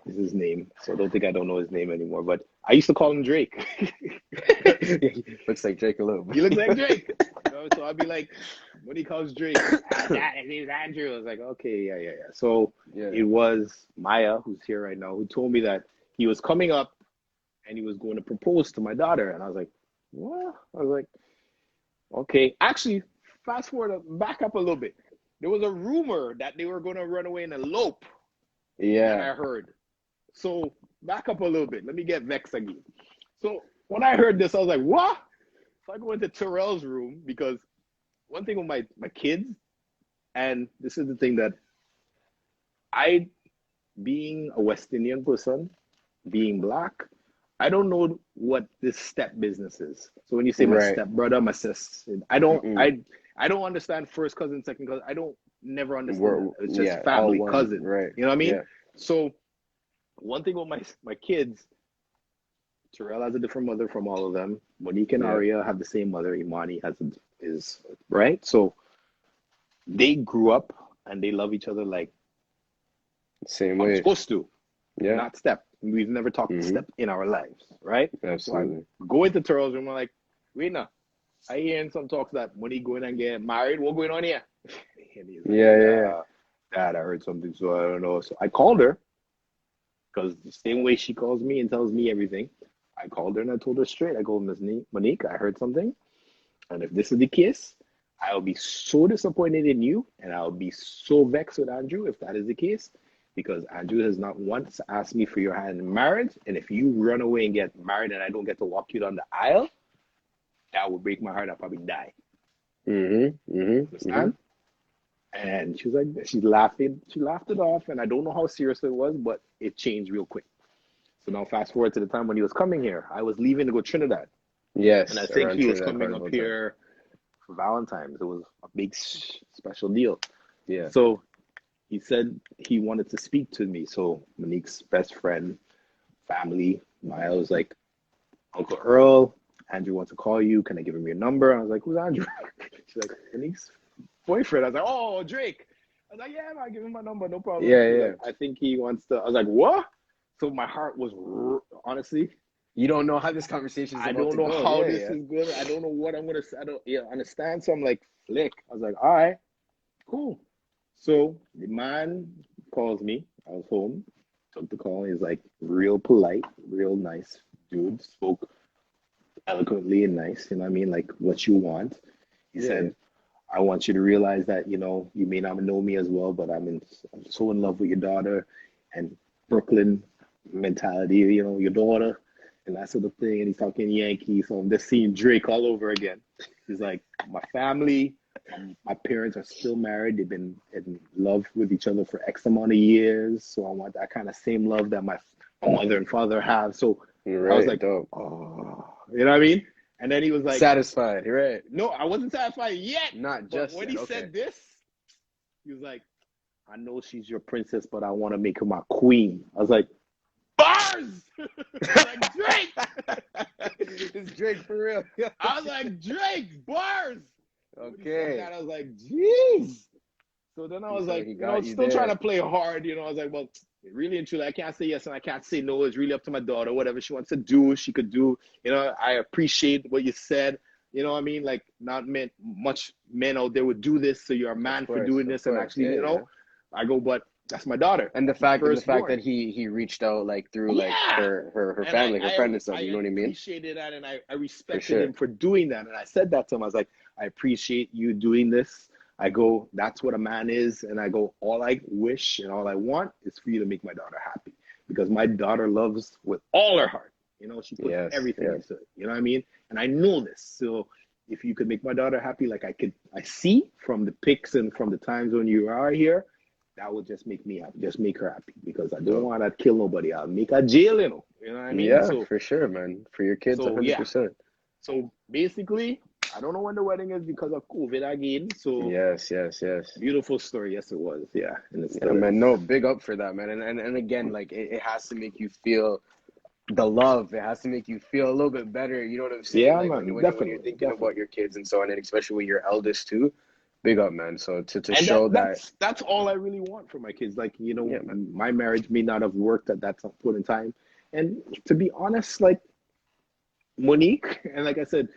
S2: is his name, so I don't know his name anymore. But I used to call him Drake.
S3: Looks like Drake a little bit.
S2: He looks like Drake. So I'd be like, when he calls Drake, his name's Andrew. I was like, okay, yeah. So it was Maya, who's here right now, who told me that he was coming up and he was going to propose to my daughter. And I was like, what? I was like, okay. Actually, fast forward, back up a little bit. There was a rumor that they were going to run away and elope.
S3: Yeah.
S2: And I heard. So back up a little bit. Let me get vexed again. So when I heard this, I was like, what? So I go into Terrell's room because one thing with my kids, and this is the thing that being a West Indian person, being black, I don't know what this step business is. So when you say my step brother, my sister, I don't understand first cousin, second cousin. I don't never understand that. It's just family, cousin.
S3: Right.
S2: You know what I mean?
S3: Yeah.
S2: So one thing with my kids, Terrell has a different mother from all of them. Monique and Aria have the same mother. Imani is right. So they grew up and they love each other like
S3: same way.
S2: Supposed to.
S3: Yeah.
S2: Not step. We've never talked step in our lives, right?
S3: Absolutely.
S2: So I go into Terrell's room. I'm like, wait now. I hearing some talks that Monique going and get married. What going on here? And he's like,
S3: yeah.
S2: Dad, I heard something, so I don't know. So I called her because the same way she calls me and tells me everything. I called her and I told her straight. I go, Miss Monique, I heard something. And if this is the case, I'll be so disappointed in you, and I'll be so vexed with Andrew if that is the case, because Andrew has not once asked me for your hand in marriage. And if you run away and get married and I don't get to walk you down the aisle, that would break my heart. I'll probably die. Understand? And she was like, she laughed it off, and I don't know how serious it was, but it changed real quick. So now fast forward to the time when he was coming here. I was leaving to go Trinidad.
S3: Yes.
S2: And I think he was coming up here for Valentine's. It was a big special deal.
S3: Yeah.
S2: So he said he wanted to speak to me. So Monique's best friend, family, Maya was like, Uncle Earl, Andrew wants to call you. Can I give him your number? I was like, who's Andrew? She's like, Monique's boyfriend. I was like, oh, Drake. I was like, yeah, I'll give him my number, no problem.
S3: Yeah.
S2: Like, I think he wants to. I was like, what? So my heart was, honestly,
S3: you don't know how this conversation is
S2: I
S3: about
S2: don't know
S3: to go.
S2: how this is good. I don't know what I'm going to say. I don't understand. So I'm like, flick. I was like, all right, cool. So the man calls me. I was home, took the call. He's like real polite, real nice dude. Spoke eloquently and nice. You know what I mean? Like what you want. He said, I want you to realize that, you know, you may not know me as well, but I'm so in love with your daughter and Brooklyn mentality, you know, your daughter and that sort of thing. And he's talking Yankee. So I'm just seeing Drake all over again. He's like, my family, my parents are still married. They've been in love with each other for X amount of years. So I want that kind of same love that my mother and father have. So I was like,
S3: dope.
S2: Oh, you know what I mean? And then he was like,
S3: satisfied, right?
S2: No, I wasn't satisfied yet.
S3: Not just
S2: when he said this, he was like, I know she's your princess, but I want to make her my queen. I was like, bars! Like, Drake!
S3: It's Drake for real.
S2: I was like, Drake, bars!
S3: Okay.
S2: I was like, jeez. So then I was like, you know, still trying to play hard, you know. I was like, well, really and truly, I can't say yes and I can't say no. It's really up to my daughter. Whatever she wants to do, she could do. You know, I appreciate what you said. You know what I mean? Like, not much men out there would do this, so you're a man for doing this. And actually, you know, I go, but that's my daughter.
S3: And the fact that he reached out like through like her family, her friend and stuff, you know what I mean?
S2: I appreciated that, and I respected him for doing that. And I said that to him. I was like, I appreciate you doing this. I go, that's what a man is. And I go, all I wish and all I want is for you to make my daughter happy, because my daughter loves with all her heart. You know, she puts everything into it. You know what I mean? And I know this. So if you could make my daughter happy, like I see from the pics and from the times when you are here, that would just make me happy. Just make her happy, because I don't want to kill nobody. I'll make her jail, you know. You know what I mean?
S3: Yeah, so, for sure, man. For your kids, 100%.
S2: Yeah. So basically, I don't know when the wedding is because of COVID again. So
S3: yes.
S2: Beautiful story. Yes, it was. Yeah. And it's
S3: man. No, big up for that, man. And again, like it has to make you feel the love. It has to make you feel a little bit better. You know what I'm saying?
S2: Yeah,
S3: like,
S2: man.
S3: when you're thinking about your kids and so on, and especially with your eldest too. Big up, man. So to show
S2: that's all I really want for my kids. Like, you know, my marriage may not have worked at that point in time. And to be honest, like Monique, and like I said,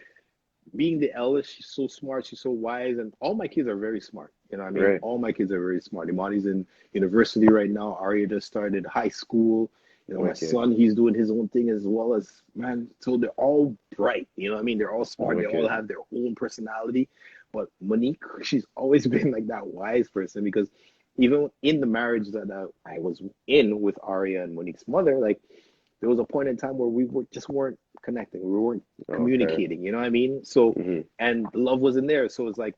S2: being the eldest, she's so smart, she's so wise, and all my kids are very smart. You know what I mean?
S3: Right.
S2: All my kids are very smart. Imani's in university right now. Arya just started high school. You know, my son, he's doing his own thing as well as, man. So they're all bright. You know what I mean? They're all smart. They all have their own personality. But Monique, she's always been like that wise person, because even in the marriage that I was in with Arya and Monique's mother, like there was a point in time where we weren't connecting. We weren't communicating, you know what I mean? So, and love wasn't there. So it's like,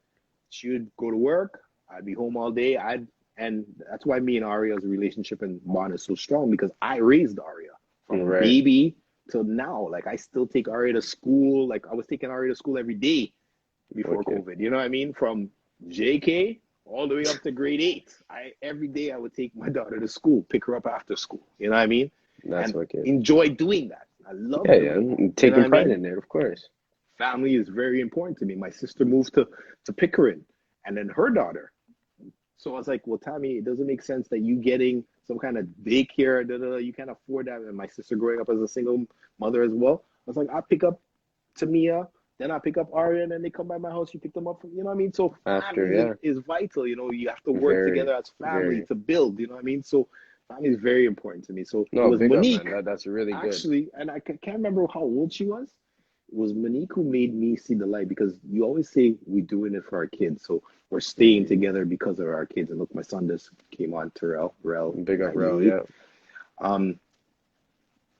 S2: she would go to work, I'd be home all day. And that's why me and Arya's relationship and bond is so strong, because I raised Arya from baby till now. Like I still take Arya to school. Like I was taking Arya to school every day before COVID, you know what I mean? From JK all the way up to grade 8. Every day I would take my daughter to school, pick her up after school, you know what I mean?
S3: That's
S2: enjoy doing that. I love
S3: it. Taking pride in it, of course.
S2: Family is very important to me. My sister moved to Pickering, and then her daughter. So I was like, well, Tommy, it doesn't make sense that you getting some kind of daycare, you can't afford that. And my sister growing up as a single mother as well. I was like, I'll pick up Tamia, then I'll pick up Arya, and then they come by my house, you pick them up, you know what I mean? So family is vital, you know, you have to work together as family to build, you know what I mean? So family is very important to me. So it was Monique.
S3: That's really good.
S2: Actually, and I can't remember how old she was, was Monique who made me see the light, because you always say we're doing it for our kids. So we're staying together because of our kids. And look, my son just came on, Rel,
S3: Big up, Rel,
S2: 98.
S3: yeah.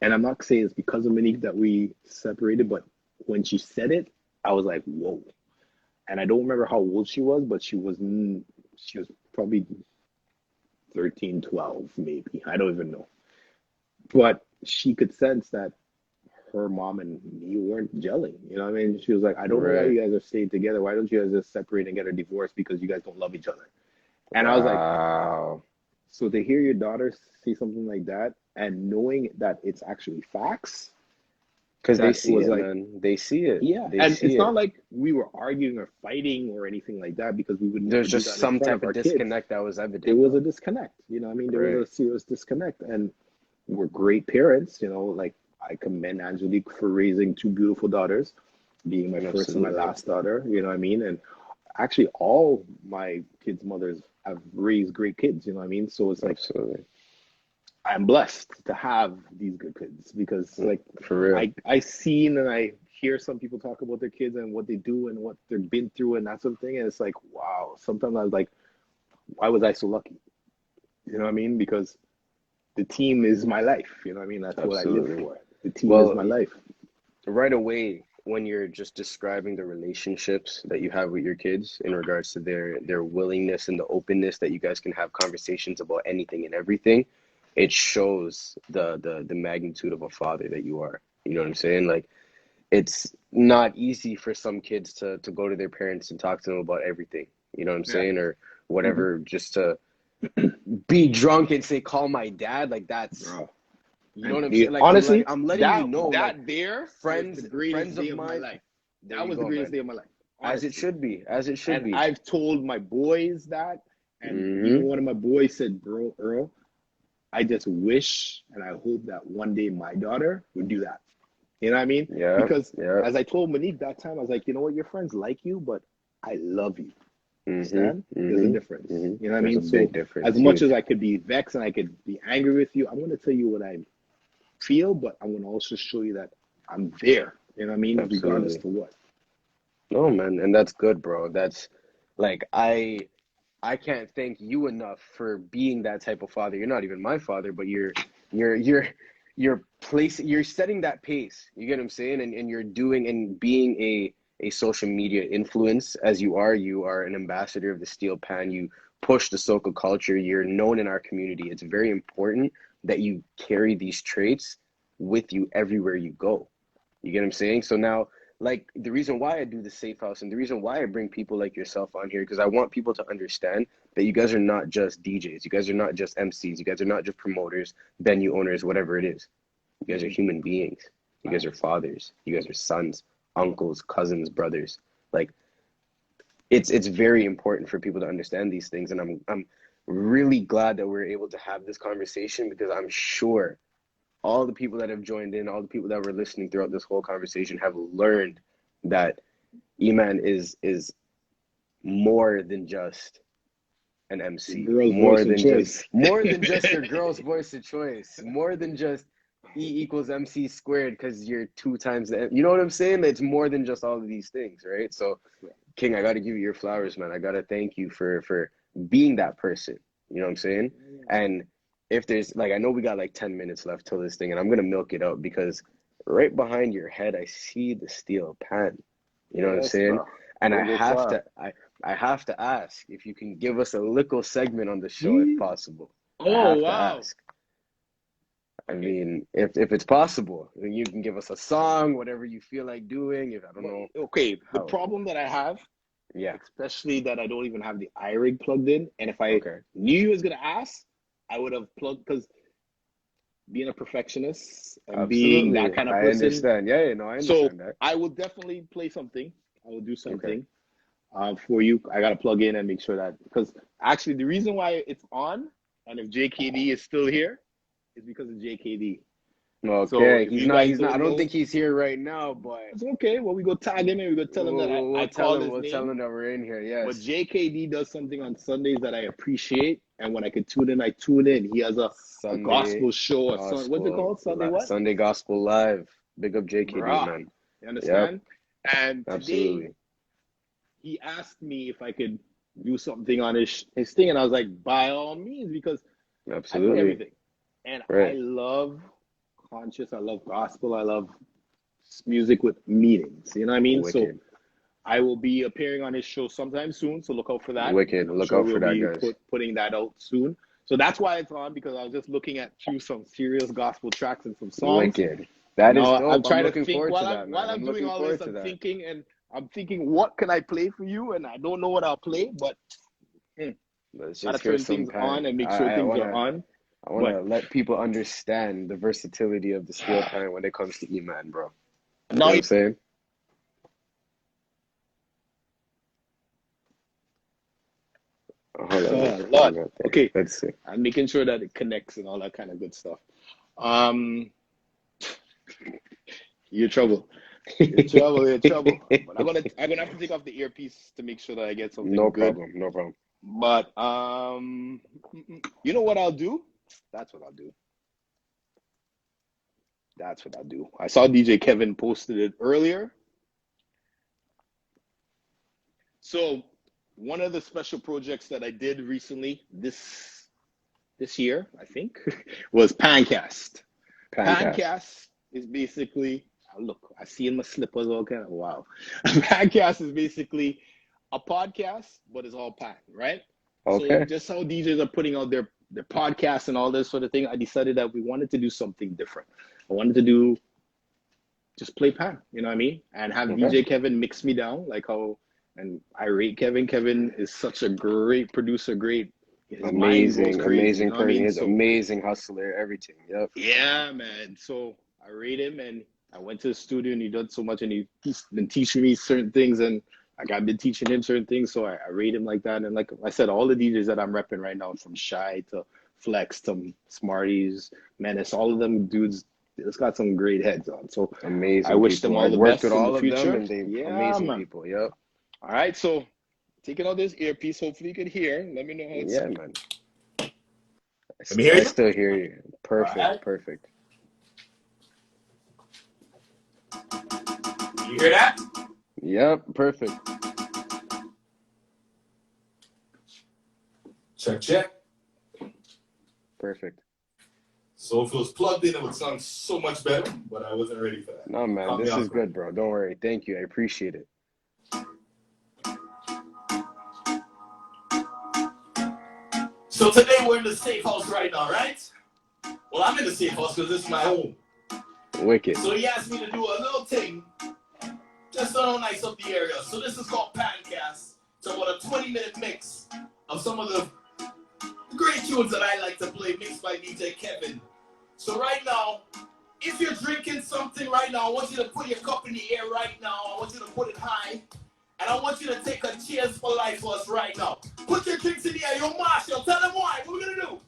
S2: And I'm not saying it's because of Monique that we separated, but when she said it, I was like, whoa. And I don't remember how old she was, but she was probably 13, 12, maybe. I don't even know. But she could sense that her mom and me weren't gelling. You know what I mean? She was like, I don't know why you guys are staying together. Why don't you guys just separate and get a divorce, because you guys don't love each other? And I was like,
S3: wow.
S2: So to hear your daughter say something like that, and knowing that it's actually facts,
S3: because they see it,
S2: like,
S3: man. They see it.
S2: Yeah, and it's not like we were arguing or fighting or anything like that, because we wouldn't.
S3: There's just some type of disconnect that was evident.
S2: There was a disconnect. You know what I mean? There was a serious disconnect, and we're great parents. You know, like, I commend Angelique for raising two beautiful daughters, being my first and my last daughter. You know what I mean? And actually, all my kids' mothers have raised great kids. You know what I mean? So it's like, I'm blessed to have these good kids, because, like,
S3: for real,
S2: I seen and I hear some people talk about their kids and what they do and what they've been through and that sort of thing, and it's like, wow. Sometimes I was like, why was I so lucky? You know what I mean? Because the team is my life. You know what I mean? That's what I live for. The team is my life.
S3: Right away, when you're just describing the relationships that you have with your kids in regards to their willingness and the openness that you guys can have conversations about anything and everything, it shows the magnitude of a father that you are. You know what I'm saying? Like, it's not easy for some kids to go to their parents and talk to them about everything. You know what I'm saying? Or whatever, just to be drunk and say, call my dad. Like, that's, you know what I'm saying? Like,
S2: honestly,
S3: I'm letting you know
S2: that
S3: like,
S2: there,
S3: friends
S2: of
S3: mine,
S2: my life. That was the greatest day of my life. Honestly.
S3: As it should be. As it should be.
S2: I've told my boys that, and even one of my boys said, bro, Earl, I just wish and I hope that one day my daughter would do that. You know what I mean?
S3: Yeah.
S2: Because as I told Monique that time, I was like, you know what? Your friends like you, but I love you. Understand? There's a difference. You know what I mean?
S3: There's a big difference.
S2: As much as I could be vexed and I could be angry with you, I'm going to tell you what I feel, but I'm going to also show you that I'm there. You know what I mean? Regardless to what. No,
S3: man. And that's good, bro. That's like, I can't thank you enough for being that type of father. You're not even my father, but you're setting that pace. You get what I'm saying? And you're doing and being a social media influence as you are. You are an ambassador of the steel pan. You push the SoCal culture. You're known in our community. It's very important that you carry these traits with you everywhere you go. You get what I'm saying? So now, like, the reason why I do the Safe House and the reason why I bring people like yourself on here, because I want people to understand that you guys are not just DJs. You guys are not just MCs. You guys are not just promoters, venue owners, whatever it is. You guys are human beings. You guys are fathers. You guys are sons, uncles, cousins, brothers. Like, it's very important for people to understand these things. And I'm really glad that we're able to have this conversation, because I'm sure all the people that have joined in, all the people that were listening throughout this whole conversation have learned that EMAN is more than just an MC, more than just your girl's voice of choice, more than just E=MC², because you're 2 times the, you know what I'm saying? It's more than just all of these things, right? So, King, I got to give you your flowers, man. I got to thank you for being that person. You know what I'm saying? And if there's, like, I know we got like 10 minutes left till this thing, and I'm going to milk it out, because right behind your head, I see the steel pan. You know what I'm saying? Bro. And I have to ask if you can give us a little segment on the show, if possible.
S2: Oh, wow.
S3: I mean, if it's possible, you can give us a song, whatever you feel like doing. If I don't know.
S2: Okay, the problem that I have, especially that I don't even have the iRig plugged in, and if I knew you was gonna ask, I would have plugged, because being a perfectionist and being that kind of person.
S3: I understand. I understand that.
S2: I will definitely play something. I will do something for you. I gotta plug in and make sure that, because actually the reason why it's on, and if JKD is still here, is because of JKD.
S3: Okay, so he's not. I don't think he's here right now, but
S2: it's okay. Well, we go tag him and we go tell him that I called his name.
S3: We'll tell him that we're in here. Yes.
S2: But JKD does something on Sundays that I appreciate, and when I can tune in, I tune in. He has a gospel show. What's it called? Sunday what?
S3: Sunday Gospel Live. Big up JKD, man.
S2: You
S3: Yep.
S2: understand? And today
S3: Absolutely.
S2: he asked me if I could do something on his thing, and I was like, by all means, because I play
S3: Absolutely.
S2: everything, and I
S3: Right.
S2: love conscious, I love gospel, I love music with meanings. You know what I mean? So
S3: Wicked.
S2: I will be appearing on his show sometime soon, so look out for that.
S3: Wicked.
S2: I'm
S3: Look
S2: sure
S3: out for
S2: we'll
S3: that,
S2: be
S3: guys.
S2: putting that out soon. So that's why it's on, because I was just looking at through some serious gospel tracks and some songs.
S3: Wicked. That is
S2: Now
S3: dope.
S2: I'm trying to
S3: looking
S2: think
S3: forward
S2: while
S3: to that, man.
S2: I'm doing
S3: looking
S2: all
S3: forward
S2: this.
S3: to that.
S2: I'm thinking, what can I play for you? And I don't know what I'll play, but
S3: Let's
S2: gotta
S3: just hear
S2: turn
S3: some
S2: things on
S3: pan.
S2: and make sure
S3: I
S2: things are
S3: wanna
S2: on.
S3: I wanna
S2: But
S3: let people understand the versatility of the steel pan when it comes to EMAN, bro. You know
S2: now
S3: what I'm saying? Hold on.
S2: a lot. Okay,
S3: Let's see.
S2: I'm making sure that it connects and all that kind of good stuff. You're trouble. You're trouble. But I'm gonna have to take off the earpiece to make sure that I get something
S3: No
S2: good.
S3: problem. No problem.
S2: But you know what I'll do? That's what I'll do. That's what I'll do. I saw DJ Kevin posted it earlier. So one of the special projects that I did recently this year, I think, was Pancast. Pancast is basically, look, I see in my slippers all kind of wow. Pancast is basically a podcast, but it's all pan, right?
S3: Okay.
S2: So just how DJs are putting out their podcasts and all this sort of thing, I decided that we wanted to do something different. I wanted to just play pan, you know what I mean? And have DJ Kevin mix me down, like how, and I rate Kevin. Kevin is such a great producer,
S3: amazing
S2: crazy, you know what I mean?
S3: He's amazing hustler, everything. Yep.
S2: Yeah, man. So I rate him, and I went to the studio, and he did so much, and he's been teaching me certain things, and like I've been teaching him certain things, so I rate him like that. And like I said, all the DJs that I'm repping right now, from Shy to Flex to Smarties, Menace, all of them dudes, it's got some great heads on. So
S3: amazing.
S2: I wish them all the best in the future.
S3: And they amazing people. Yep.
S2: All right, so taking out this earpiece, hopefully you can hear. Let me know how it's
S3: man.
S1: I
S3: still hear you. Perfect. Perfect.
S1: You hear that?
S3: Yep, perfect.
S1: Check.
S3: Perfect.
S1: So if it was plugged in, it would sound so much better, but I wasn't ready for that.
S3: No, man, this is good, bro. Don't worry. Thank you. I appreciate it.
S1: So today we're in the safe house right now, right? Well, I'm in the safe house because this is my home.
S3: Wicked.
S1: So he asked me to do a little thing just to nice up the area. So this is called Pancast. It's about a 20-minute mix of some of the great tunes that I like to play, mixed by DJ Kevin. So right now, if you're drinking something right now, I want you to put your cup in the air right now. I want you to put it high. And I want you to take a cheers for life for us right now. Put your drinks in the air. Yo, Marshall, tell them why. What are we going to do?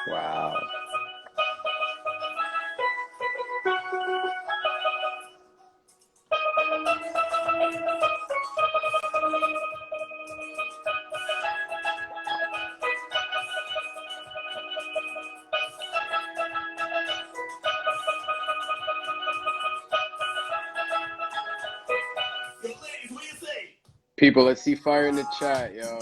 S3: Wow.
S1: Yo, ladies, what do you say?
S3: People, let's see fire in the chat, yo.
S1: You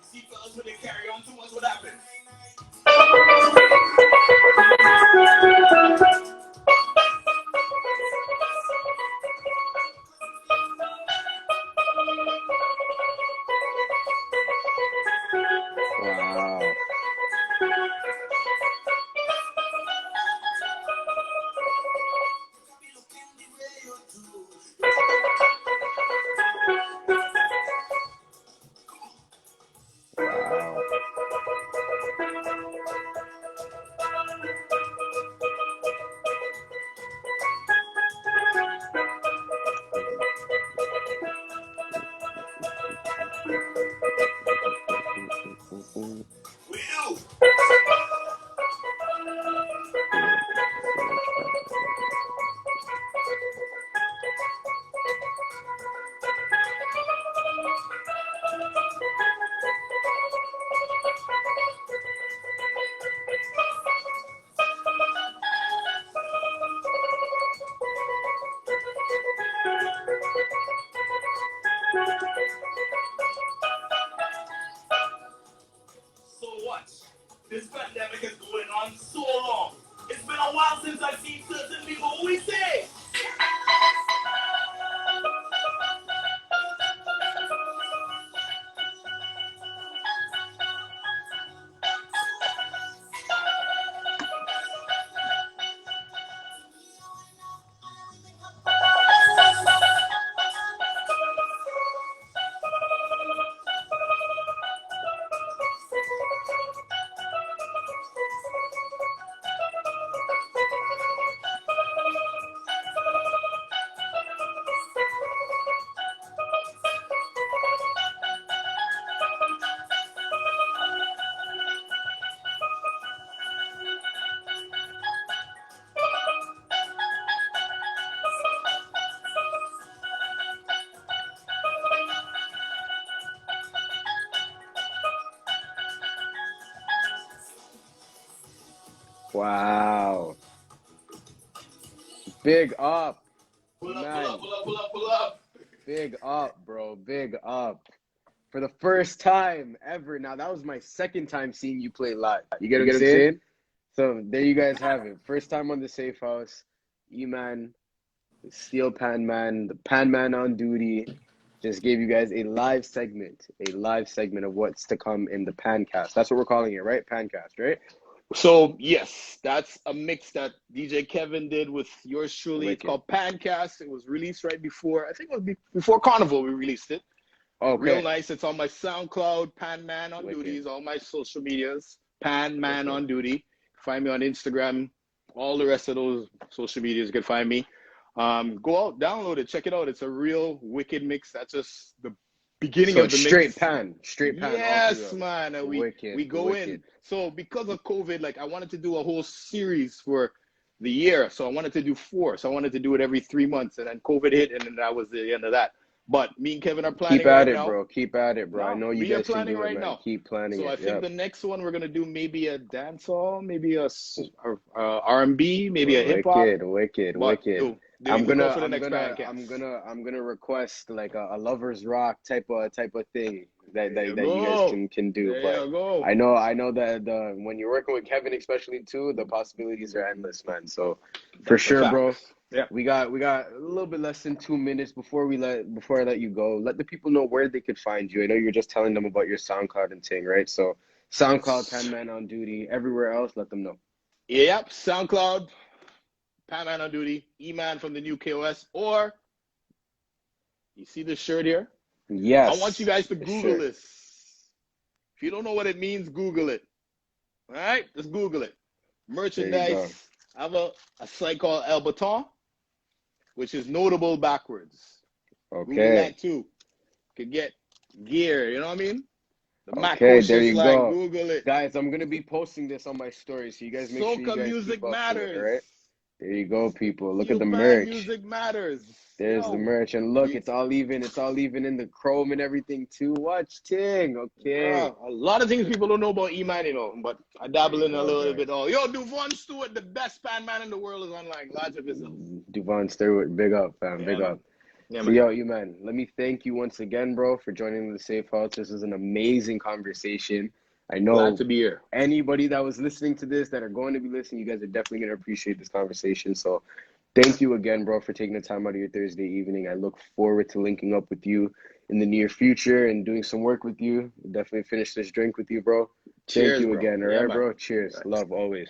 S1: see, fellas, when they carry on too much, what happens?
S4: We do. So what? This pandemic is going on so long. It's been a while since I've seen certain people. Who we say?
S3: Wow. Big up.
S4: Pull up,
S3: Man.
S4: pull up.
S3: Big up, bro. Big up. For the first time ever. Now, that was my second time seeing you play live. You get what I'm saying? So, there you guys have it. First time on the Safe House. EMAN, the Steel Pan Man, the Pan Man on duty. Just gave you guys a live segment of what's to come in the Pancast. That's what we're calling it, right? Pancast, right?
S2: So yes, that's a mix that DJ Kevin did with yours truly.
S3: Wicked.
S2: It's called Pancast. It was released right before, I think it was before Carnival we released it.
S3: Okay.
S2: Real nice. It's on my SoundCloud, Pan Man on
S3: Wicked.
S2: Duties, all my social medias, Pan Man on Duty. Find me on Instagram, all the rest of those social medias you can find me. Go out, download it, check it out. It's a real wicked mix. That's just the beginning of the
S3: straight
S2: mix.
S3: Straight pan.
S2: Yes, man. And we go
S3: wicked.
S2: in. So because of COVID, like I wanted to do a whole series for the year. So I wanted to do 4. So I wanted to do it every 3 months. And then COVID hit, and then that was the end of that. But me and Kevin are planning
S3: Keep at
S2: right
S3: it,
S2: now.
S3: bro. Keep at it, bro. I know you guys can do
S2: right
S3: it, man.
S2: now.
S3: Keep planning
S2: So
S3: it.
S2: I think the next one we're gonna do maybe a dancehall, maybe a R&B, maybe a hip hop.
S3: Wicked. I'm gonna request like a lovers rock type of thing that you guys can do.
S2: There you go.
S3: I know that when you're working with Kevin, especially too, the possibilities are endless, man. So for sure, bro.
S2: Yeah.
S3: We got a little bit less than 2 minutes before I let you go. Let the people know where they could find you. I know you're just telling them about your SoundCloud and thing, right? So SoundCloud, Pan Man on Duty. Everywhere else, let them know.
S2: Yep, SoundCloud, Pan Man on Duty, EMAN from the new KOS, or you see this shirt here?
S3: Yes.
S2: I want you guys to Google this. If you don't know what it means, Google it. All right, just Google it. Merchandise. I have a site called 𝙑𝐵𝐿, which is notable backwards.
S3: Okay.
S2: Google that too. Could get gear, you know what I mean?
S3: Okay, there you go.
S2: Google it.
S3: Guys, I'm going to be posting this on my story, so you guys make sure you guys
S2: Music
S3: keep up
S2: matters.
S3: to it, right? There you go, people. Look at the
S2: Steel Pan
S3: merch.
S2: Music matters.
S3: There's the merch, and look, it's all even in the chrome and everything too. Watch ting, okay.
S2: A lot of things people don't know about EMAN, you know, but I dabble in a little bit all. Yo, 𝙬𝙗 Stewart, the best pan man in the world, is online. Large of himself.
S3: 𝙬𝙗 Stewart, big up, fam, big up.
S2: Yeah,
S3: so, yo, EMAN, let me thank you once again, bro, for joining the Safe House. This is an amazing conversation. I know
S2: glad to be here.
S3: Anybody that was listening to this, that are going to be listening, you guys are definitely going to appreciate this conversation. So thank you again, bro, for taking the time out of your Thursday evening. I look forward to linking up with you in the near future and doing some work with you. Definitely finish this drink with you, bro.
S2: Cheers,
S3: thank you
S2: bro.
S3: again, all right, bro? Cheers. Love, always.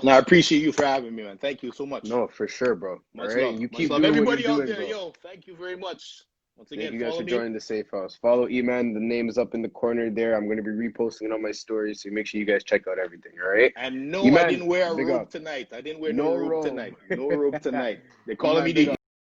S2: And I appreciate you for having me, man. Thank you so much.
S3: No, for sure, bro.
S2: Much
S3: all right?
S2: love.
S3: You keep
S2: love.
S3: doing
S2: Everybody
S3: what you're
S2: out
S3: doing,
S2: there,
S3: bro.
S2: yo, thank you very much. Once again,
S3: thank you guys for joining the Safe House. Follow EMAN. The name is up in the corner there. I'm going to be reposting it on my stories, so make sure you guys check out everything, all right?
S2: And no,
S3: EMAN,
S2: I didn't wear a robe tonight. I didn't wear no robe tonight. No robe tonight. They're calling me the